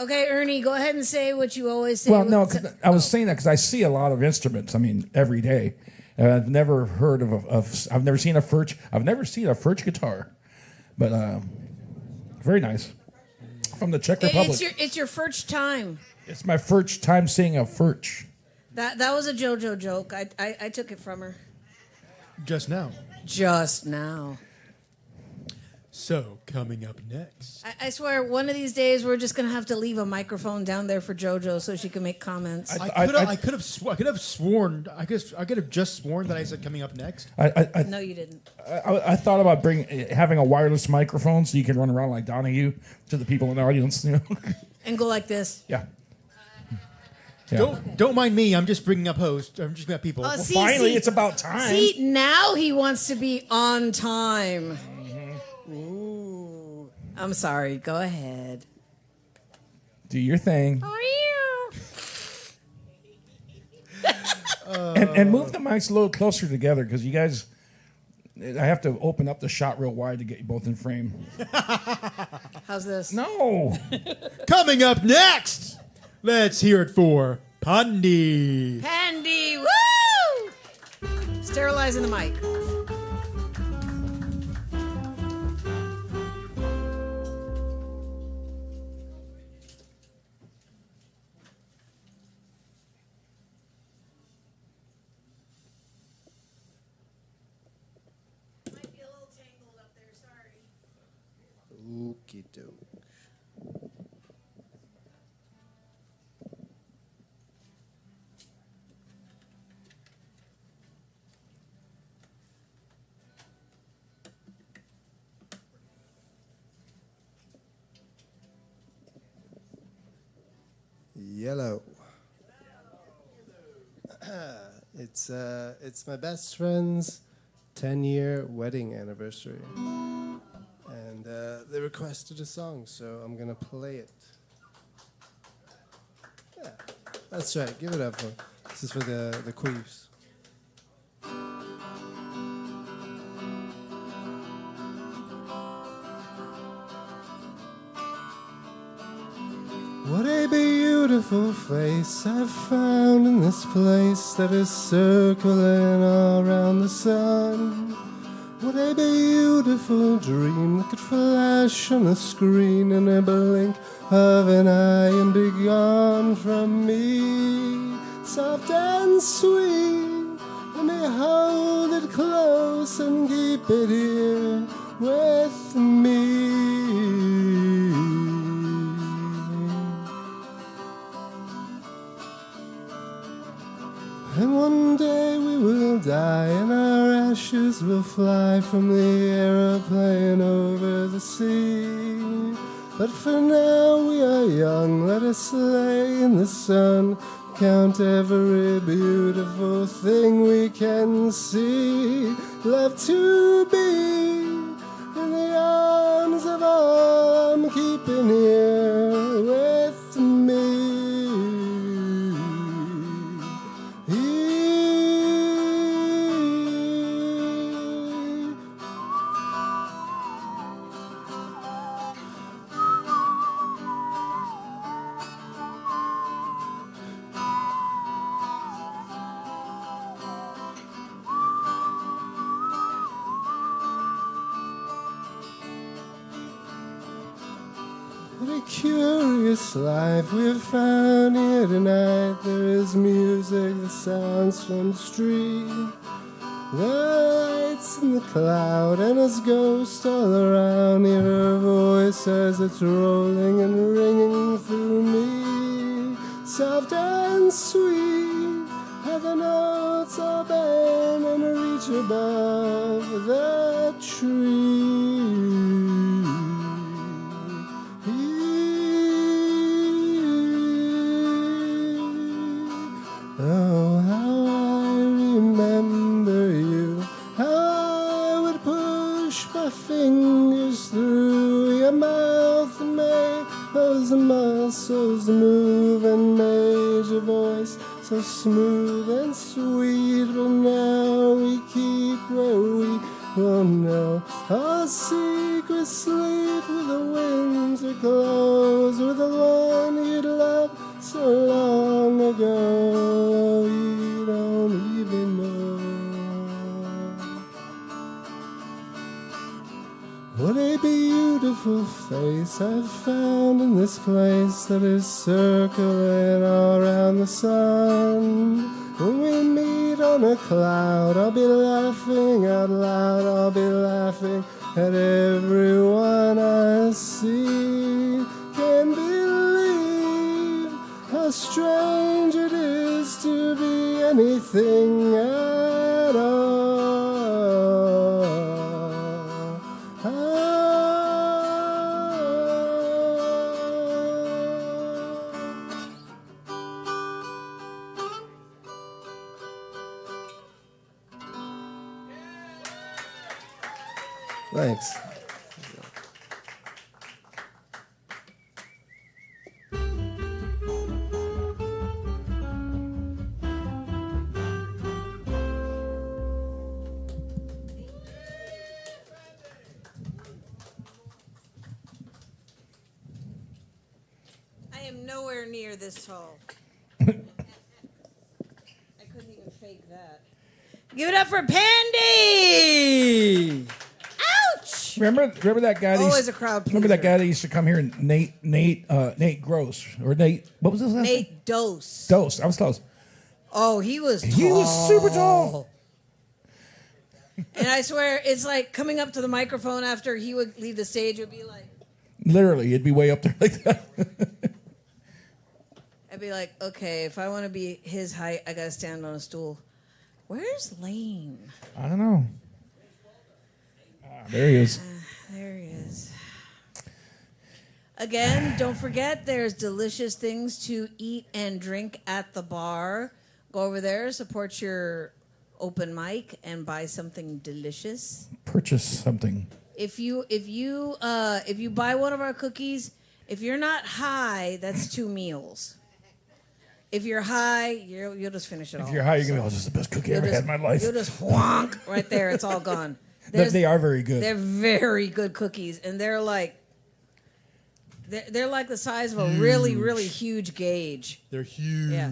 Okay, Ernie, go ahead and say what you always say. Well, no, 'cause I was saying that because I see a lot of instruments. I mean, every day. And I've never heard I've never seen a Furch. I've never seen a Furch guitar, but very nice. From the Czech Republic. It's your first time. It's my first time seeing a Furch. That was a JoJo joke. I took it from her. Just now. Just now. So, coming up next. I swear, one of these days we're just gonna have to leave a microphone down there for JoJo so she can make comments. I could have sworn just sworn that I said coming up next. No, you didn't. I thought about having a wireless microphone so you can run around like Donahue to the people in the audience. You know? And go like this. Yeah. Don't mind me. I'm just bringing up hosts. I'm just bringing up people. Finally, it's about time. See, now he wants to be on time. Mm-hmm. Ooh. I'm sorry. Go ahead. Do your thing. And move the mics a little closer together because you guys, I have to open up the shot real wide to get you both in frame. How's this? No. Coming up next, let's hear it for Pandi. Pandy, woo! Sterilizing the mic. Okie doke. Yellow. It's my best friend's 10-year wedding anniversary. And they requested a song, so I'm gonna play it. Yeah, that's right. Give it up for. This is for the queefs. What a beautiful face I've found in this place that is circling all around the sun. What a beautiful dream that could flash on the screen in a blink of an eye and be gone from me. Soft and sweet, let me hold it close and keep it here with me. And one day we will die and our ashes will fly from the aeroplane over the sea. But for now we are young, let us lay in the sun, count every beautiful thing we can see. Love to be in the arms of all I'm keeping here with me. What a curious life we've found here tonight. There is music that sounds from the street. The lights in the cloud and its ghost all around. Hear her voice as it's rolling and ringing through me. Soft and sweet, how the notes all bend and reach above the tree. Oh, how I remember you, how I would push my fingers through your mouth and make those muscles move and made your voice so smooth and sweet. But now we keep where we will know our secret sleep with the winter clothes, with the one you'd love so long ago. You don't even know. What a beautiful face I've found in this place that is circling all around the sun. When we meet on a cloud, I'll be laughing out loud, I'll be laughing and everyone I see can believe how strange it is to be anything at all. Thanks. I am nowhere near this tall. I couldn't even fake that. Give it up for Pandy! Ouch! Remember that guy? Always a crowd Remember that pleaser. guy that used to come here, and Nate Gross or Nate? What was his last name? Nate Dose. Dose. I was close. Oh, he was tall. He was super tall. And I swear, it's like coming up to the microphone after he would leave the stage, it would be like, Literally, it'd be way up there like that. I'd be like, okay, if I want to be his height, I got to stand on a stool. Where's Lane? I don't know. There he is. There he is. Again, don't forget there's delicious things to eat and drink at the bar. Go over there, support your open mic, and buy something delicious. Purchase something. If you buy one of our cookies, if you're not high, that's 2 meals. If you're high, you'll just finish it all. If you're high, you're gonna be, oh, this is the best cookie I ever had in my life. You'll just whonk right there. It's all gone. They are very good. They're very good cookies, and they're like the size of a really, really huge gauge. They're huge. Yeah,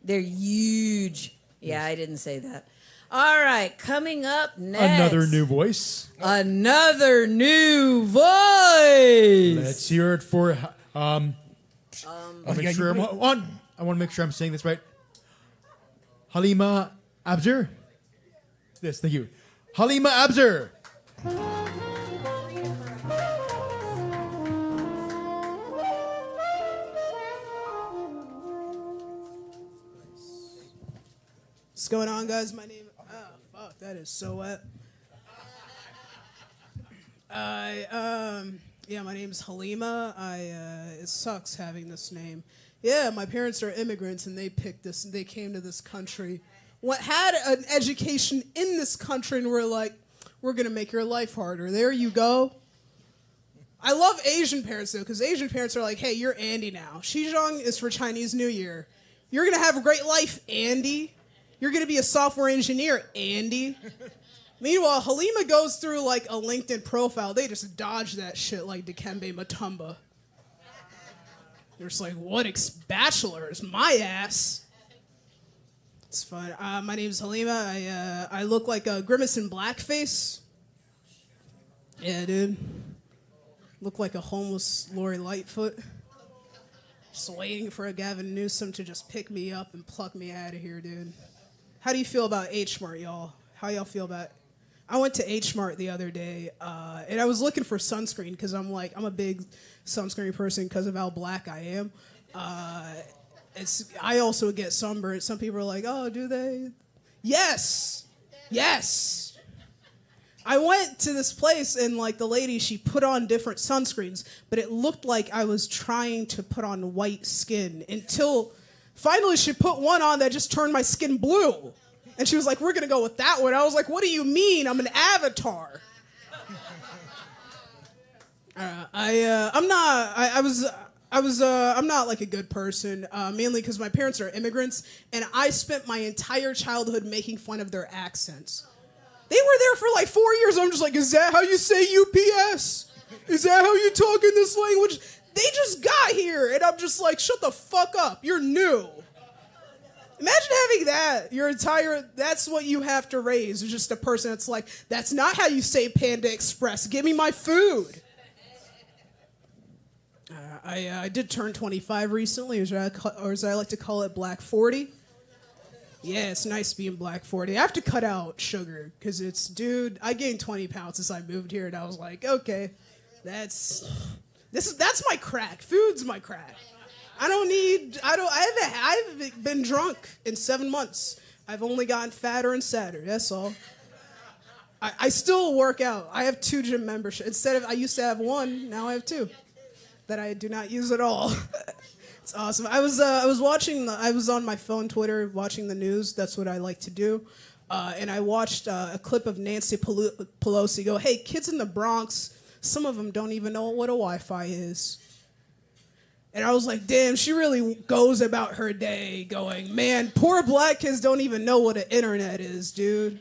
they're huge. Yeah, I didn't say that. All right, coming up next. Another new voice. Another new voice. Let's hear it for. I want to make sure I'm saying this right. Halima Abzer. Yes, thank you. Halima Abzer. What's going on, guys? My name. Oh, fuck, that is so wet. Yeah, my name's Halima. It sucks having this name. Yeah, my parents are immigrants, and they picked this, and they came to this country. Had an education in this country, and we're like, we're gonna make your life harder. There you go. I love Asian parents though, because Asian parents are like, hey, you're Andy now. Xizhong is for Chinese New Year. You're gonna have a great life, Andy. You're gonna be a software engineer, Andy. Meanwhile, Halima goes through like a LinkedIn profile. They just dodge that shit like Dikembe Mutombo. They're just like, what bachelor's? My ass. It's fun. My name's Halima. I look like a Grimace in blackface. Yeah, dude. Look like a homeless Lori Lightfoot. Just waiting for a Gavin Newsom to just pick me up and pluck me out of here, dude. How do you feel about H-Mart, y'all? How y'all feel about it? I went to H-Mart the other day, and I was looking for sunscreen because I'm a big sunscreen person because of how black I am. I also get sunburned. Some people are like, oh, do they? Yes. Yes. I went to this place, and like the lady, she put on different sunscreens, but it looked like I was trying to put on white skin until finally she put one on that just turned my skin blue. And she was like, we're going to go with that one. I was like, what do you mean? I'm an avatar. I'm not like a good person, mainly because my parents are immigrants, and I spent my entire childhood making fun of their accents. They were there for like 4 years. I'm just like, is that how you say UPS? Is that how you talk in this language? They just got here, and I'm just like, shut the fuck up. You're new. Imagine having that. That's what you have to raise. It's just a person that's like, that's not how you say Panda Express. Give me my food. I did turn 25 recently, or as I like to call it, Black 40. Yeah, it's nice being Black 40. I have to cut out sugar because dude, I gained 20 pounds since I moved here, and I was like, okay, that's my crack. Food's my crack. I haven't been drunk in 7 months. I've only gotten fatter and sadder. That's all. I still work out. I have 2 gym memberships. I used to have 1, now I have 2 that I do not use at all. It's awesome. I was on my phone, Twitter, watching the news. That's what I like to do. And I watched a clip of Nancy Pelosi go, hey, kids in the Bronx, some of them don't even know what a Wi-Fi is. And I was like, damn, she really goes about her day going, man, poor black kids don't even know what an internet is, dude.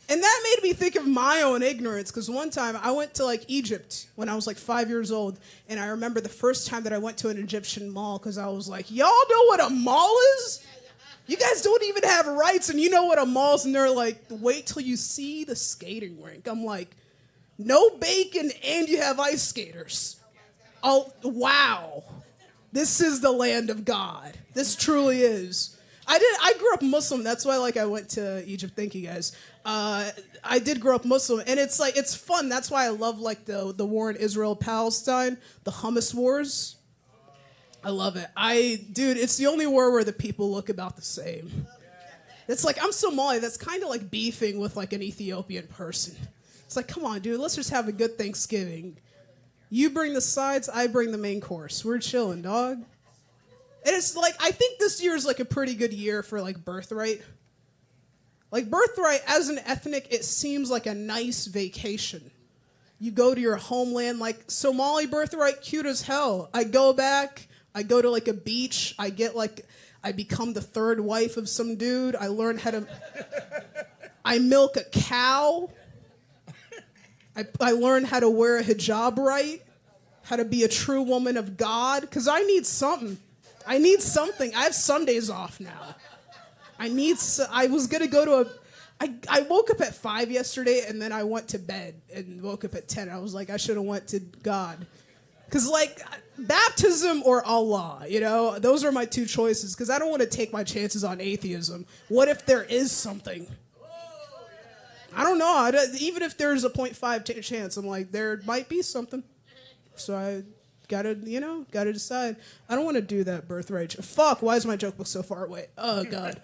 And that made me think of my own ignorance, because one time I went to Egypt when I was 5 years old, and I remember the first time that I went to an Egyptian mall, because I was like, y'all know what a mall is? You guys don't even have rights, and you know what a mall is, and they're like, wait till you see the skating rink. I'm like, no bacon, and you have ice skaters. Oh, wow. This is the land of God. This truly is. I grew up Muslim. That's why I went to Egypt. Thank you guys. I did grow up Muslim, and it's fun. That's why I love the war in Israel Palestine, the Hummus wars. I love it. Dude, it's the only war where the people look about the same. It's I'm Somali. That's kind of like beefing with an Ethiopian person. It's come on, dude. Let's just have a good Thanksgiving. You bring the sides, I bring the main course. We're chilling, dog. And it's I think this year is a pretty good year for Birthright. Birthright, as an ethnic, it seems like a nice vacation. You go to your homeland, Somali Birthright, cute as hell. I go back, I go to a beach, I become the third wife of some dude. I learn how to, I milk a cow. I learn how to wear a hijab right, how to be a true woman of God, because I need something. I have Sundays off now. I was going to go to I woke up at 5 yesterday, and then I went to bed and woke up at 10. I was like, I should have went to God. Because, baptism or Allah, those are my 2 choices, because I don't want to take my chances on atheism. What if there is something? I don't know. Even if there's a 0.5 chance, I'm like, there might be something. So I gotta decide. I don't want to do that birthright. Fuck, why is my joke book so far away? Oh, God.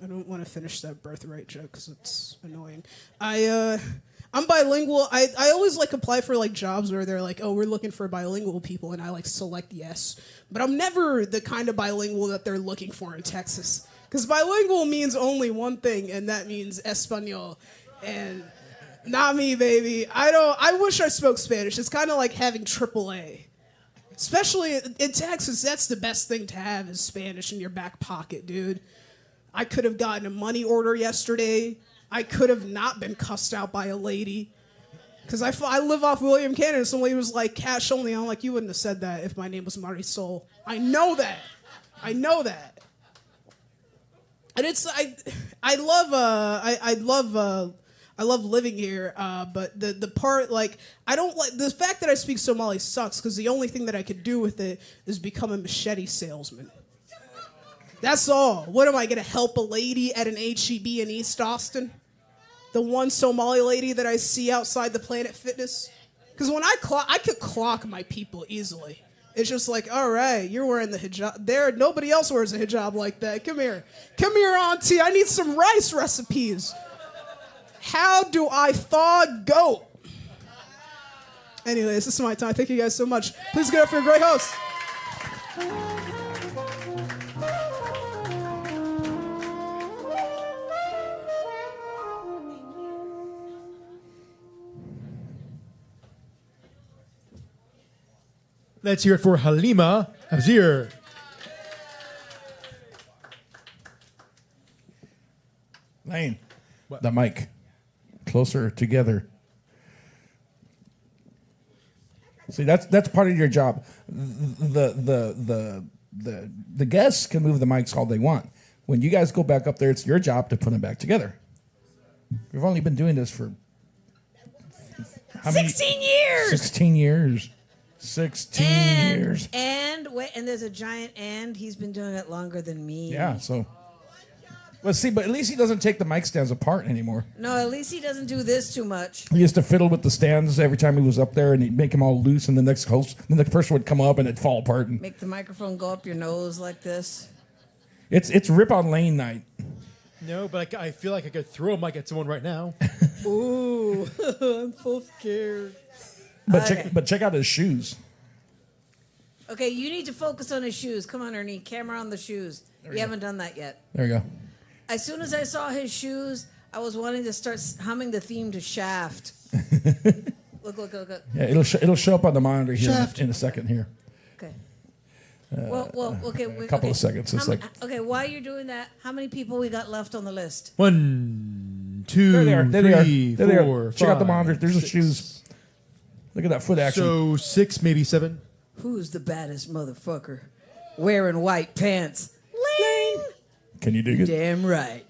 I don't want to finish that birthright joke because it's annoying. I'm bilingual. I always apply for jobs where they're oh, we're looking for bilingual people, and I select yes. But I'm never the kind of bilingual that they're looking for in Texas. Because bilingual means only one thing, and that means Espanol. And not me, baby. I wish I spoke Spanish. It's kind of like having AAA. Especially in Texas, that's the best thing to have is Spanish in your back pocket, dude. I could have gotten a money order yesterday. I could have not been cussed out by a lady. Because I live off William Cannon, and some lady was like, cash only. I'm like, you wouldn't have said that if my name was Marisol. I know that. And I love living here, but the part I don't like the fact that I speak Somali sucks because the only thing that I could do with it is become a machete salesman. That's all. What am I gonna help a lady at an HEB in East Austin? The one Somali lady that I see outside the Planet Fitness? Because when I could clock my people easily. It's just all right, you're wearing the hijab. Nobody else wears a hijab like that. Come here, auntie. I need some rice recipes. How do I thaw goat? Anyways, this is my time. Thank you guys so much. Please give it up for a great host. Let's hear it for Halima Abzir. Lane, the mic closer together. See, that's part of your job. The guests can move the mics all they want. When you guys go back up there, it's your job to put them back together. We've only been doing this for how many? 16 years. 16 years. 16 years. And wait, and there's a giant and. He's been doing it longer than me. Yeah, so. Well, see, but at least he doesn't take the mic stands apart anymore. No, at least he doesn't do this too much. He used to fiddle with the stands every time he was up there, and he'd make them all loose, and the next person would come up, and it'd fall apart. And Make the microphone go up your nose like this. it's Rip on Lane night. No, but I feel like I could throw a mic at someone right now. Ooh, I'm so scared. But Okay. check out his shoes. Okay, you need to focus on his shoes. Come on, Ernie. Camera on the shoes. You haven't done that yet. There you go. As soon as I saw his shoes, I was wanting to start humming the theme to Shaft. Look. Yeah, it'll show up on the monitor here Shaft. in a second here. Okay. Okay. A couple of seconds. It's like Okay, while you're doing that, how many people we got left on the list? 1, 2, there they are. There they are. 3, There they are. 4, Check out the 5, monitor. There's the 6. shoes. Look at that foot action. So 6, maybe 7. Who's the baddest motherfucker wearing white pants? Lane. Can you dig it? Damn right.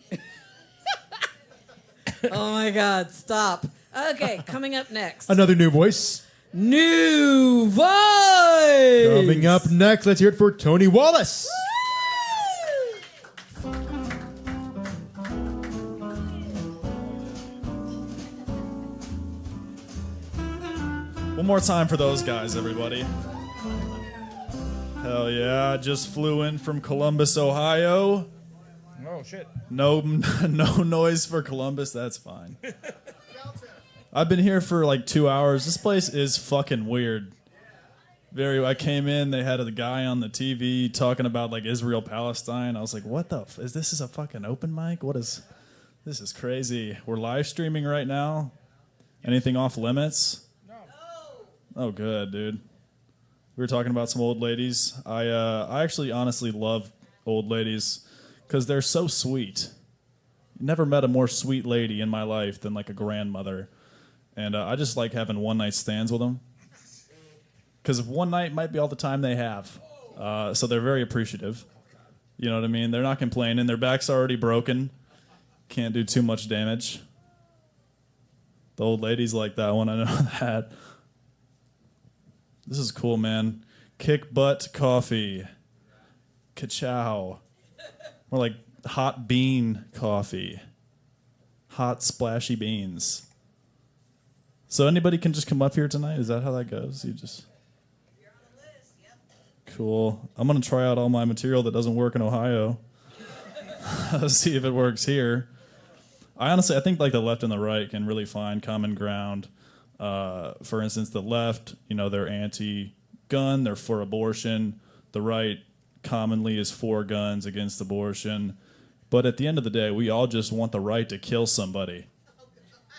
Oh my God! Stop. Okay, coming up next. Another new voice. New voice. Coming up next, let's hear it for Tony Wallace. One more time for those guys, everybody. Hell yeah, I just flew in from Columbus, Ohio. Oh, shit. No noise for Columbus, that's fine. I've been here for like 2 hours. This place is fucking weird. I came in, they had a guy on the TV talking about like Israel, Palestine. I was like, what the is this is a fucking open mic? This is crazy. We're live streaming right now. Anything off limits? No. Oh, good, dude. We were talking about some old ladies. I actually honestly love old ladies because they're so sweet. Never met a more sweet lady in my life than like a grandmother. And I just like having one-night stands with them. Because one night might be all the time they have. So they're very appreciative. You know what I mean? They're not complaining. Their back's already broken. Can't do too much damage. The old ladies like that one, I know that. This is cool, man. Kick butt coffee. Ka-chow. More like hot bean coffee. Hot splashy beans. So anybody can just come up here tonight? Is that how that goes? You just... Cool. I'm going to try out all my material that doesn't work in Ohio. See if it works here. I think like the left and the right can really find common ground. For instance, the left, they're anti-gun, they're for abortion. The right commonly is for guns, against abortion. But at the end of the day, we all just want the right to kill somebody.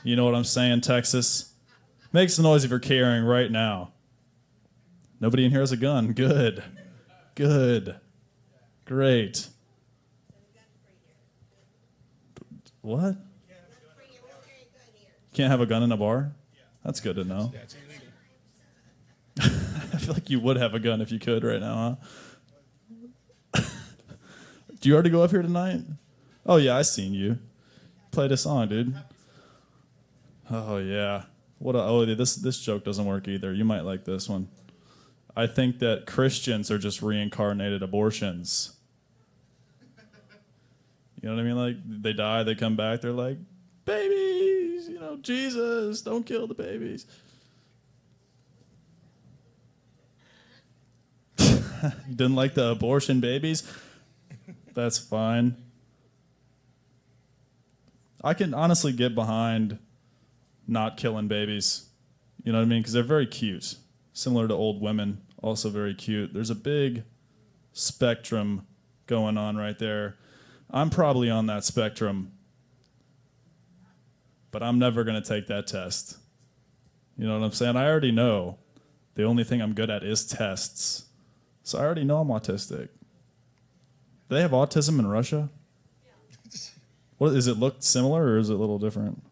You know what I'm saying, Texas? Make some noise if you're caring right now. Nobody in here has a gun. Good. Good. Great. What? Can't have a gun in a bar? That's good to know. I feel like you would have a gun if you could right now, huh? Do you already go up here tonight? Oh, yeah, I seen you. Played a song, dude. Oh, yeah. This joke doesn't work either. You might like this one. I think that Christians are just reincarnated abortions. You know what I mean? Like, they die, they come back, they're like, babies, Jesus, don't kill the babies. You didn't like the abortion babies? That's fine. I can honestly get behind not killing babies. You know what I mean? Because they're very cute. Similar to old women, also very cute. There's a big spectrum going on right there. I'm probably on that spectrum, but I'm never going to take that test. You know what I'm saying? I already know the only thing I'm good at is tests. So I already know I'm autistic. Do they have autism in Russia? Yeah. What, does it look similar or is it a little different?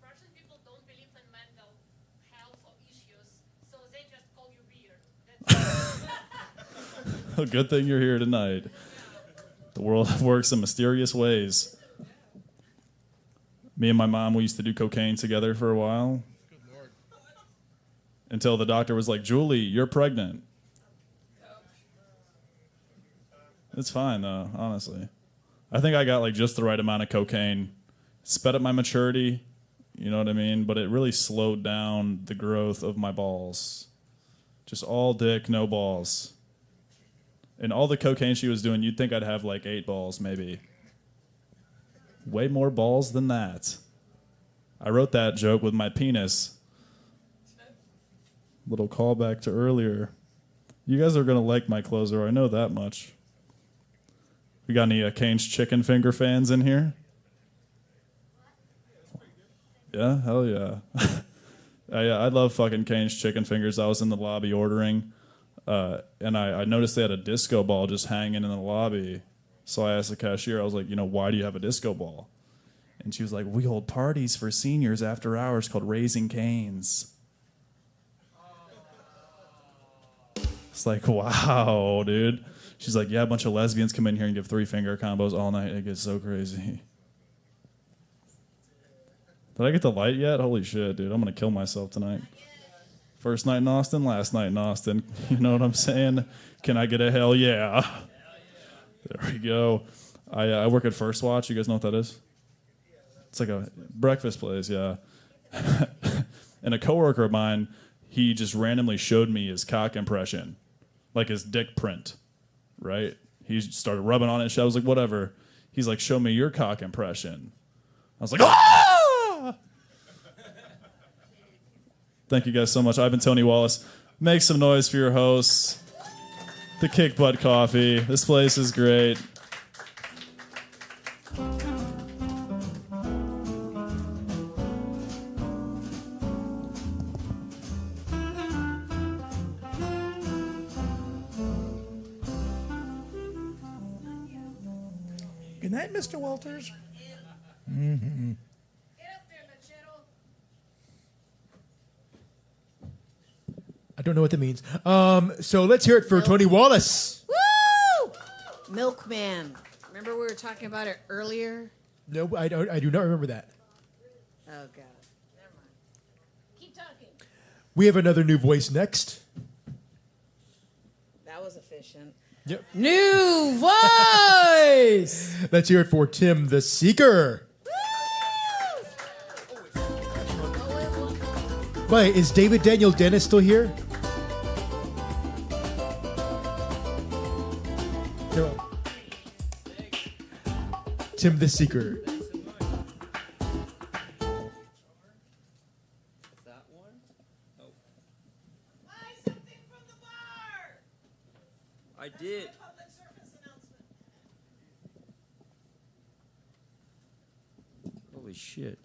Russian people don't believe in mental health or issues, so they just call you weird. Good thing you're here tonight. The world works in mysterious ways. Me and my mom, we used to do cocaine together for a while. until the doctor was like, Julie, you're pregnant. It's fine though, honestly. I think I got like just the right amount of cocaine. Sped up my maturity, you know what I mean? But it really slowed down the growth of my balls. Just all dick, no balls. And all the cocaine she was doing, you'd think I'd have like 8 balls, maybe. Way more balls than that. I wrote that joke with my penis. Little callback to earlier. You guys are going to like my closer, I know that much. We got any Kane's Chicken Finger fans in here? Yeah, hell yeah. I love fucking Kane's Chicken Fingers. I was in the lobby ordering, and I noticed they had a disco ball just hanging in the lobby. So I asked the cashier, I was like, why do you have a disco ball? And she was like, we hold parties for seniors after hours called Raising Canes. It's like, wow, dude. She's like, yeah, a bunch of lesbians come in here and give 3-finger combos all night. It gets so crazy. Did I get the light yet? Holy shit, dude. I'm going to kill myself tonight. First night in Austin, last night in Austin. You know what I'm saying? Can I get a hell yeah? There we go. I work at First Watch. You guys know what that is? It's like a breakfast place, yeah. And a coworker of mine, he just randomly showed me his cock impression, like his dick print, right? He started rubbing on it. I was like, whatever. He's like, show me your cock impression. I was like, ah! Thank you guys so much. I've been Tony Wallace. Make some noise for your hosts. The Kick Butt Coffee. This place is great. Good night, Mr. Walters. Mm-hmm. I don't know what that means. So let's hear it for Tony Wallace. Woo! Milkman. Remember we were talking about it earlier? No, I do not remember that. Oh, God. Never mind. Keep talking. We have another new voice next. That was efficient. Yep. New voice! Let's hear it for Tim the Seeker. Wait, is David Daniel Dennis still here? No. Tim the Seeker. I did. Holy shit.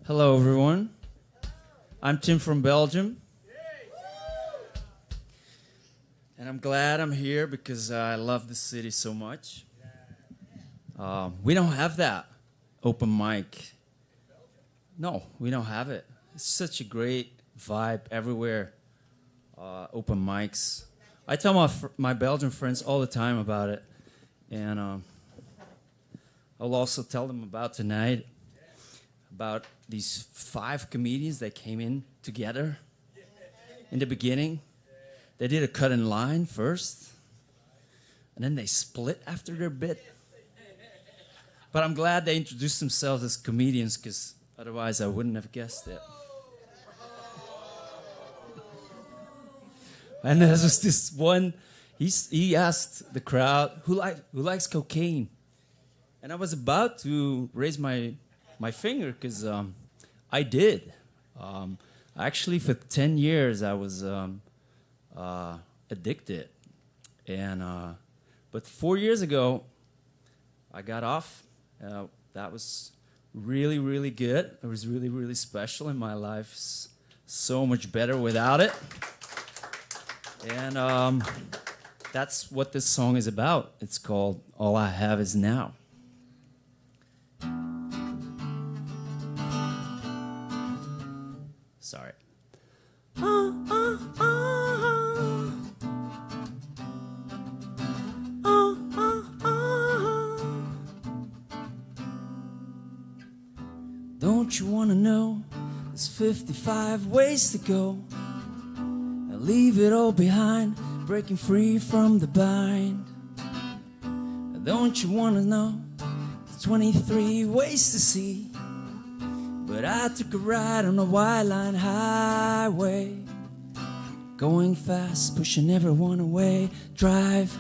Hello, everyone. I'm Tim from Belgium. And I'm glad I'm here because I love the city so much. We don't have that open mic. No, we don't have it. It's such a great vibe everywhere. Open mics. I tell my Belgian friends all the time about it. And I'll also tell them about tonight. About these 5 comedians that came in together in the beginning. They did a cut in line first, and then they split after their bit. But I'm glad they introduced themselves as comedians, because otherwise I wouldn't have guessed it. And there was this one, he asked the crowd, who likes cocaine? And I was about to raise my finger because I did. Actually, for 10 years, I was addicted. But 4 years ago, I got off. That was really, really good. It was really, really special in my life. So much better without it. And that's what this song is about. It's called All I Have Is Now. Sorry. Don't you want to know there's 55 ways to go and leave it all behind, breaking free from the bind? Don't you want to know there's 23 ways to see, but I took a ride on a wide line highway, going fast, pushing everyone away. Drive.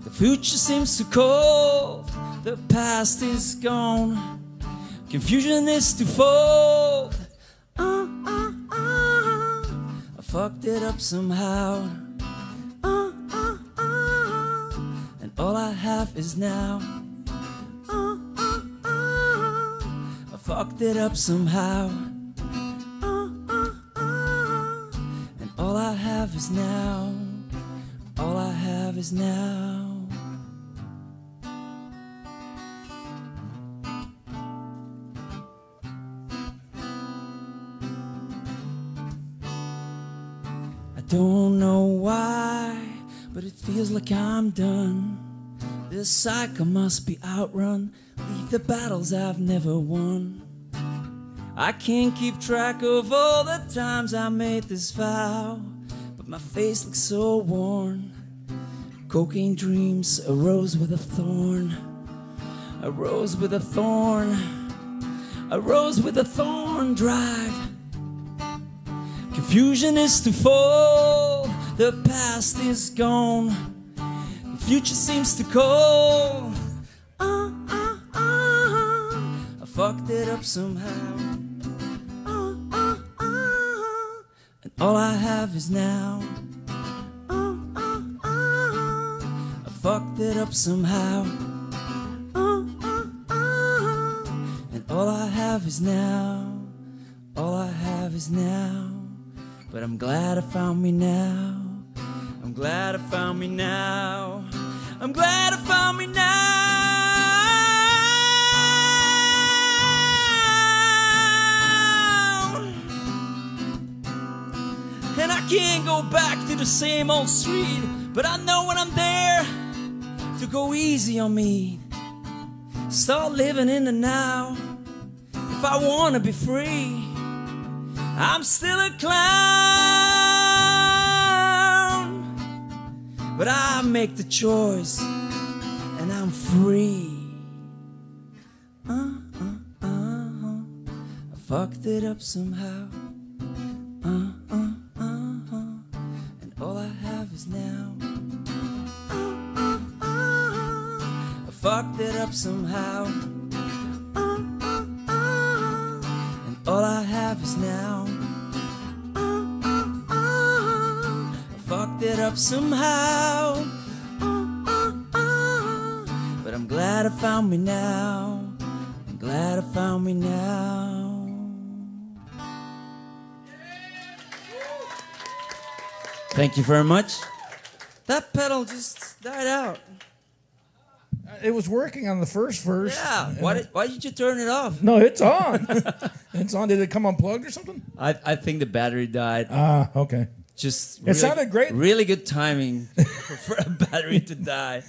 The future seems too cold, the past is gone, confusion is twofold. I fucked it up somehow, and all I have is now. I fucked it up somehow, and all I have is now. All I have is now. Don't know why, but it feels like I'm done. This cycle must be outrun. Leave the battles I've never won. I can't keep track of all the times I made this vow, but my face looks so worn. Cocaine dreams, a rose with a thorn. A rose with a thorn. A rose with a thorn. Drive. Confusion is twofold, the past is gone, the future seems too cold. I fucked it up somehow, and all I have is now. I fucked it up somehow, and all I have is now. All I have is now. But I'm glad I found me now. I'm glad I found me now. I'm glad I found me now. And I can't go back to the same old street, but I know when I'm there to go easy on me. Start living in the now. If I want to be free, I'm still a clown, but I make the choice and I'm free. I fucked it up somehow, and all I have is now. I fucked it up somehow, and all I have is now. Fucked it up somehow, but I'm glad I found me now. I'm glad I found me now. Thank you very much. That pedal just died out. It was working on the first verse. Yeah. Why did you turn it off? No, it's on. It's on. Did it come unplugged or something? I think the battery died. Ah, okay. Just It sounded great. Really good timing for a battery to die.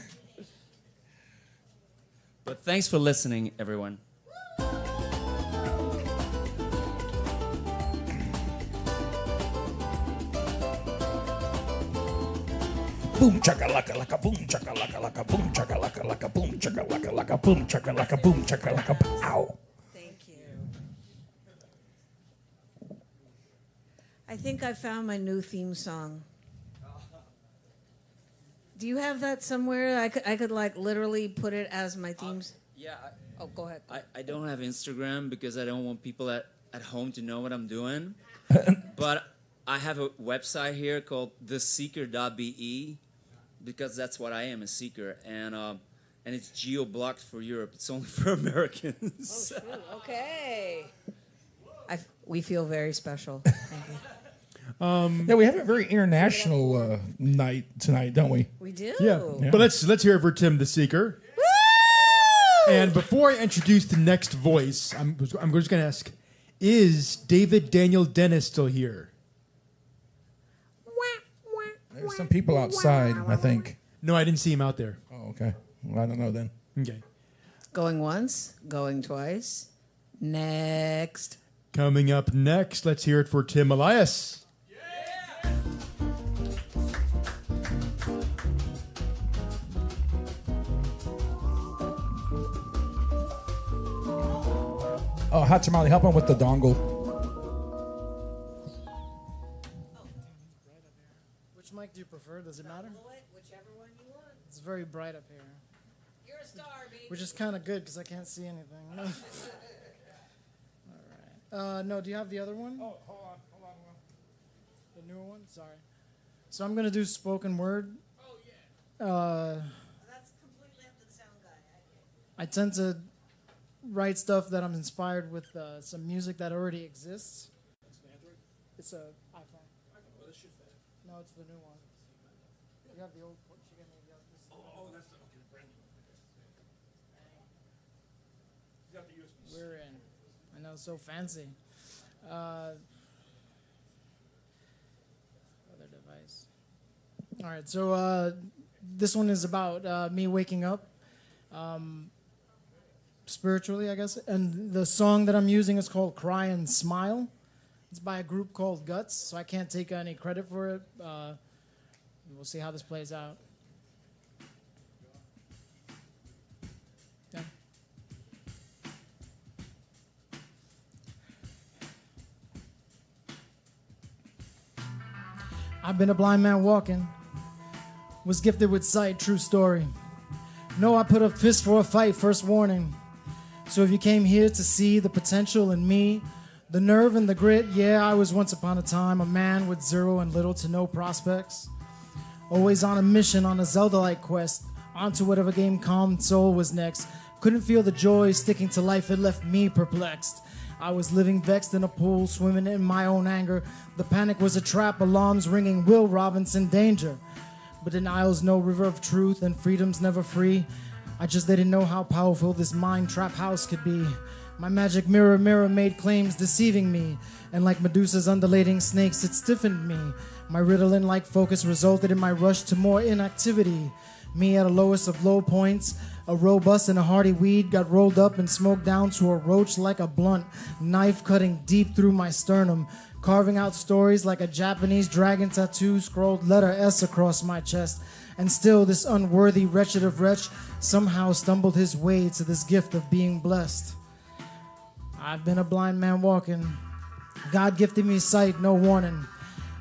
But thanks for listening, everyone. Boom chaka laka laka boom chaka laka laka boom chaka laka laka boom chaka laka laka boom chaka laka boom chaka laka pow. Thank you. I think I found my new theme song. Do you have that somewhere? I could like literally put it as my themes. Yeah. Oh, go ahead. I don't have Instagram because I don't want people at home to know what I'm doing. But I have a website here called theseeker.be because that's what I am, a seeker. And it's geo-blocked for Europe. It's only for Americans. Oh, shoot. Okay. We feel very special. Thank you. Yeah, we have a very international night tonight, don't we? We do. Yeah. But let's hear it for Tim the Seeker. And before I introduce the next voice, I'm just going to ask, is David Daniel Dennis still here? There's some people outside, I think. No, I didn't see him out there. Oh, okay. Well, I don't know then. Okay. Going once, going twice. Next. Coming up next, let's hear it for Tim Elias. Oh, Hot Tamale, help him with the dongle. Which mic do you prefer? Does it matter? Whichever one you want. It's very bright up here. You're a star, baby. Which is kind of good because I can't see anything. All right. No, do you have the other one? Oh, hold on. The newer one? Sorry. So I'm going to do spoken word. Oh, yeah. That's completely up to the sound guy. I tend to write stuff that I'm inspired with some music that already exists. It's an iPhone. No, it's the new one. You have the old one. That's the brand new. We're in. I know, so fancy. Other device. All right, so this one is about me waking up spiritually, I guess. And the song that I'm using is called Cry and Smile. It's by a group called Guts, so I can't take any credit for it. We'll see how this plays out. Yeah. I've been a blind man walking, was gifted with sight, true story. No, I put a fist for a fight, first warning. So if you came here to see the potential in me, the nerve and the grit, yeah, I was once upon a time a man with zero and little to no prospects. Always on a mission, on a Zelda-like quest, onto whatever game console was next. Couldn't feel the joy sticking to life, it left me perplexed. I was living vexed in a pool, swimming in my own anger. The panic was a trap, alarms ringing, Will Robinson, danger. But denial's no river of truth, and freedom's never free. I just didn't know how powerful this mind trap house could be. My magic mirror made claims deceiving me, and like Medusa's undulating snakes, it stiffened me. My Ritalin-like focus resulted in my rush to more inactivity. Me at a lowest of low points, a robust and a hearty weed got rolled up and smoked down to a roach like a blunt, knife cutting deep through my sternum, carving out stories like a Japanese dragon tattoo scrolled letter S across my chest. And still this unworthy wretched of wretch somehow stumbled his way to this gift of being blessed. I've been a blind man walking. God gifted me sight, no warning.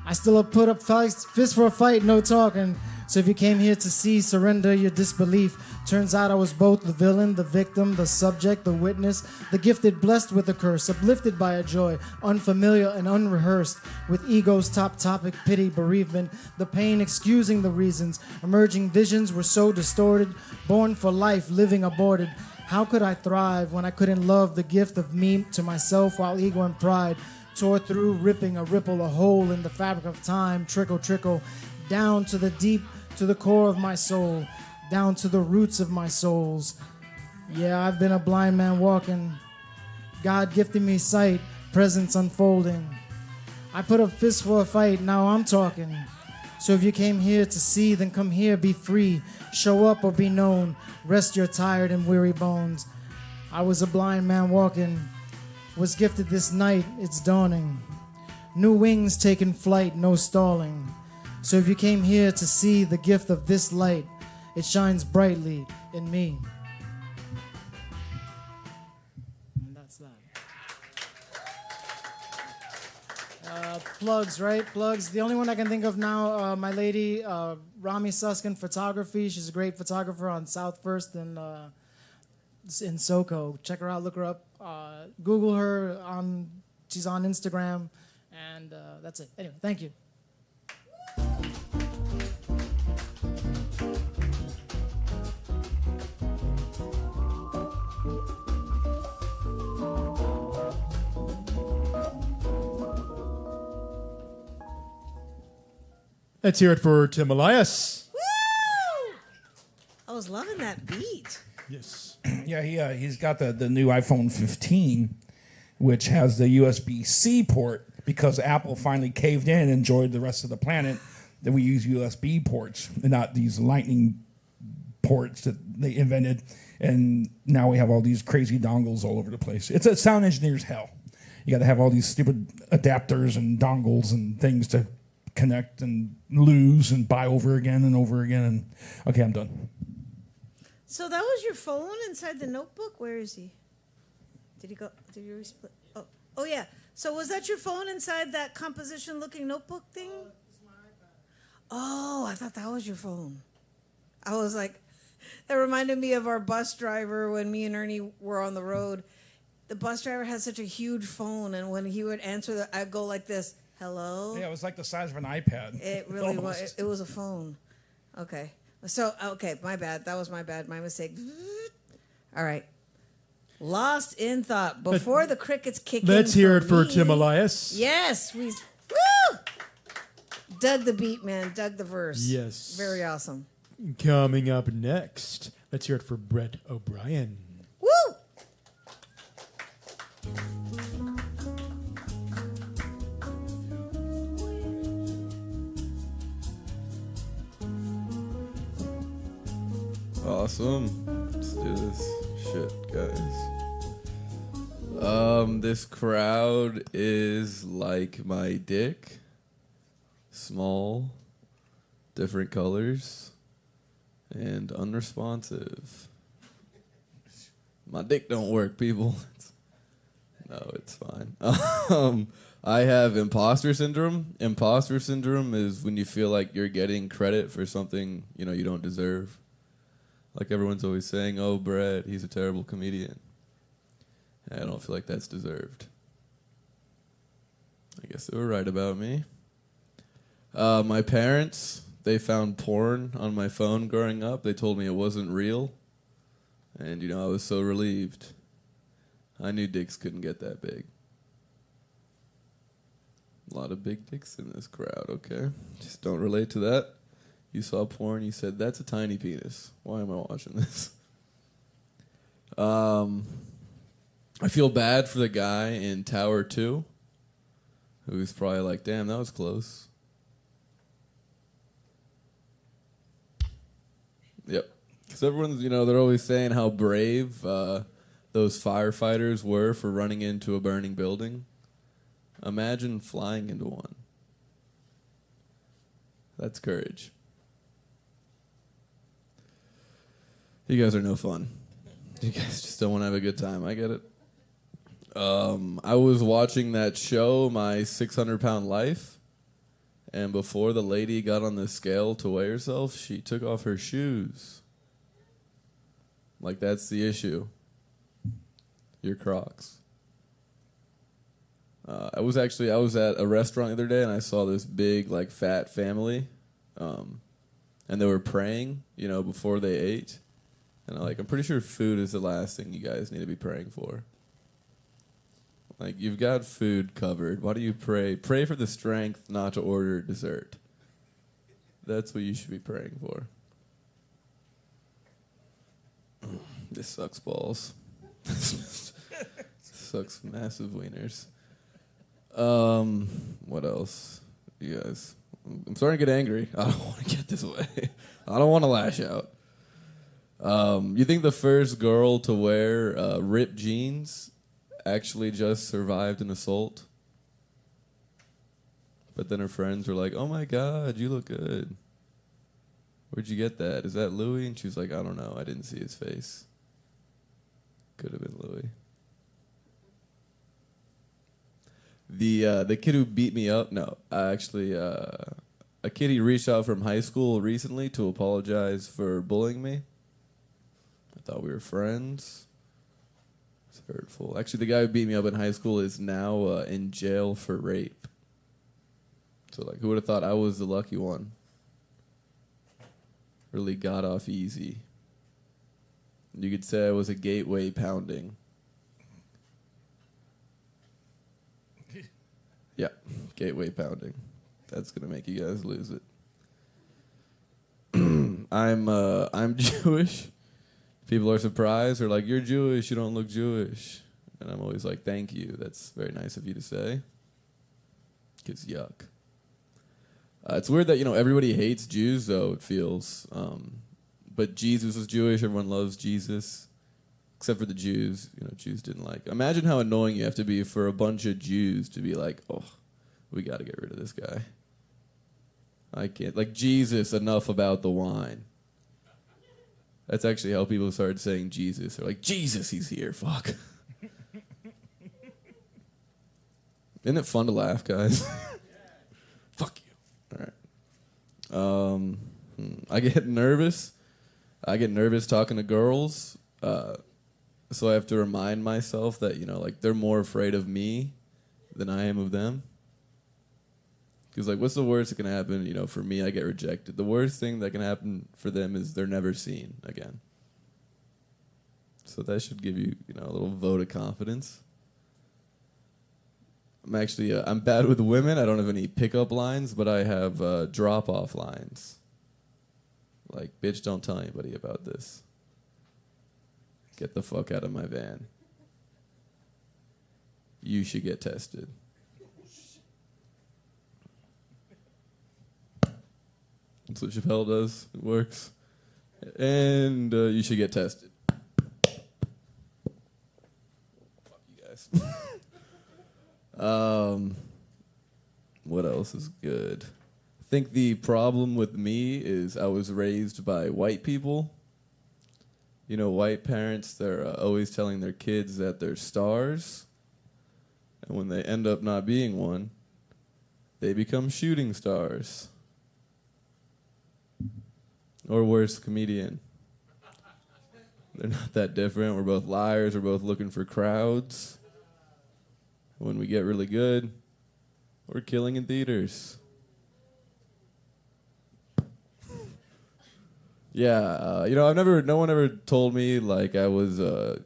I still have put up fist for a fight, no talking. So if you came here to see, surrender your disbelief. Turns out I was both the villain, the victim, the subject, the witness, the gifted blessed with a curse, uplifted by a joy, unfamiliar and unrehearsed, with ego's top topic, pity, bereavement, the pain excusing the reasons. Emerging visions were so distorted, born for life, living aborted. How could I thrive when I couldn't love the gift of me to myself while ego and pride tore through, ripping a ripple, a hole in the fabric of time, trickle, trickle, down to the deep, to the core of my soul, down to the roots of my souls. Yeah, I've been a blind man walking. God gifted me sight, presence unfolding. I put up fists for a fight, now I'm talking. So if you came here to see, then come here, be free. Show up or be known. Rest your tired and weary bones. I was a blind man walking. Was gifted this night, it's dawning. New wings taking flight, no stalling. So if you came here to see the gift of this light, it shines brightly in me. And that's that. Plugs, right? Plugs. The only one I can think of now, my lady, Rami Suskin Photography. She's a great photographer on South First in SoCo. Check her out, look her up. Google her. She's on Instagram. And that's it. Anyway, thank you. Let's hear it for Tim Elias. Woo! I was loving that beat. Yes. Yeah, he's got the new iPhone 15, which has the USB-C port because Apple finally caved in and enjoyed the rest of the planet that we use USB ports and not these lightning ports that they invented. And now we have all these crazy dongles all over the place. It's a sound engineer's hell. You got to have all these stupid adapters and dongles and things to connect and lose and buy over again and over again. And okay, I'm done. So that was your phone inside the notebook? Where is he? Did he go? Did you resplit? Oh yeah. So was that your phone inside that composition-looking notebook thing? Oh, I thought that was your phone. I was like, that reminded me of our bus driver when me and Ernie were on the road. The bus driver had such a huge phone, and when he would answer, I'd go like this, hello? Yeah, it was like the size of an iPad. It really was. It was a phone. Okay. So, okay, my bad. That was my bad. My mistake. All right. Lost in thought. Before the crickets kick in. Let's hear it for me- Tim Elias. Yes. Woo! Dug the beat, man. Dug the verse. Yes. Very awesome. Coming up next, let's hear it for Brett O'Brien. Woo! Awesome. Let's do this shit, guys. This crowd is like my dick. Small, different colors, and unresponsive. My dick don't work, people. No, it's fine. I have imposter syndrome. Imposter syndrome is when you feel like you're getting credit for something you don't deserve. Like everyone's always saying, "Oh, Brett, he's a terrible comedian." I don't feel like that's deserved. I guess they were right about me. My parents, they found porn on my phone growing up. They told me it wasn't real. And, I was so relieved. I knew dicks couldn't get that big. A lot of big dicks in this crowd, okay? Just don't relate to that. You saw porn, you said, that's a tiny penis. Why am I watching this? I feel bad for the guy in Tower 2, who's probably like, damn, that was close. Yep. Because everyone's, they're always saying how brave those firefighters were for running into a burning building. Imagine flying into one. That's courage. You guys are no fun. You guys just don't want to have a good time. I get it. I was watching that show, My 600-Pound Life, and before the lady got on the scale to weigh herself, she took off her shoes. Like, that's the issue. Your Crocs. I was at a restaurant the other day, and I saw this big, fat family, and they were praying, before they ate. And I'm pretty sure food is the last thing you guys need to be praying for. You've got food covered. Why do you pray? Pray for the strength not to order dessert. That's what you should be praying for. This sucks balls. Sucks massive wieners. What else? You guys. I'm starting to get angry. I don't want to get this way. I don't want to lash out. You think the first girl to wear ripped jeans actually just survived an assault? But then her friends were like, "Oh my God, you look good. Where'd you get that? Is that Louis?" And she was like, "I don't know. I didn't see his face. Could have been Louis." The kid who beat me up, no, actually, a kid he reached out from high school recently to apologize for bullying me. I thought we were friends. It's hurtful. Actually, the guy who beat me up in high school is now in jail for rape. So, who would have thought I was the lucky one? Really got off easy. You could say I was a gateway pounding. Yeah, gateway pounding. That's going to make you guys lose it. I'm Jewish. People are surprised. They're like, "You're Jewish. You don't look Jewish." And I'm always like, "Thank you. That's very nice of you to say." 'Cause yuck. It's weird that everybody hates Jews, though it feels. But Jesus was Jewish. Everyone loves Jesus, except for the Jews. Jews didn't like. Imagine how annoying you have to be for a bunch of Jews to be like, "Oh, we got to get rid of this guy." I can't. Like, Jesus, enough about the wine. That's actually how people started saying Jesus. They're like, "Jesus, he's here. Fuck." Isn't it fun to laugh, guys? Fuck you. All right. I get nervous. I get nervous talking to girls. So I have to remind myself that, they're more afraid of me than I am of them. Because, what's the worst that can happen? For me, I get rejected. The worst thing that can happen for them is they're never seen again. So that should give you, a little vote of confidence. I'm bad with women. I don't have any pickup lines, but I have drop-off lines. Like, "Bitch, don't tell anybody about this. Get the fuck out of my van. You should get tested." That's what Chappelle does. It works. And you should get tested. Fuck you guys. What else is good? I think the problem with me is I was raised by white people. White parents, they're always telling their kids that they're stars. And when they end up not being one, they become shooting stars. Or worse, comedian. They're not that different. We're both liars. We're both looking for crowds. When we get really good, we're killing in theaters. Yeah, no one ever told me I was a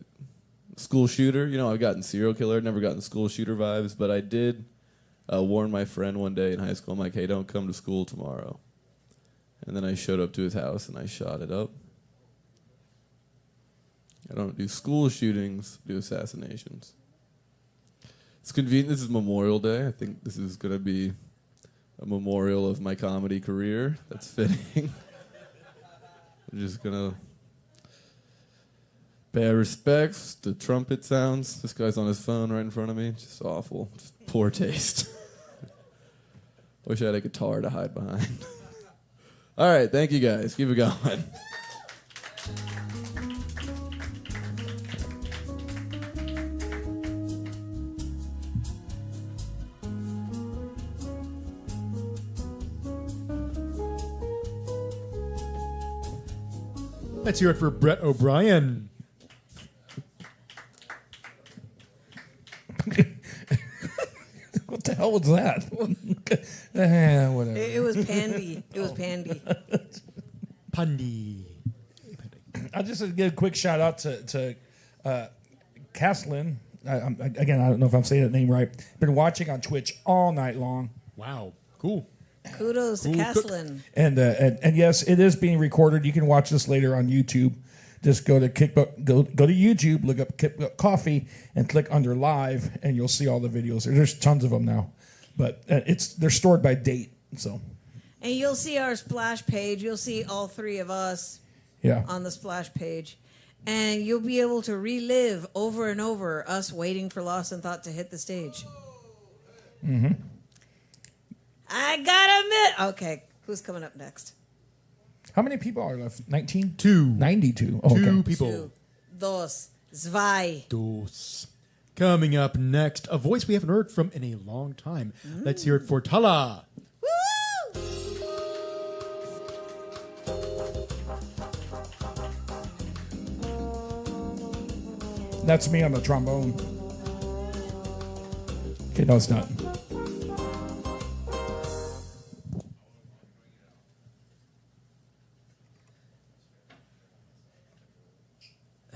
school shooter. I've gotten serial killer, never gotten school shooter vibes, but I did warn my friend one day in high school. I'm like, "Hey, don't come to school tomorrow." And then I showed up to his house and I shot it up. I don't do school shootings, do assassinations. It's convenient. This is Memorial Day. I think this is going to be a memorial of my comedy career. That's fitting. I'm just going to pay respects to trumpet sounds. This guy's on his phone right in front of me. Just awful. Just poor taste. Wish I had a guitar to hide behind. All right, thank you guys. Keep it going. Let's hear it for Brett O'Brien. What the hell was that? Whatever. It was Pandy. It was Pandy. Pandy. I'll just give a quick shout out to Caslin. Again, I don't know if I'm saying that name right. Been watching on Twitch all night long. Wow, cool. Kudos to Caslin. And yes, it is being recorded. You can watch this later on YouTube. Just go to go to YouTube, look up Kick Butt Coffee, and click under live, and you'll see all the videos. There's tons of them now, but they're stored by date. So, and you'll see our splash page. You'll see all three of us. Yeah. On the splash page, and you'll be able to relive over and over us waiting for Lost in Thought to hit the stage. Mm-hmm. I gotta admit. Okay, who's coming up next? How many people are left? 19? 92. Oh, Two okay. people. Dos. Zwei. Dos. Coming up next, a voice we haven't heard from in a long time. Let's hear it for Tala. That's me on the trombone. Okay, no, it's not.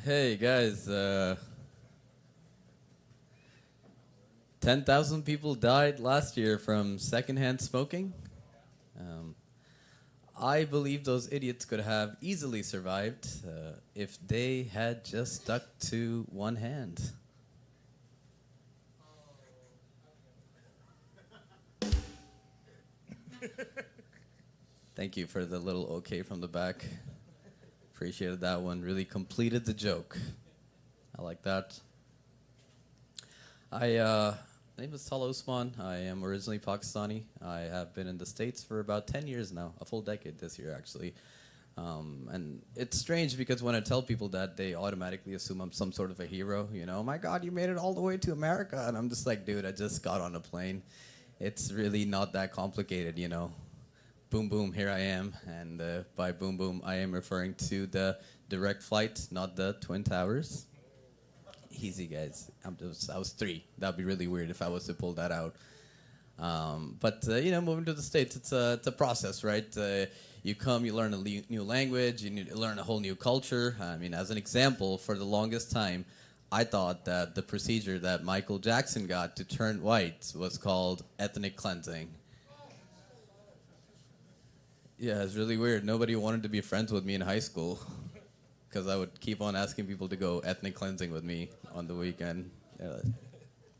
Hey guys, 10,000 people died last year from secondhand smoking. I believe those idiots could have easily survived if they had just stuck to one hand. Thank you for the little okay from the back. Appreciated that one. Really completed the joke. I like that. My name is Tal Osman. I am originally Pakistani. I have been in the States for about 10 years now, a full decade this year, actually. And it's strange because when I tell people that, they automatically assume I'm some sort of a hero. You know, my God, you made it all the way to America. And I'm just like, dude, I just got on a plane. It's really not that complicated, you know. Boom, boom, here I am. And by boom, boom, I am referring to the direct flight, not the Twin Towers. Easy, guys. I was 3. That'd be really weird if I was to pull that out. But you know, moving to the States, it's a process, right? You come, you learn a new language, you need to learn a whole new culture. I mean, as an example, for the longest time, I thought that the procedure that Michael Jackson got to turn white was called ethnic cleansing. Yeah, it's really weird. Nobody wanted to be friends with me in high school because I would keep on asking people to go ethnic cleansing with me on the weekend.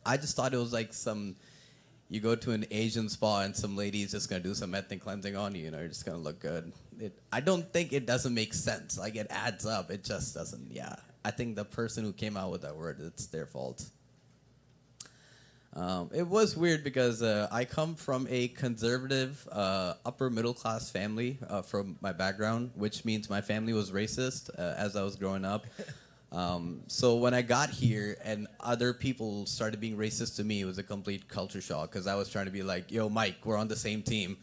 I just thought it was like you go to an Asian spa and some lady is just going to do some ethnic cleansing on you, you're just going to look good. I don't think it doesn't make sense. Like, it adds up. It just doesn't, yeah. I think the person who came out with that word, it's their fault. It was weird because I come from a conservative, upper middle class family from my background, which means my family was racist as I was growing up. So when I got here and other people started being racist to me, it was a complete culture shock because I was trying to be like, yo, Mike, we're on the same team.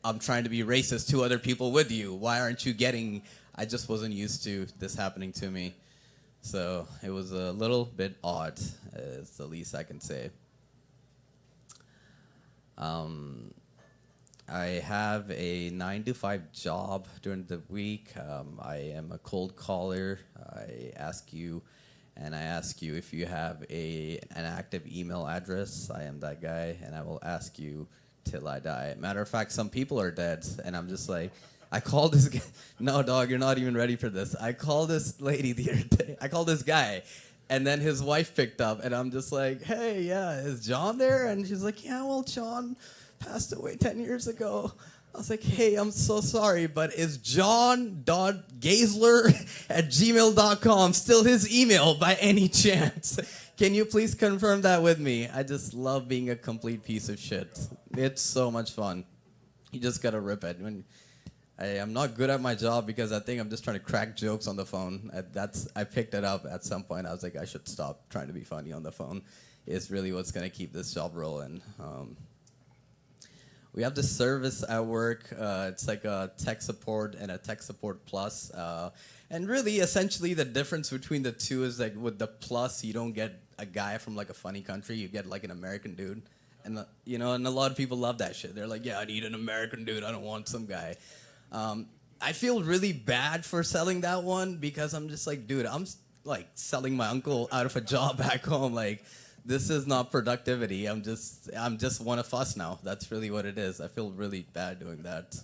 I'm trying to be racist to other people with you. Why aren't you getting... I just wasn't used to this happening to me. So it was a little bit odd, is the least I can say. I have a 9-to-5 job during the week. I am a cold caller. I ask you if you have an active email address. I am that guy, and I will ask you till I die. Matter of fact, some people are dead, and I'm just like, I called this guy. No, dog, you're not even ready for this. I called this lady the other day. I called this guy. And then his wife picked up, and I'm just like, hey, yeah, is John there? And she's like, yeah, well, John passed away 10 years ago. I was like, hey, I'm so sorry, but is john.gaisler@gmail.com still his email by any chance? Can you please confirm that with me? I just love being a complete piece of shit. It's so much fun. You just got to rip it. I'm not good at my job because I think I'm just trying to crack jokes on the phone. I picked it up at some point. I was like, I should stop trying to be funny on the phone. It's really what's going to keep this job rolling. We have this service at work. It's like a tech support and a tech support plus. And really, essentially, the difference between the two is like with the plus, you don't get a guy from like a funny country. You get like an American dude. And, you know, and a lot of people love that shit. They're like, yeah, I need an American dude. I don't want some guy. I feel really bad for selling that one because I'm just like, dude, I'm like selling my uncle out of a job back home. Like, this is not productivity. I'm just want to fuss now. That's really what it is. I feel really bad doing that.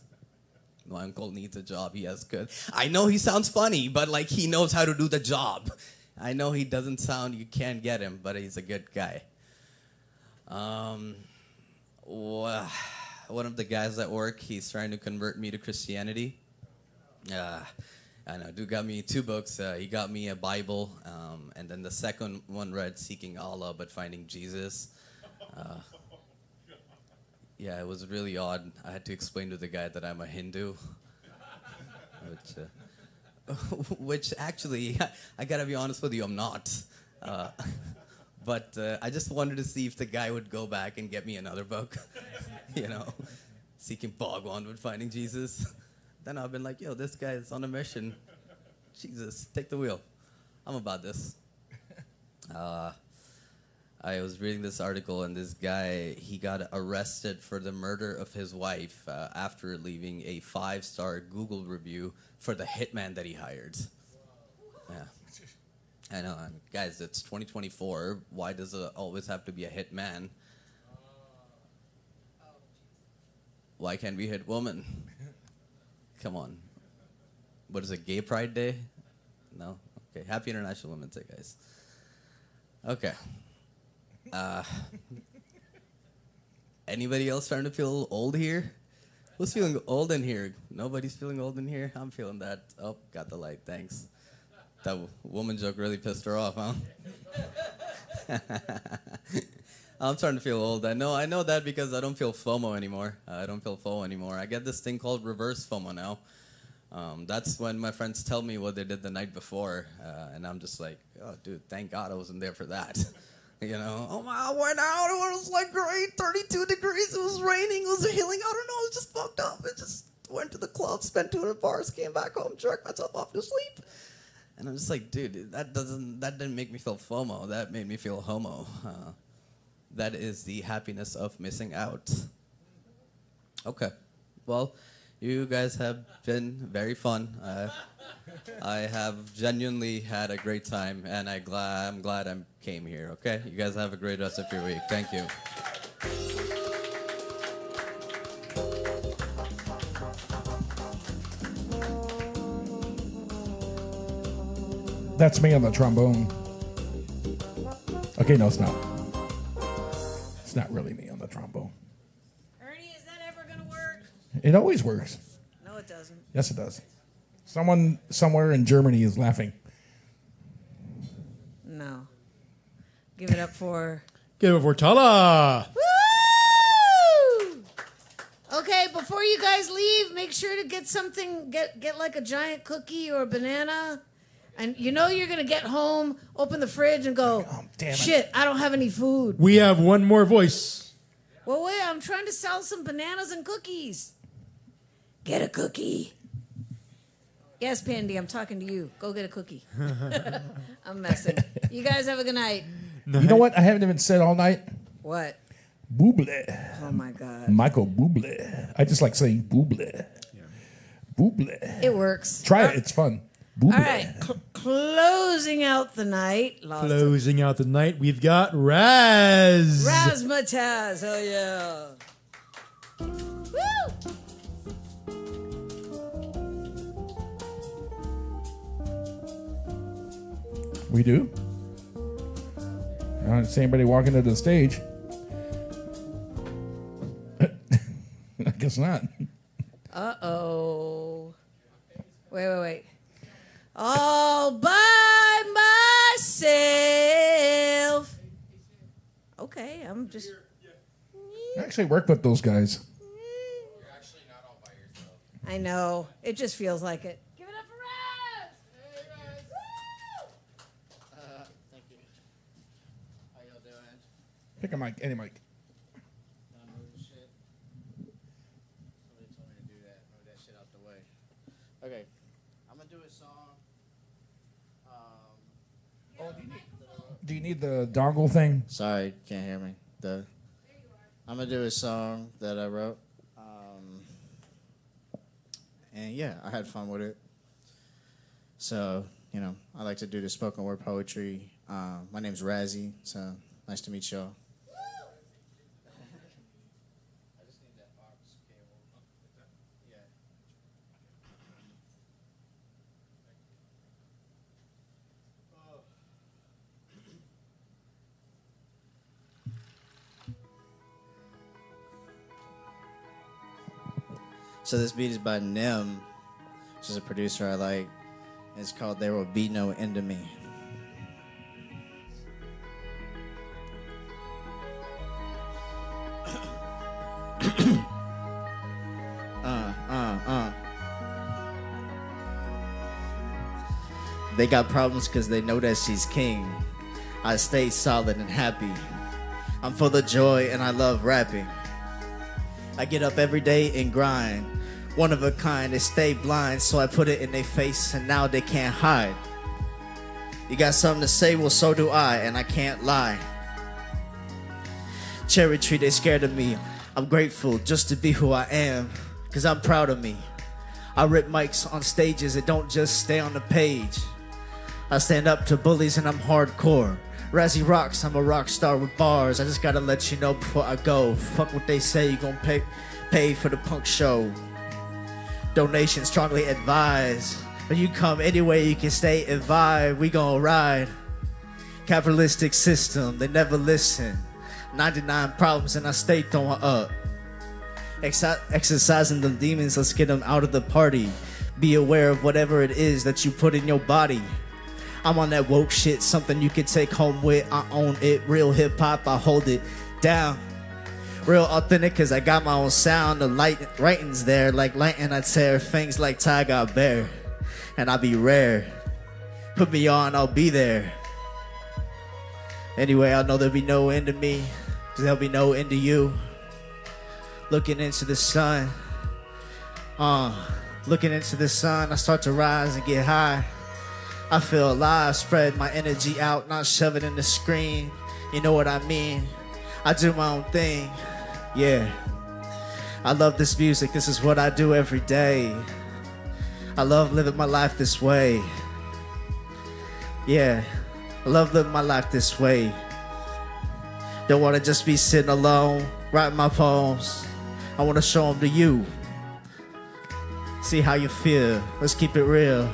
My uncle needs a job. He has good. I know he sounds funny, but like he knows how to do the job. I know he doesn't sound, you can't get him, but he's a good guy. One of the guys at work, he's trying to convert me to Christianity. I know, dude got me 2 books. He got me a Bible, and then the second one read Seeking Allah but Finding Jesus. Yeah, it was really odd. I had to explain to the guy that I'm a Hindu. Which actually, I gotta be honest with you, I'm not. But I just wanted to see if the guy would go back and get me another book. You know, Seeking Bhagwan but Finding Jesus. Then I've been like, yo, this guy is on a mission. Jesus, take the wheel. I'm about this. I was reading this article, and this guy, he got arrested for the murder of his wife after leaving a 5-star Google review for the hitman that he hired. Yeah. I know, guys, it's 2024. Why does it always have to be a hitman? Why can't we hit women? Come on. What is it, Gay Pride Day? No? Okay, Happy International Women's Day, guys. Okay. Anybody else starting to feel old here? Who's feeling old in here? Nobody's feeling old in here? I'm feeling that. Oh, got the light, thanks. That woman joke really pissed her off, huh? I'm starting to feel old. I know that because I don't feel FOMO anymore. I don't feel FOMO anymore. I get this thing called reverse FOMO now. That's when my friends tell me what they did the night before, and I'm just like, oh, dude, thank God I wasn't there for that. You know, oh my, I went out, it was like great, 32 degrees, it was raining, it was hailing, I don't know, it was just fucked up. It just went to the club, spent 200 bars, came back home, jerked myself off to sleep. And I'm just like, dude, that didn't make me feel FOMO, that made me feel homo. That is the happiness of missing out. Okay, well, you guys have been very fun. I have genuinely had a great time, and I'm glad I came here, okay? You guys have a great rest of your week. Thank you. That's me on the trombone. Okay, no, it's not. It's not really me on the trombone. Ernie, is that ever going to work? It always works. No, it doesn't. Yes, it does. Someone somewhere in Germany is laughing. No. Give it up for... Give it for Tala. Woo! Okay, before you guys leave, make sure to get something, get like a giant cookie or a banana. And you know you're going to get home, open the fridge and go, shit, I don't have any food. We have one more voice. Well, wait, I'm trying to sell some bananas and cookies. Get a cookie. Yes, Pandy, I'm talking to you. Go get a cookie. I'm messing. You guys have a good night. You know what? I haven't even said all night. What? Buble. Oh, my God. Michael Bublé. I just like saying Bublé. Bublé. It works. Try it. It's fun. Bublé. All right. Closing out the night. Closing out the night, we've got Raz. Razzmatazz. Oh, yeah. Woo! We do? I don't see anybody walking to the stage. I guess not. Uh-oh. Wait. All by myself. Okay, I'm just... I actually worked with those guys. I know. It just feels like it. Pick a mic, any mic. Okay, I'm gonna do a song. Do you need the dongle thing? Sorry, can't hear me. I'm gonna do a song that I wrote, and yeah, I had fun with it. So I like to do the spoken word poetry. My name's Razzie, so nice to meet y'all. So this beat is by Nim, which is a producer I like. It's called There Will Be No End to Me. They got problems because they know that she's king. I stay solid and happy. I'm full of joy and I love rapping. I get up every day and grind. One of a kind, they stay blind, so I put it in their face and now they can't hide. You got something to say? Well, so do I, and I can't lie. Cherry tree, they scared of me. I'm grateful just to be who I am, cause I'm proud of me. I rip mics on stages and don't just stay on the page. I stand up to bullies and I'm hardcore. Razzie rocks, I'm a rock star with bars. I just gotta let you know before I go. Fuck what they say, you gon' pay for the punk show. Donation strongly advised. When you come anyway, you can stay and vibe. We gon' ride. Capitalistic system, they never listen. 99 problems and I stay throwing up. Exercising the demons, let's get them out of the party. Be aware of whatever it is that you put in your body. I'm on that woke shit, something you can take home with. I own it, real hip hop, I hold it down. Real authentic, cause I got my own sound. The writings there, like lighting, I tear things like Ty got bear. And I be rare. Put me on, I'll be there. Anyway, I know there'll be no end to me, cause there'll be no end to you. Looking into the sun, looking into the sun, I start to rise and get high. I feel alive, spread my energy out, not shove it in the screen. You know what I mean? I do my own thing, yeah. I love this music, this is what I do every day. I love living my life this way. Yeah, I love living my life this way. Don't wanna just be sitting alone, writing my poems. I wanna show them to you. See how you feel, let's keep it real.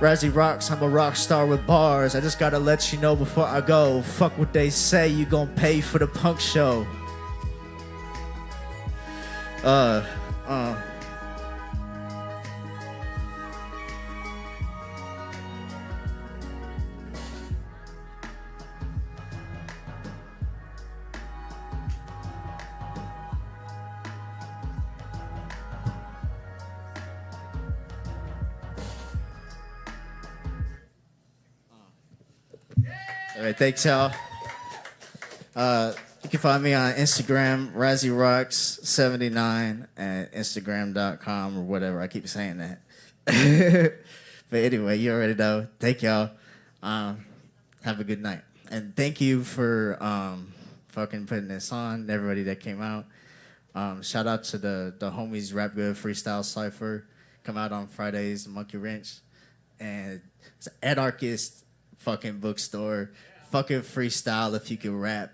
Razzie rocks, I'm a rock star with bars. I just gotta let you know before I go. Fuck what they say, you gon' pay for the punk show. All right, thanks, y'all. You can find me on Instagram, RazzieRocks79 at Instagram.com or whatever. I keep saying that. But anyway, you already know. Thank y'all. Have a good night. And thank you for fucking putting this on, everybody that came out. Shout out to the homies Rap Good Freestyle Cypher. Come out on Fridays, Monkey Wrench. And it's an anarchist fucking bookstore. Fucking freestyle if you can rap.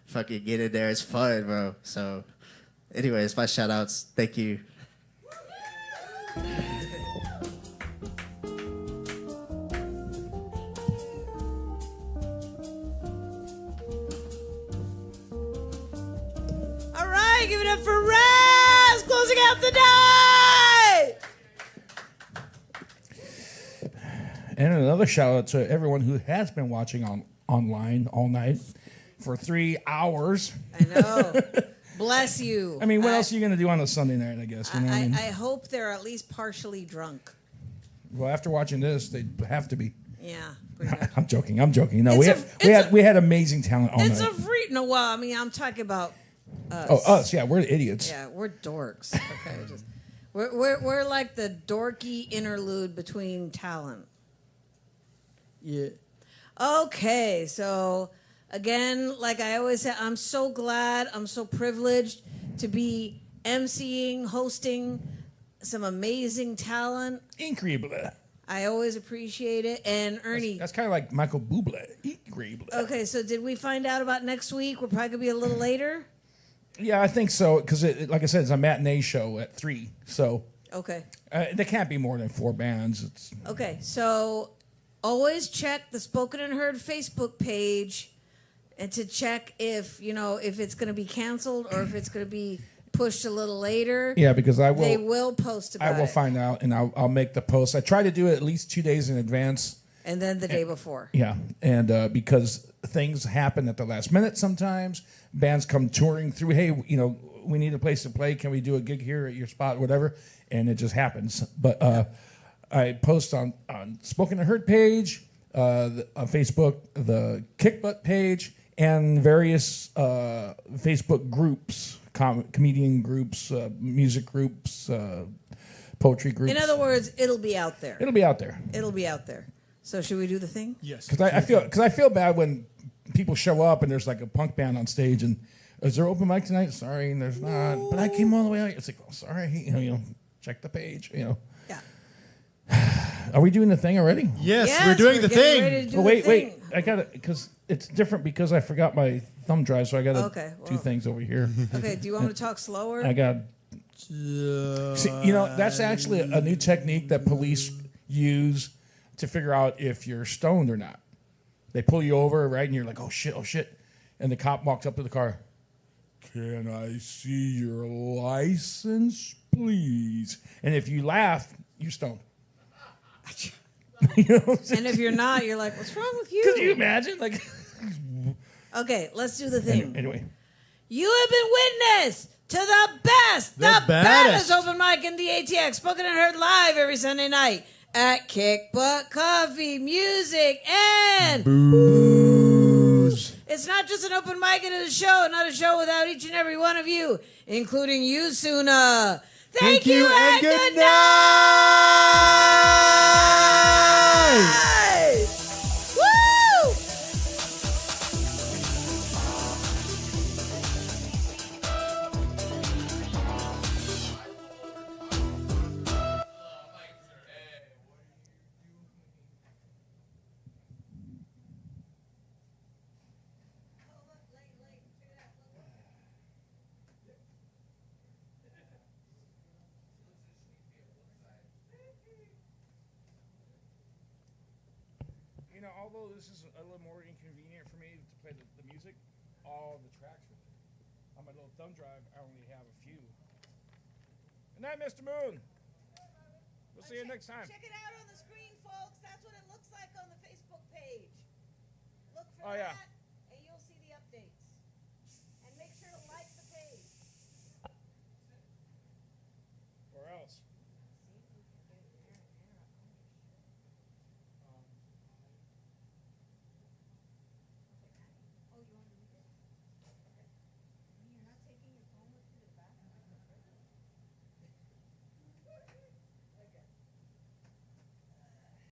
Fucking get in there. It's fun, bro. So, anyways, my shout outs. Thank you. All right, give it up for Raz closing out the night. And another shout out to everyone who has been watching online all night for 3 hours. I know. Bless you. I mean, what else are you going to do on a Sunday night, I guess? You know what I mean? I hope they're at least partially drunk. Well, after watching this, they have to be. Yeah. I'm joking. No, It's we had amazing talent all It's night. a free. No, well, I mean, I'm talking about us. Oh, us. Yeah, we're idiots. Yeah, we're dorks. Okay, we're like the dorky interlude between talent. Yeah. Okay, so again, like I always say, I'm so glad, I'm so privileged to be emceeing, hosting some amazing talent. Incredible. I always appreciate it. And Ernie. That's kind of like Michael Bublé. Incredible. Okay, so did we find out about next week? We're probably going to be a little later? Yeah, I think so, because like I said, it's a matinee show at 3. So Okay. There can't be more than 4 bands. It's Okay, so always check the Spoken and Heard Facebook page and to check if it's going to be canceled or if it's going to be pushed a little later. Yeah, because they will post about I will it. find out, and I'll make the post. I try to do it at least 2 days in advance. And then the day before. Yeah, and because things happen at the last minute sometimes. Bands come touring through, hey, we need a place to play. Can we do a gig here at your spot, whatever? And it just happens. But I post on Spoken and Heard page, on Facebook, the Kick Butt page, and various Facebook groups, comedian groups, music groups, poetry groups. In other words, it'll be out there. It'll be out there. It'll be out there. So should we do the thing? Yes. Because I feel bad when people show up and there's like a punk band on stage and is there open mic tonight? Sorry, and there's not. But I came all the way out. It's like, oh, sorry, check the page. Yeah. Are we doing the thing already? Yes, we're doing the getting ready to thing. do Well, the wait. thing. I got it because it's different because I forgot my thumb drive, so I got to Okay, do well. things over here. Okay, do you want me to talk slower? I got See, that's actually a new technique that police use to figure out if you're stoned or not. They pull you over, right, and you're like, oh shit. And the cop walks up to the car. Can I see your license, please? And if you laugh, you're stoned. And if you're not, you're like, what's wrong with you? Could you imagine? Okay, let's do the thing. Anyway. You have been witness to the best, the baddest open mic in the ATX, spoken and heard live every Sunday night at Kick Butt Coffee, Music, and Booze. It's not just an open mic, it is a show, not a show without each and every one of you, including you, Suna. Thank you and good night! Woo! Although this is a little more inconvenient for me to play the music, all the tracks on my little thumb drive, I only have a few. Good night, Mr. Moon. We'll see you next time. Check it out on the screen, folks. That's what it looks like on the Facebook page. Look for Oh, yeah. that.